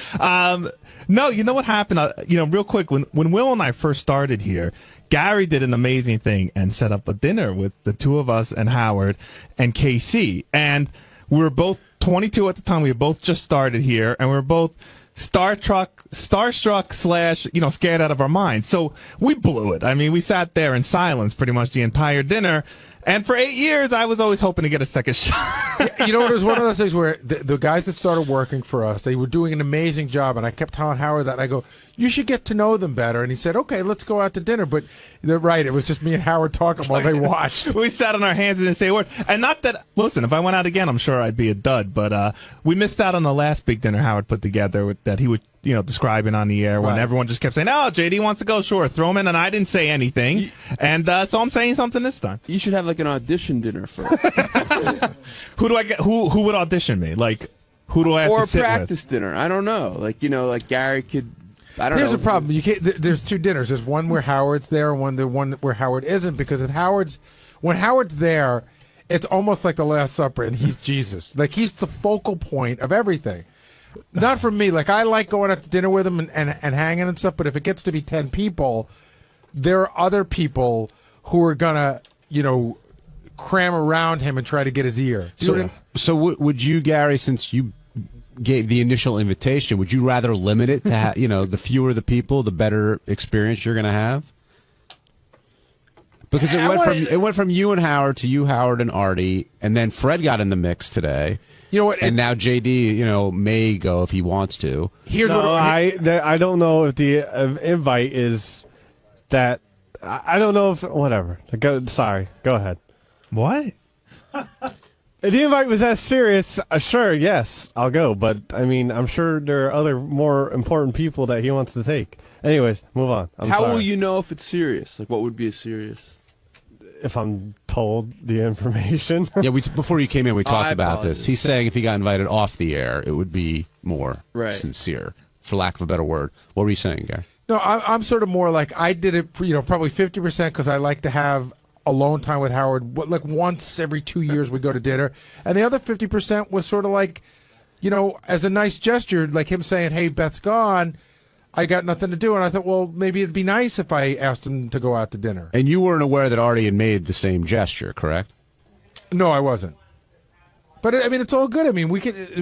No, you know what happened? Real quick, when Will and I first started here, Gary did an amazing thing and set up a dinner with the two of us and Howard and KC. And we were both 22 at the time. We had both just started here, and we were both starstruck / scared out of our minds. So we blew it. I mean, we sat there in silence pretty much the entire dinner. And for 8 years, I was always hoping to get a second shot. You know, there's one of those things where the guys that started working for us, they were doing an amazing job, and I kept telling Howard that, and I go, you should get to know them better. And he said, okay, let's go out to dinner. But they're right, it was just me and Howard talking while they watched. We sat on our hands and didn't say a word. And not that, listen, if I went out again, I'm sure I'd be a dud. But we missed out on the last big dinner Howard put together that he would, describing on the air when everyone just kept saying, oh, JD wants to go, sure, throw him in. And I didn't say anything. And so I'm saying something this time. You should have like an audition dinner first. Who do I get? Who would audition me? Like, who do I have to sit with? Or a practice dinner. I don't know. Like, like Gary could. I don't know. Here's the problem. You can't. There's two dinners. There's one where Howard's there, and the one where Howard isn't. Because when Howard's there, it's almost like the Last Supper, and he's Jesus. Like, he's the focal point of everything. Not for me. Like, I like going out to dinner with him and hanging and stuff. But if it gets to be 10 people, there are other people who are gonna, cram around him and try to get his ear. So would you, Gary, since you gave the initial invitation, would you rather limit it to the fewer the people, the better experience you're going to have? Because it went from you and Howard to you, Howard, and Artie, and then Fred got in the mix today. You know what? And now JD, may go if he wants to. I don't know if the invite is that. I don't know if whatever. Sorry, go ahead. What? If the invite was that serious, sure, yes, I'll go. But, I mean, I'm sure there are other more important people that he wants to take. Anyways, move on. How will you know if it's serious? Like, what would be a serious? If I'm told the information. Yeah, before you came in, we talked about this. He's saying if he got invited off the air, it would be more sincere, for lack of a better word. What were you saying, Gary? No, I'm sort of more like I did it, probably 50% because I like to have alone time with Howard. Like once every 2 years we go to dinner. And the other 50% was sort of like, as a nice gesture, like him saying, hey, Beth's gone. I got nothing to do. And I thought, well, maybe it'd be nice if I asked him to go out to dinner. And you weren't aware that Artie had made the same gesture, correct? No, I wasn't. But, I mean, it's all good. I mean,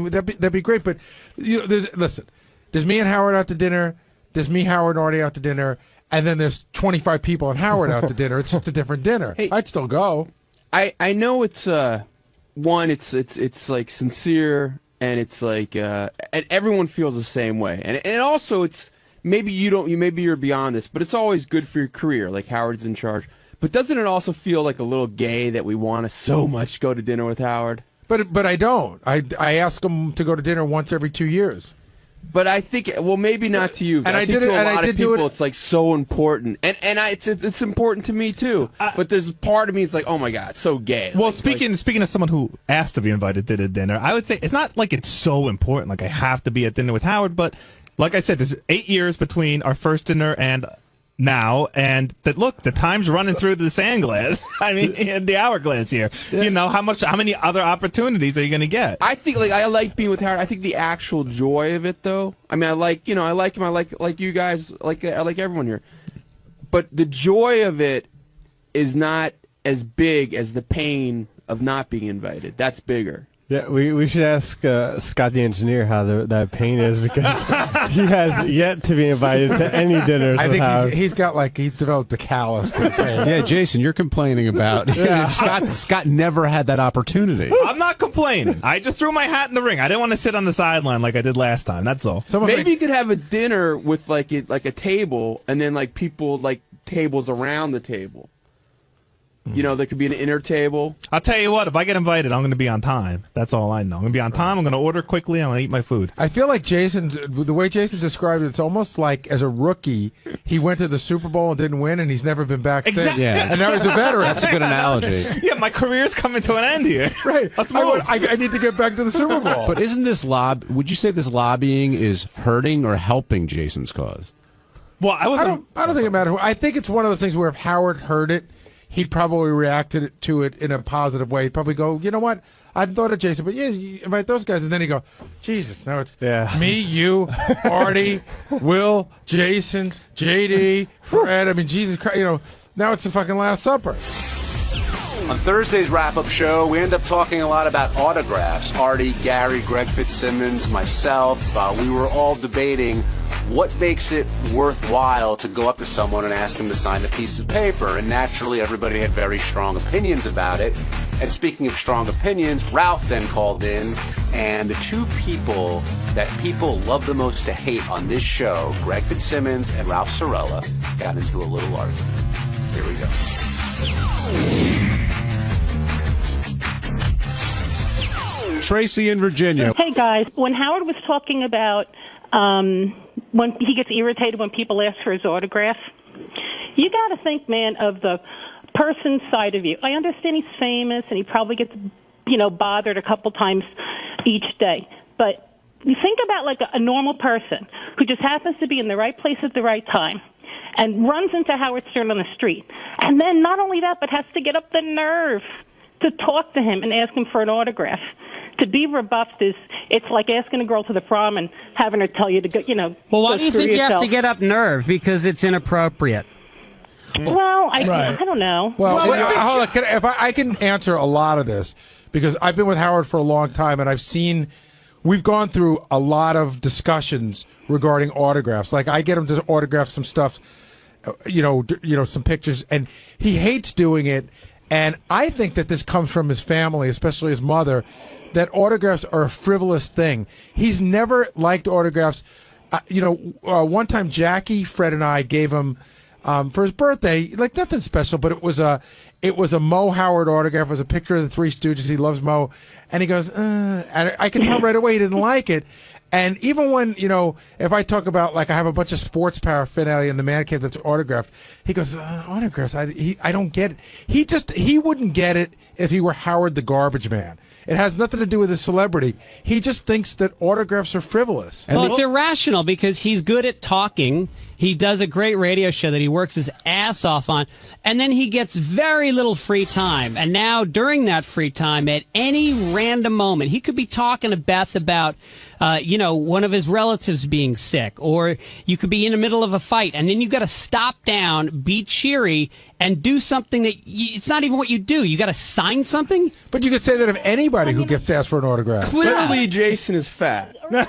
that'd be great. But, listen, there's me and Howard out to dinner. There's me, Howard, and Artie out to dinner. And then there's 25 people and Howard out to dinner. It's just a different dinner. Hey, I'd still go. I know it's it's like sincere, and it's like and everyone feels the same way. And also it's maybe you're beyond this, but it's always good for your career. Like Howard's in charge. But doesn't it also feel like a little gay that we want to so much go to dinner with Howard? But I don't. I ask him to go to dinner once every 2 years. But I think, well, maybe not to you. And I think to a lot of people, it's like so important, and it's important to me too. But there's part of me, it's like, oh my god, it's so gay. Well, speaking of someone who asked to be invited to the dinner, I would say it's not like it's so important. Like I have to be at dinner with Howard, but like I said, there's 8 years between our first dinner and now, and that look, the time's running through the sand glass. I mean, in the hourglass here. You know, how many other opportunities are you going to get? I think I like being with Howard. I think the actual joy of it, though. I mean, I like him. I like you guys. I like everyone here. But the joy of it is not as big as the pain of not being invited. That's bigger. Yeah, we should ask Scott the engineer how that pain is, because he has yet to be invited to any dinners. I think he's developed a callus to pain. Yeah, Jason, you're complaining about Scott never had that opportunity. I'm not complaining. I just threw my hat in the ring. I didn't want to sit on the sideline like I did last time. That's all. Maybe you could have a dinner with like a table, and then like people like tables around the table. You know, there could be an inner table. I'll tell you what, if I get invited, I'm going to be on time. That's all I know. I'm going to be on time. I'm going to order quickly. I'm going to eat my food. I feel like the way Jason described it, it's almost like as a rookie, he went to the Super Bowl and didn't win, and he's never been back since. Exactly. Yeah. And now he's a veteran. That's a good analogy. Yeah, my career's coming to an end here. Right. Let's move. I need to get back to the Super Bowl. But isn't this would you say this lobbying is hurting or helping Jason's cause? Well, I don't think it matters. I think it's one of those things where if Howard heard it, he'd probably reacted to it in a positive way. He'd probably go, you know what? I hadn't thought of Jason, but yeah, you invite those guys. And then he'd go, Jesus, now it's me, you, Artie, Will, Jason, JD, Fred. I mean, Jesus Christ, you know, now it's the fucking Last Supper. On Thursday's wrap-up show, we end up talking a lot about autographs. Artie, Gary, Greg Fitzsimmons, myself, we were all debating what makes it worthwhile to go up to someone and ask them to sign a piece of paper. And naturally, everybody had very strong opinions about it. And speaking of strong opinions, Ralph then called in, and the two people that people love the most to hate on this show, Greg Fitzsimmons and Ralph Cirella, got into a little argument. Here we go. Tracy in Virginia. Hey, guys. When Howard was talking about when he gets irritated when people ask for his autograph, you got to think, man, of the person's side of you. I understand he's famous and he probably gets, bothered a couple times each day. But you think about like a normal person who just happens to be in the right place at the right time and runs into Howard Stern on the street. And then not only that, but has to get up the nerve to talk to him and ask him for an autograph. To be rebuffed it's like asking a girl to the prom and having her tell you to go, Well, why go do you screw think yourself. you have to get up nerve? Because it's inappropriate. Well, I don't know. Well, hold on. If I can answer a lot of this, because I've been with Howard for a long time, and we've gone through a lot of discussions regarding autographs. Like, I get him to autograph some stuff, some pictures, and he hates doing it. And I think that this comes from his family, especially his mother, that autographs are a frivolous thing. He's never liked autographs. One time Jackie, Fred, and I gave him for his birthday, like nothing special, but it was a Mo Howard autograph. It was a picture of the Three Stooges. He loves Mo, and he goes, and I could tell right away he didn't like it. And even when, if I talk about, like, I have a bunch of sports paraphernalia in the man cave that's autographed, he goes, autographs, I don't get it. He wouldn't get it if he were Howard the Garbage Man. It has nothing to do with his celebrity. He just thinks that autographs are frivolous. Well, it's irrational because he's good at talking. He does a great radio show that he works his ass off on, and then he gets very little free time. And now, during that free time, at any random moment, he could be talking to Beth about, one of his relatives being sick, or you could be in the middle of a fight, and then you got to stop down, be cheery, and do something that it's not even what you do. You got to sign something. But you could say that of anybody who gets asked for an autograph. Clearly, Jason is fat. No,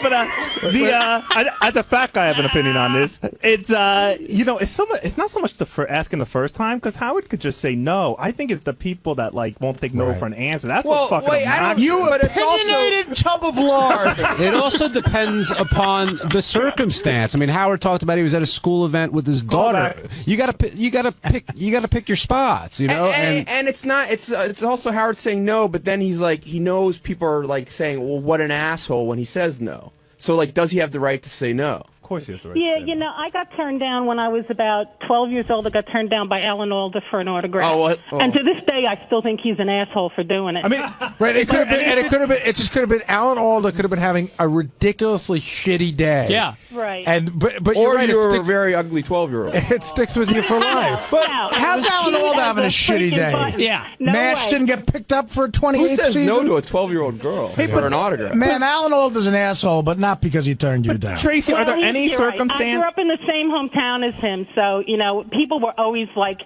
but as a fat guy, I have an opinion on this. It's it's not so much for asking the first time, because Howard could just say no. I think it's the people that won't take no for an answer. That's what fucking You opinionated tub of lard. It also depends upon the circumstance. I mean, Howard talked about he was at a school event with his daughter. You got to pick your spots, And it's not. It's also Howard saying no, but then he's like, he knows people are like saying, well, what an asshole when he says no. So, like, does he have the right to say no? course he has the right Yeah, to say you know, I got turned down when I was about 12 years old. I got turned down by Alan Alda for an autograph. Oh, what? Oh. And to this day, I still think he's an asshole for doing it. I mean, right? It could have been, and it could have been. It just could have been Alan Alda could have been having a ridiculously shitty day. Yeah, right. And but Or you're right. you're It a sticks, very ugly 12-year-old. it sticks with you for life. But No, how's it was Alan cute Alda as having a a shitty freaking day? button. Yeah. No Match way. didn't get picked up for 28th Who says season? no to a 12-year-old girl for an autograph? Ma'am, Alan Alda's an asshole, but not because he turned you down. Tracy, are there Well, any you're right. I circumstances? grew up in the same hometown as him, so, you know, people were always like,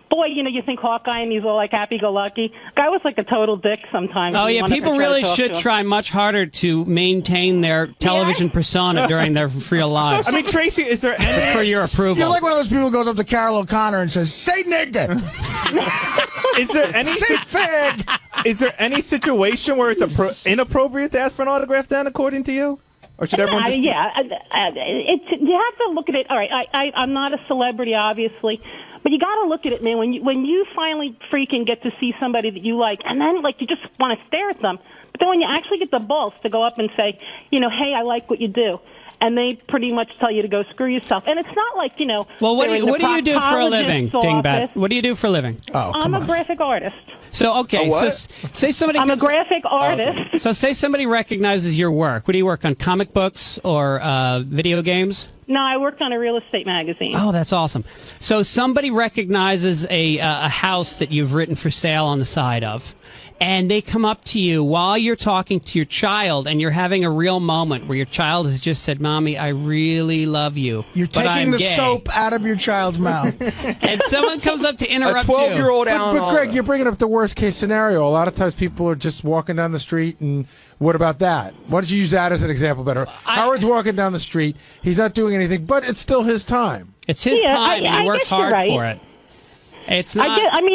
boy, you know, you think Hawkeye and he's all like happy-go-lucky. Guy was like a total dick sometimes. Oh, You yeah, wanted to people try to really talk should to him. try much harder to maintain their television persona during their real lives. I mean, Tracy, is there any... For your approval. You're like one of those people who goes up to Carol O'Connor and says, "Say nigga." Is there any... Say fag. Is there any situation where it's inappropriate to ask for an autograph then, according to you? Or should everyone just... You have to look at it. All right, I'm not a celebrity, obviously, but you got to look at it, man. When you finally freaking get to see somebody that you like, and then like you just want to stare at them, but then when you actually get the balls to go up and say, you know, hey, I like what you do, and they pretty much tell you to go screw yourself, and it's not like, you know. Well, what they're do in you, the what do you do for a living, proctologist's Dingbat? office. What do you do for a living? I'm a graphic artist. So, okay, so say somebody... I'm a graphic artist. So say somebody recognizes your work. What do you work on, comic books or video games? No, I worked on a real estate magazine. Oh, that's awesome. So somebody recognizes a house that you've written for sale on the side of, and they come up to you while you're talking to your child, and you're having a real moment where your child has just said, "Mommy, I really love you, You're but I'm taking the gay." soap out of your child's mouth. And someone comes up to interrupt you. But Greg, you're bringing up the worst case scenario. A lot of times people are just walking down the street, and what about that? Why don't you use that as an example better? Howard's walking down the street. He's not doing anything, but it's still his time. It's his time, and he works guess you're hard right. for it. It's not... I mean,